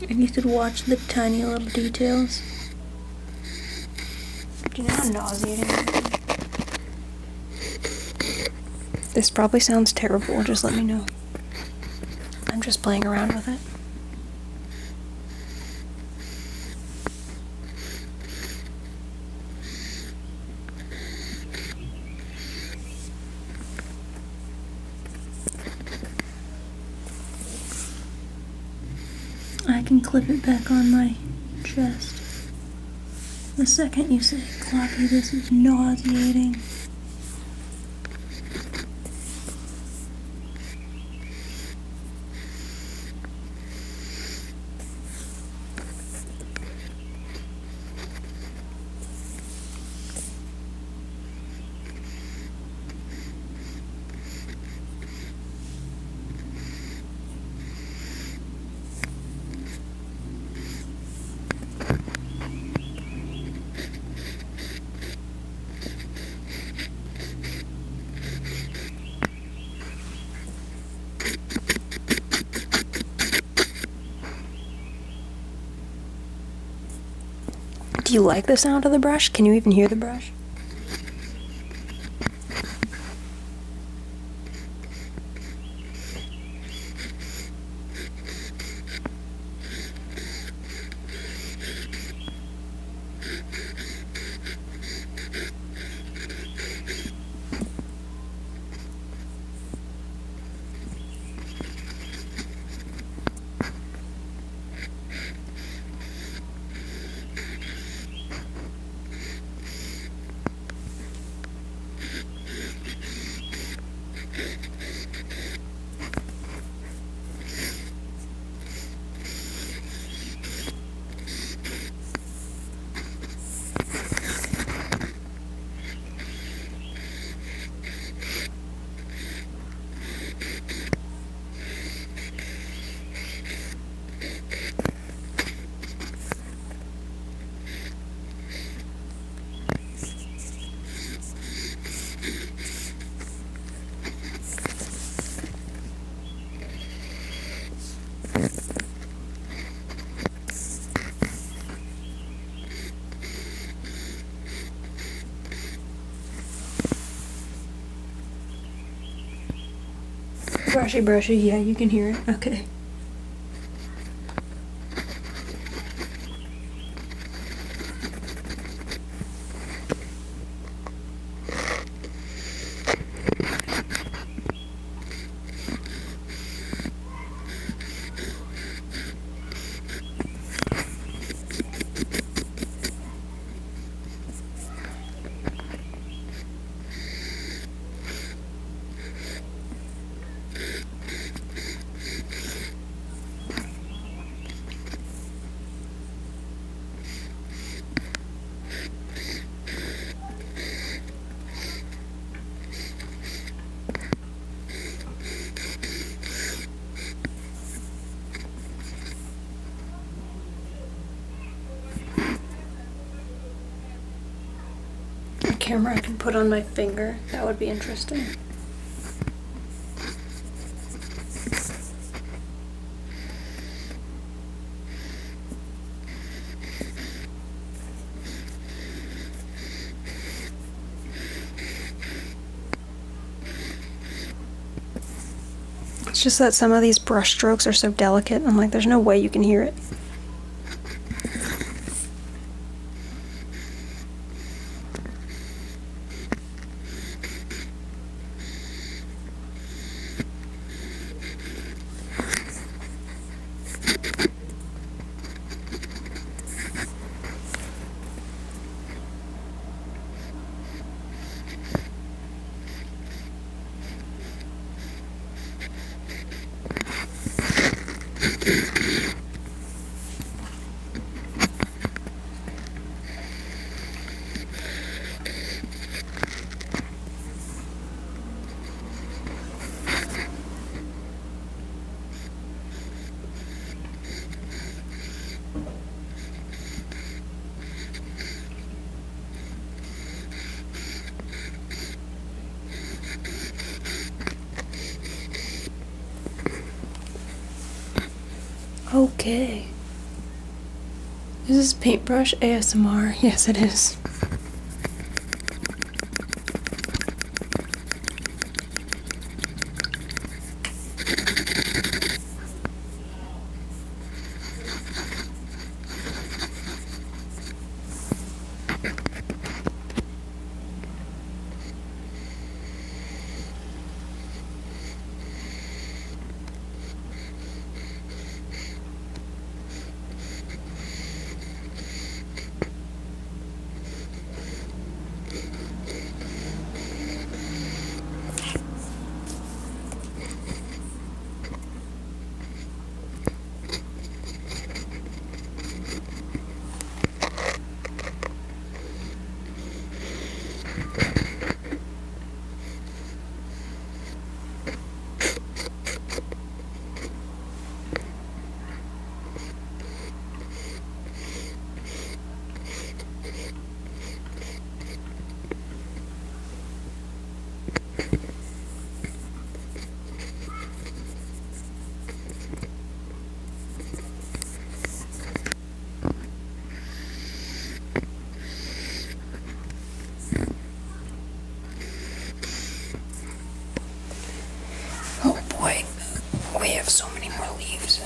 And you could watch the tiny little details. Do you know how nauseating that is? This probably sounds terrible, just let me know. I'm just playing around with it. I can clip it back on my chest. The second you say, Clocky, this is nauseating. Do you like the sound of the brush? Can you even hear the brush? Brushy, brushy, yeah, you can hear it. Okay. A camera I can put on my finger. That would be interesting. It's just that some of these brush strokes are so delicate. I'm like, there's no way you can hear it. Okay. Is this paintbrush ASMR? Yes, it is. have so many more leaves.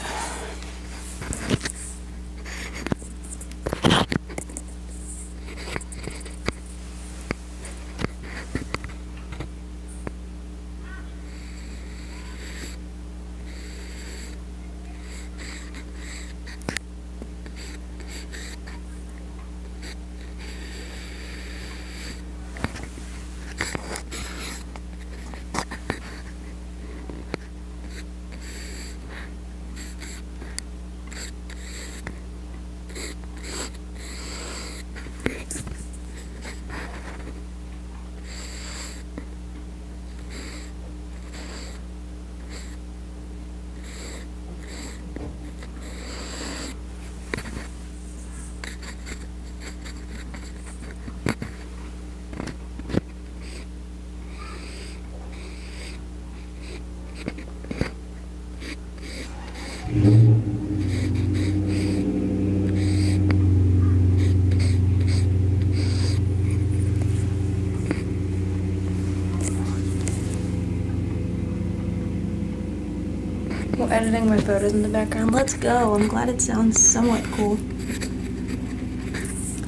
Editing my photos in the background. Let's go. I'm glad it sounds somewhat cool.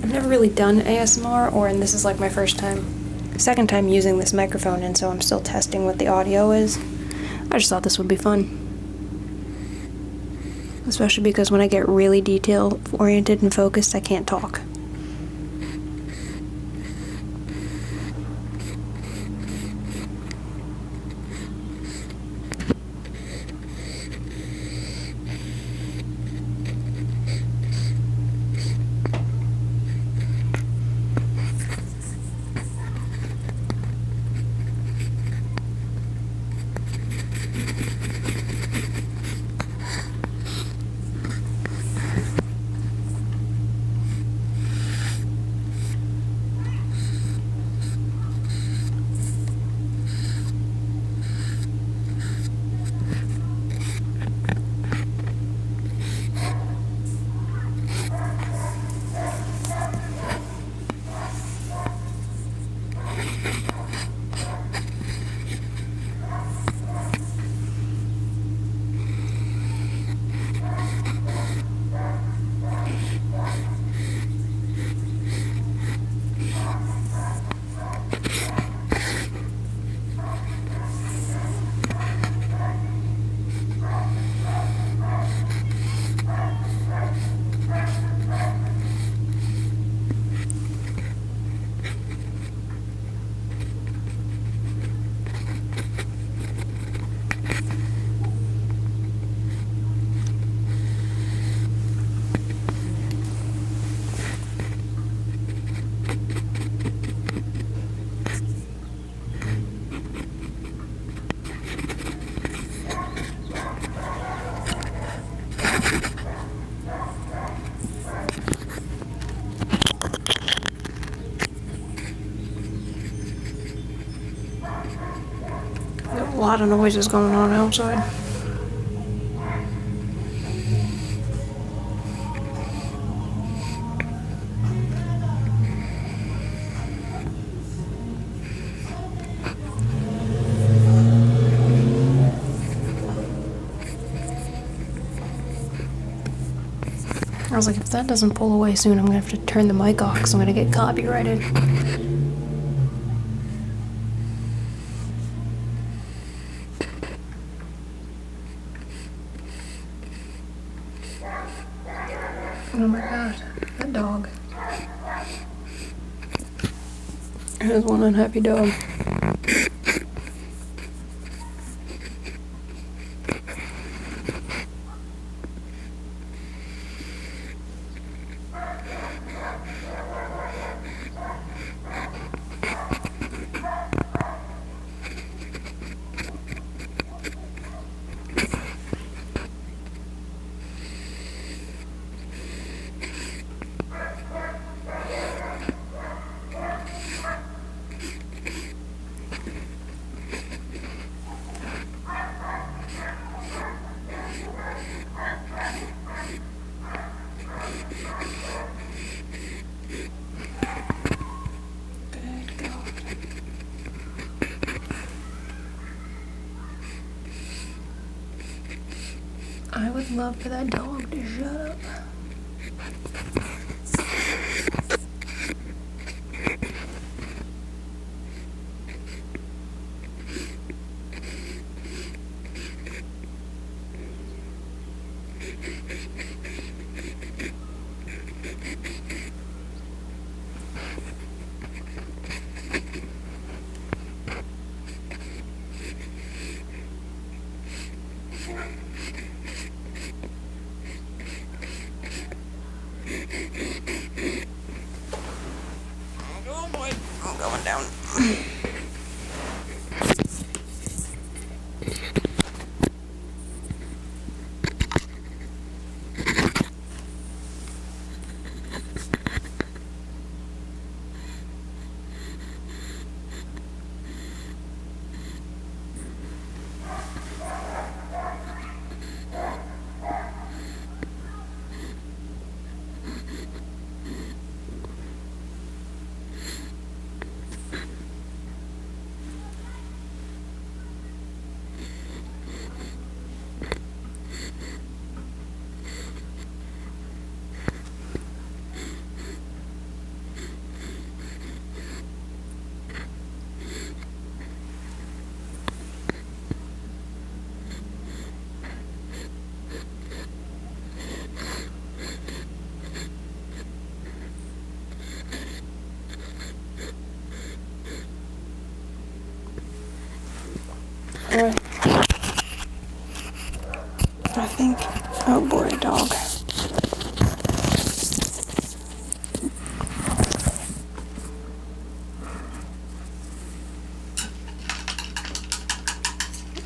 I've never really done ASMR, and this is like my second time using this microphone, and so I'm still testing what the audio is. I just thought this would be fun. Especially because when I get really detail oriented and focused, I can't talk. A lot of noises going on outside. I was like, if that doesn't pull away soon, I'm gonna have to turn the mic off because I'm gonna get copyrighted. Oh my god, that dog. There's one unhappy dog. I would love for that dog to shut up. Oh boy, I'm going down. I think, oh boy, dog.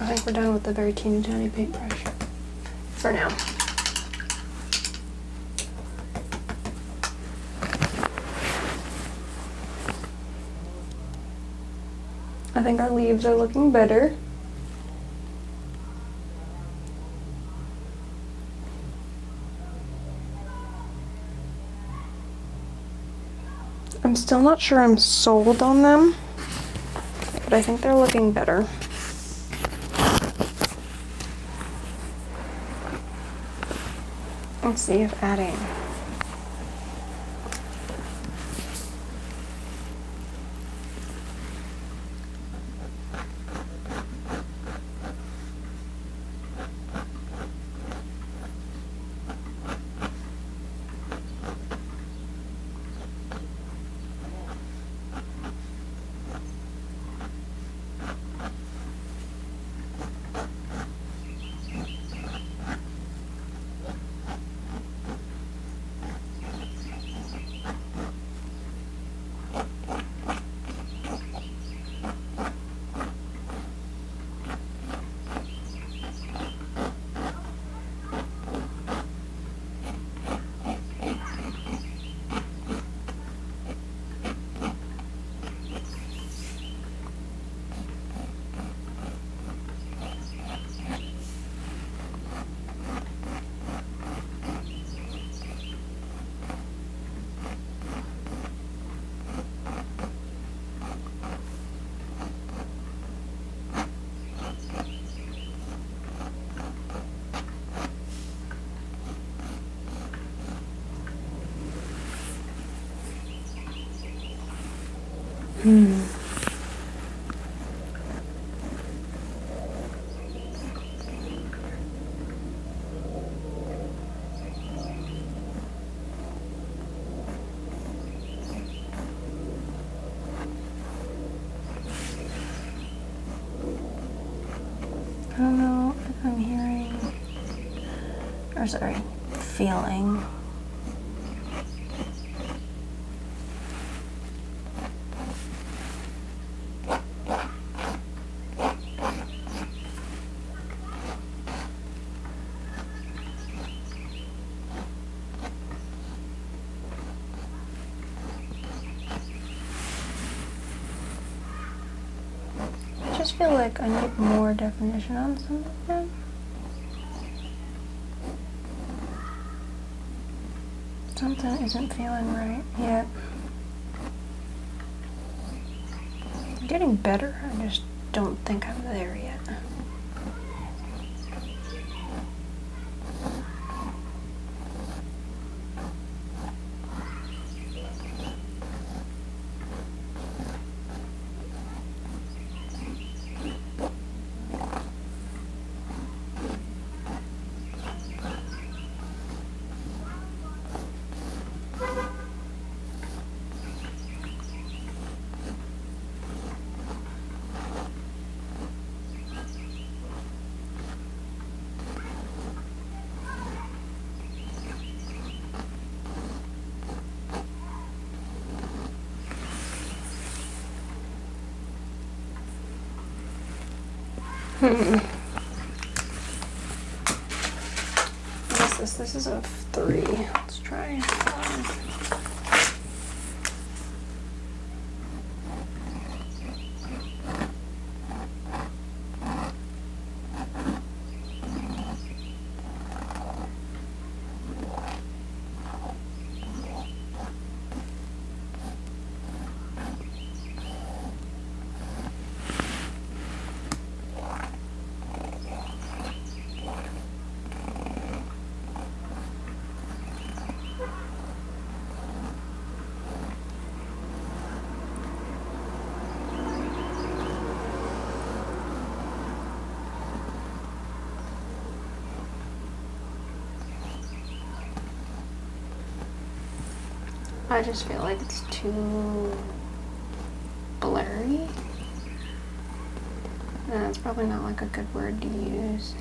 I think we're done with the very teeny tiny paintbrush for now. I think our leaves are looking better. I'm still not sure I'm sold on them, but I think they're looking better. Let's see if adding I don't know if I'm hearing, or sorry, feeling. I just feel like I need more definition on some of them. Something isn't feeling right yet. I'm getting better, I just don't think I'm there yet. What is this? This is a 3. Let's try 5. I just feel like it's too blurry. That's probably not like a good word to use.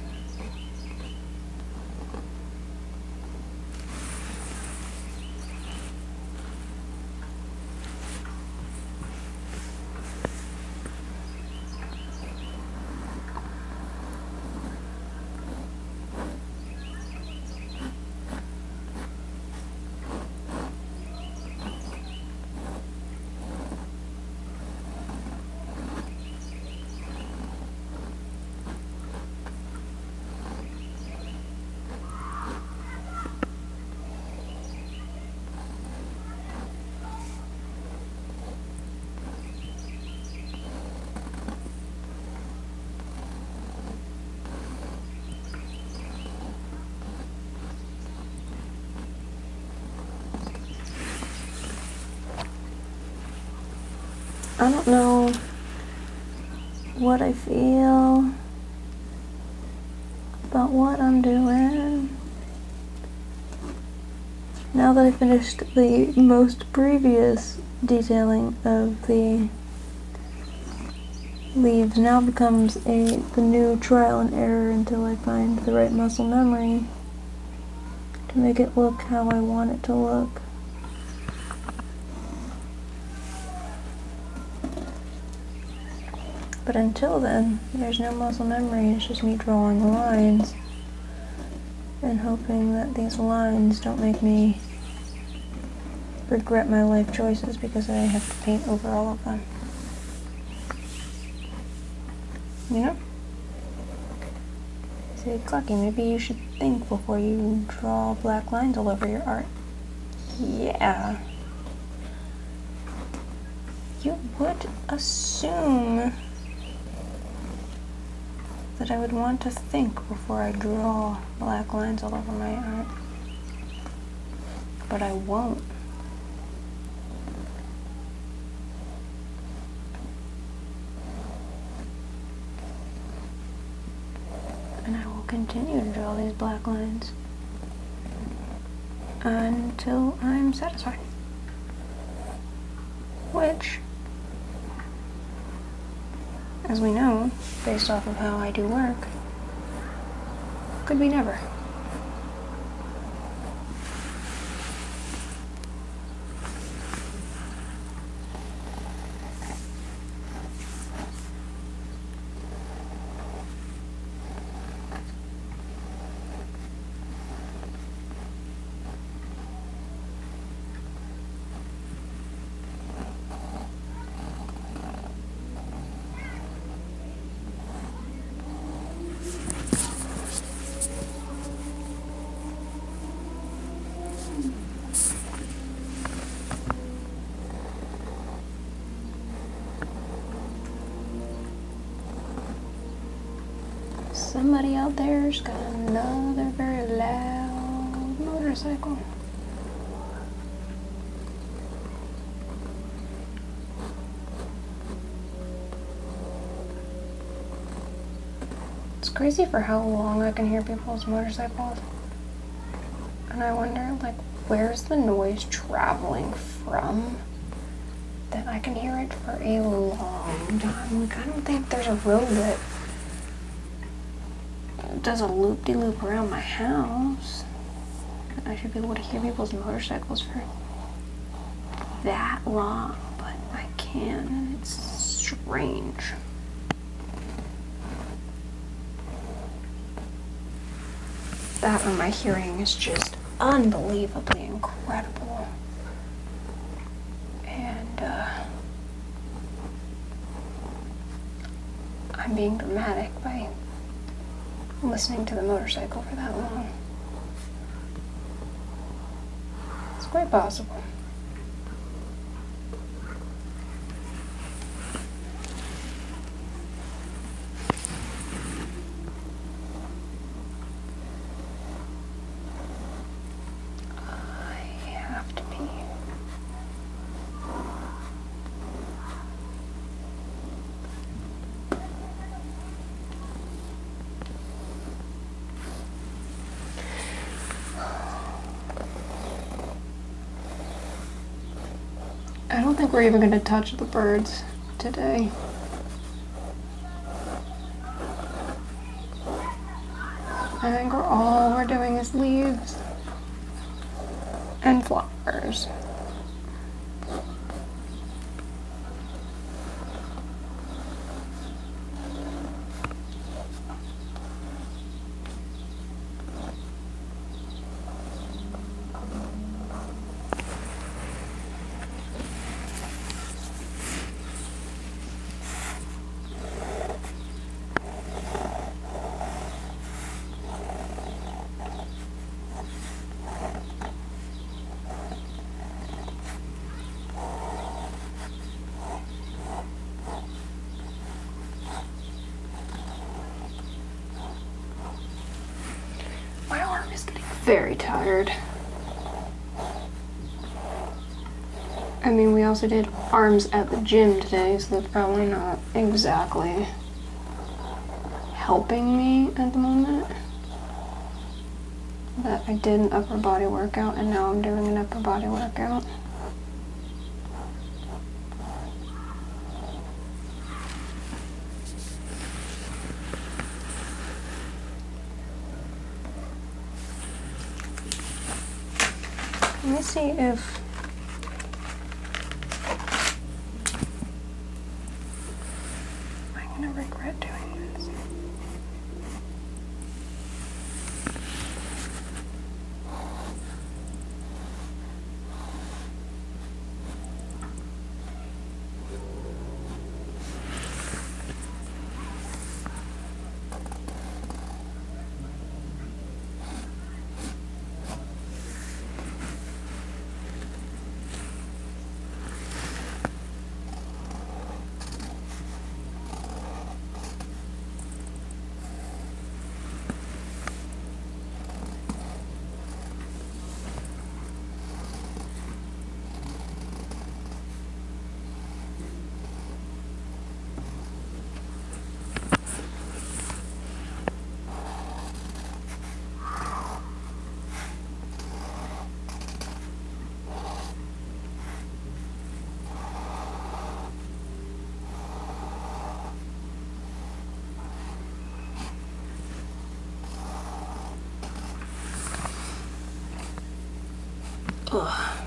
I don't know what I feel about what I'm doing. Now that I finished the most previous detailing of the leaves, now becomes the new trial and error until I find the right muscle memory to make it look how I want it to look. But until then, there's no muscle memory, it's just me drawing lines and hoping that these lines don't make me regret my life choices because I have to paint over all of them. You know? Say, Clucky, maybe you should think before you draw black lines all over your art. Yeah. You would assume that I would want to think before I draw black lines all over my art. But I won't. And I will continue to draw these black lines until I'm satisfied. Which, as we know, based off of how I do work, could be never. Somebody out there's got another very loud motorcycle. It's crazy for how long I can hear people's motorcycles. And I wonder, like, where's the noise traveling from that I can hear it for a long time? Like, I don't think there's a road that does a loop-de-loop around my house. I should be able to hear people's motorcycles for that long, but I can, and it's strange. That or my hearing is just unbelievably incredible. And I'm being dramatic by listening to the motorcycle for that long. It's quite possible. I have to pee. I don't think we're even going to touch the birds today. I think all we're doing is leaves and flowers. My arm is getting very tired. I mean, we also did arms at the gym today, so that's probably not exactly helping me at the moment. But I did an upper body workout, and now I'm doing an upper body workout. Let me see if I'm gonna regret doing this. Ugh.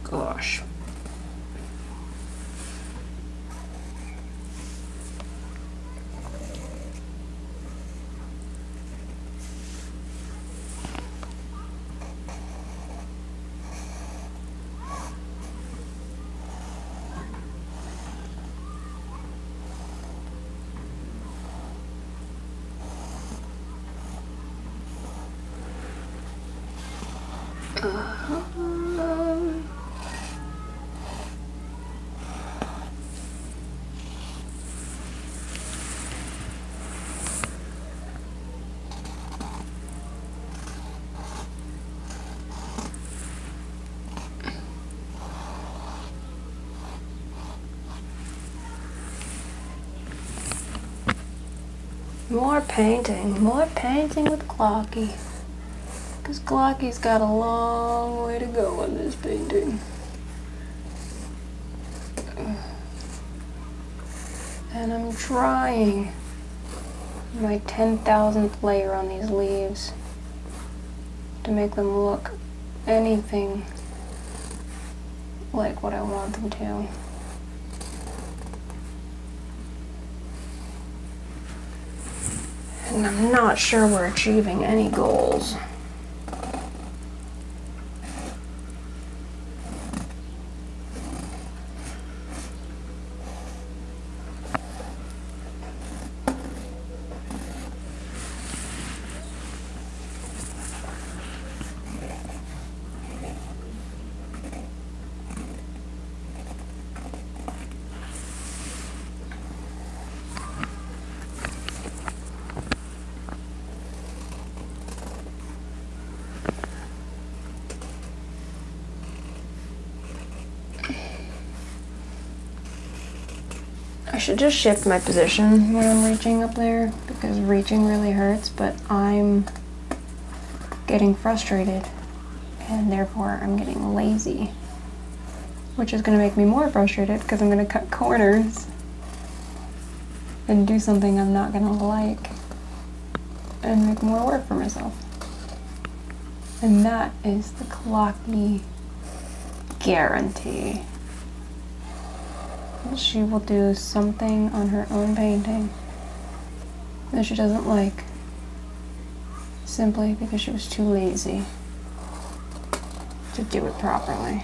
Gosh. More painting with Clocky. Because Clocky's got a long way to go on this painting. And I'm trying my 10,000th layer on these leaves to make them look anything like what I want them to. And I'm not sure we're achieving any goals. I should just shift my position when I'm reaching up there, because reaching really hurts, but I'm getting frustrated and therefore I'm getting lazy, which is going to make me more frustrated because I'm going to cut corners and do something I'm not going to like and make more work for myself. And that is the clocky guarantee. She will do something on her own painting that she doesn't like, simply because she was too lazy to do it properly.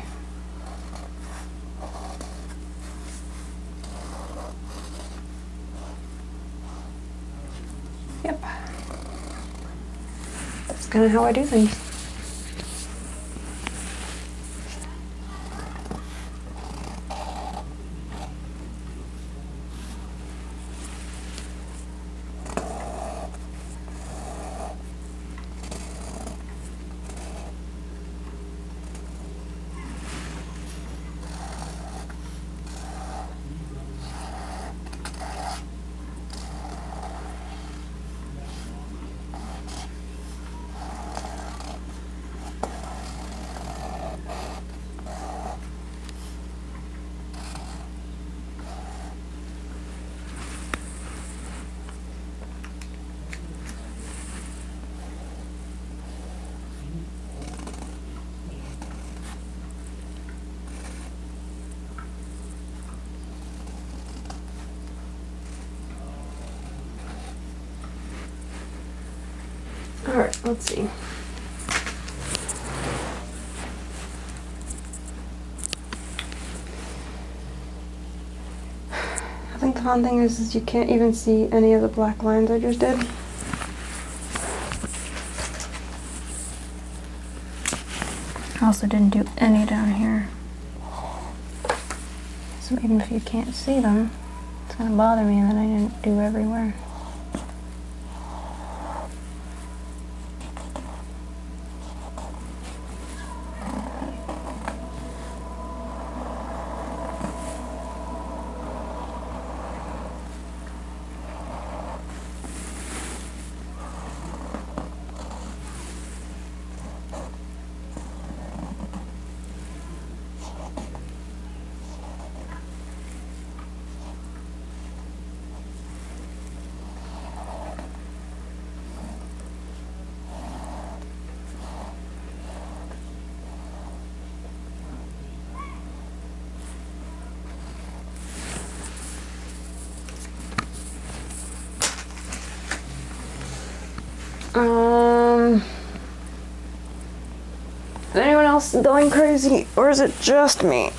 Yep. That's kind of how I do things. Alright, let's see. I think the fun thing is you can't even see any of the black lines I just did. I also didn't do any down here. So even if you can't see them, it's gonna bother me that I didn't do everywhere. Is anyone else going crazy, or is it just me?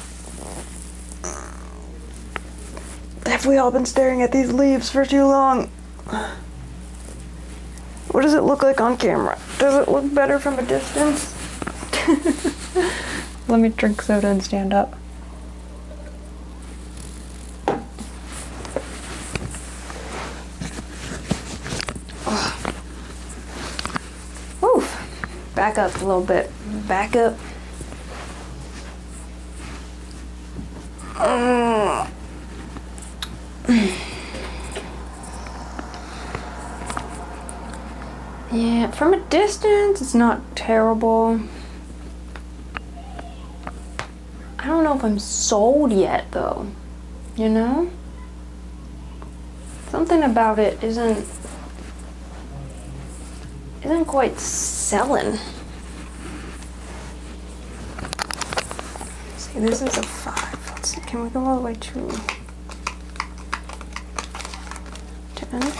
Have we all been staring at these leaves for too long? What does it look like on camera? Does it look better from a distance? Let me drink soda and stand up. Oof. Back up a little bit. Back up. Yeah, from a distance, it's not terrible. I don't know if I'm sold yet, though. You know? Something about it isn't quite selling. See, this is a 5. Let's see, can we go all the way to 10?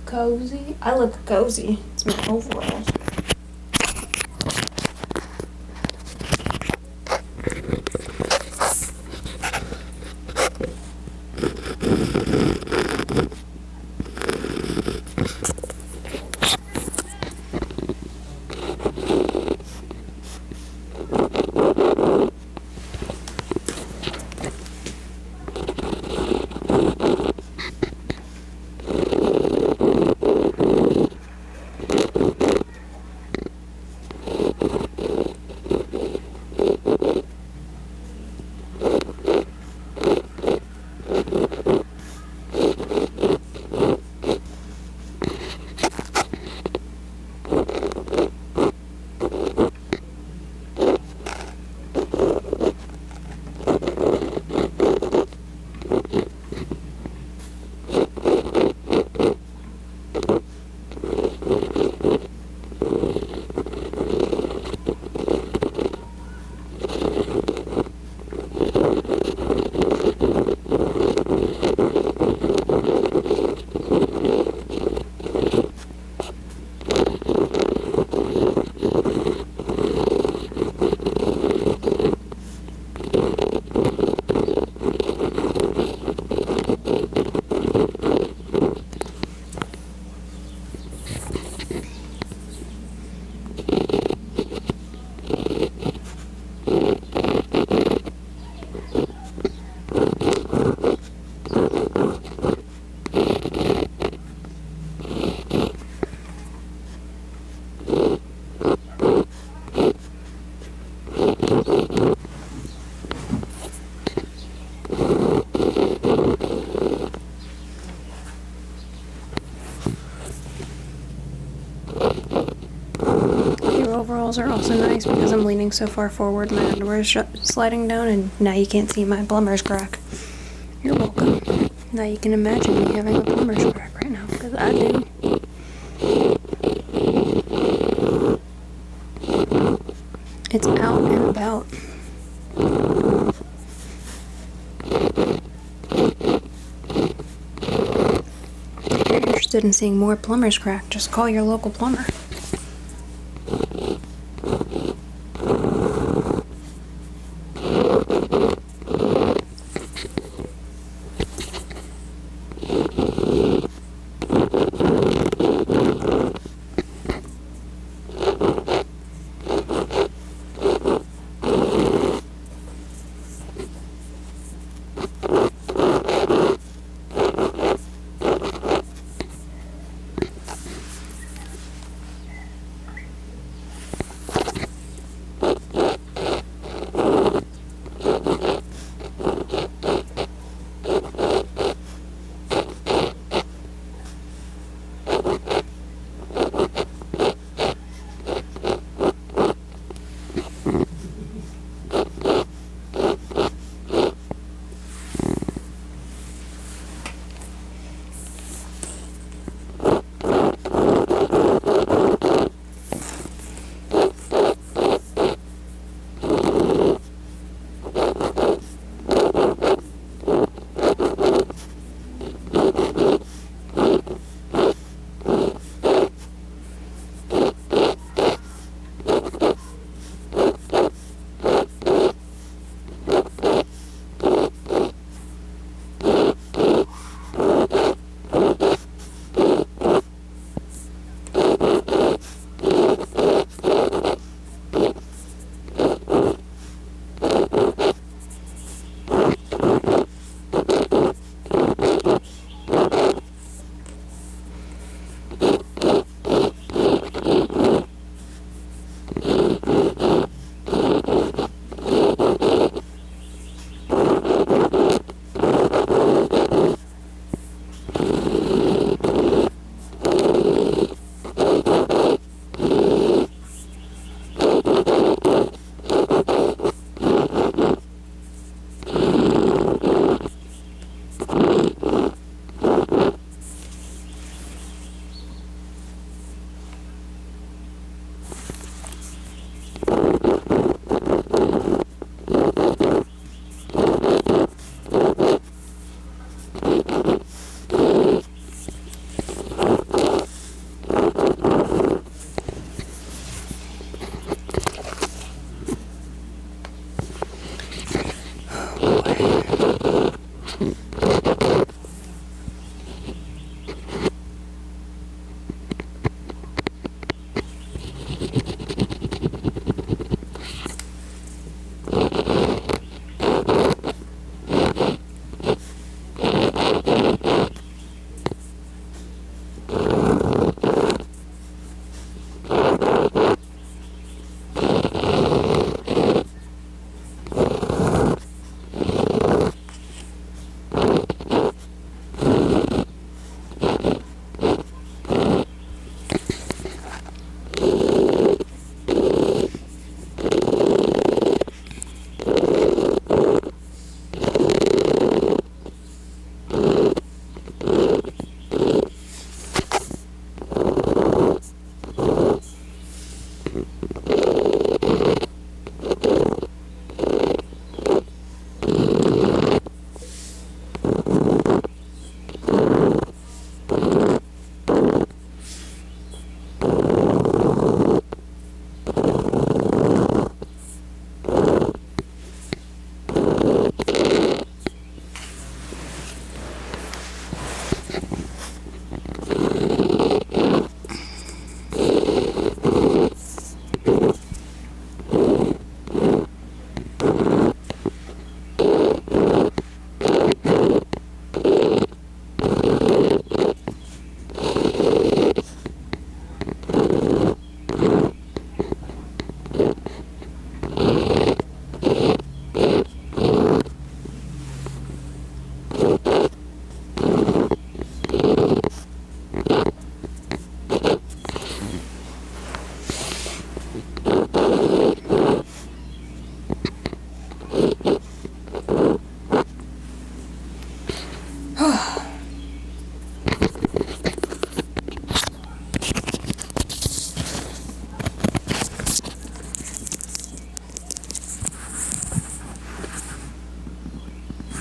cozy. I look cozy. It's my overalls. Overalls are also nice because I'm leaning so far forward, my underwear is sliding down, and now you can't see my plumber's crack. You're welcome. Now you can imagine me having a plumber's crack right now, because I do. It's out and about. If you're interested in seeing more plumber's crack, just call your local plumber.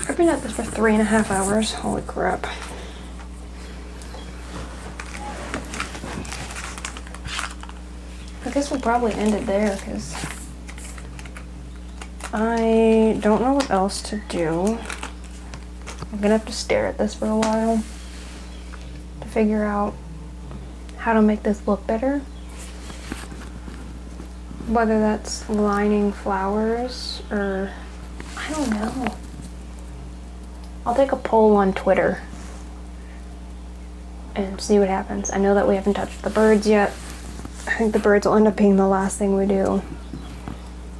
I've been at this for 3.5 hours. Holy crap. I guess we'll probably end it there because I don't know what else to do. I'm gonna have to stare at this for a while to figure out how to make this look better. Whether that's lining flowers or I don't know. I'll take a poll on Twitter and see what happens. I know that we haven't touched the birds yet. I think the birds will end up being the last thing we do,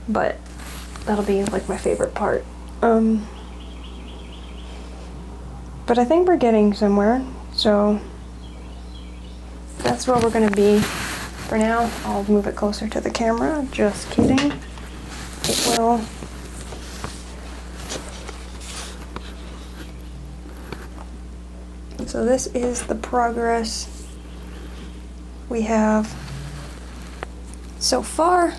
but that'll be like my favorite part. But I think we're getting somewhere, so that's where we're gonna be for now. I'll move it closer to the camera. Just kidding. It will. So this is the progress we have so far.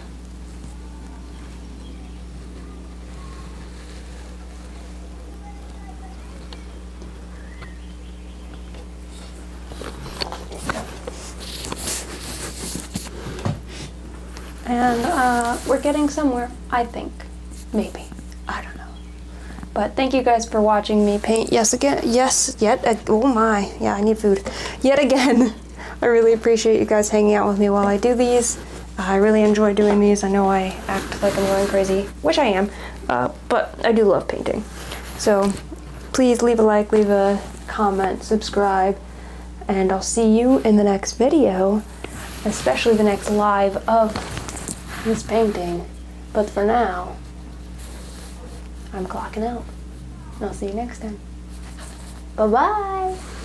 And we're getting somewhere, I think. Maybe. I don't know. But thank you guys for watching me paint. Oh my. Yeah, I need food. Yet again. I really appreciate you guys hanging out with me while I do these. I really enjoy doing these. I know I act like I'm going crazy, which I am, but I do love painting. So please leave a like, leave a comment, subscribe, and I'll see you in the next video, especially the next live of this painting. But for now, I'm clocking out. And I'll see you next time. Bye-bye!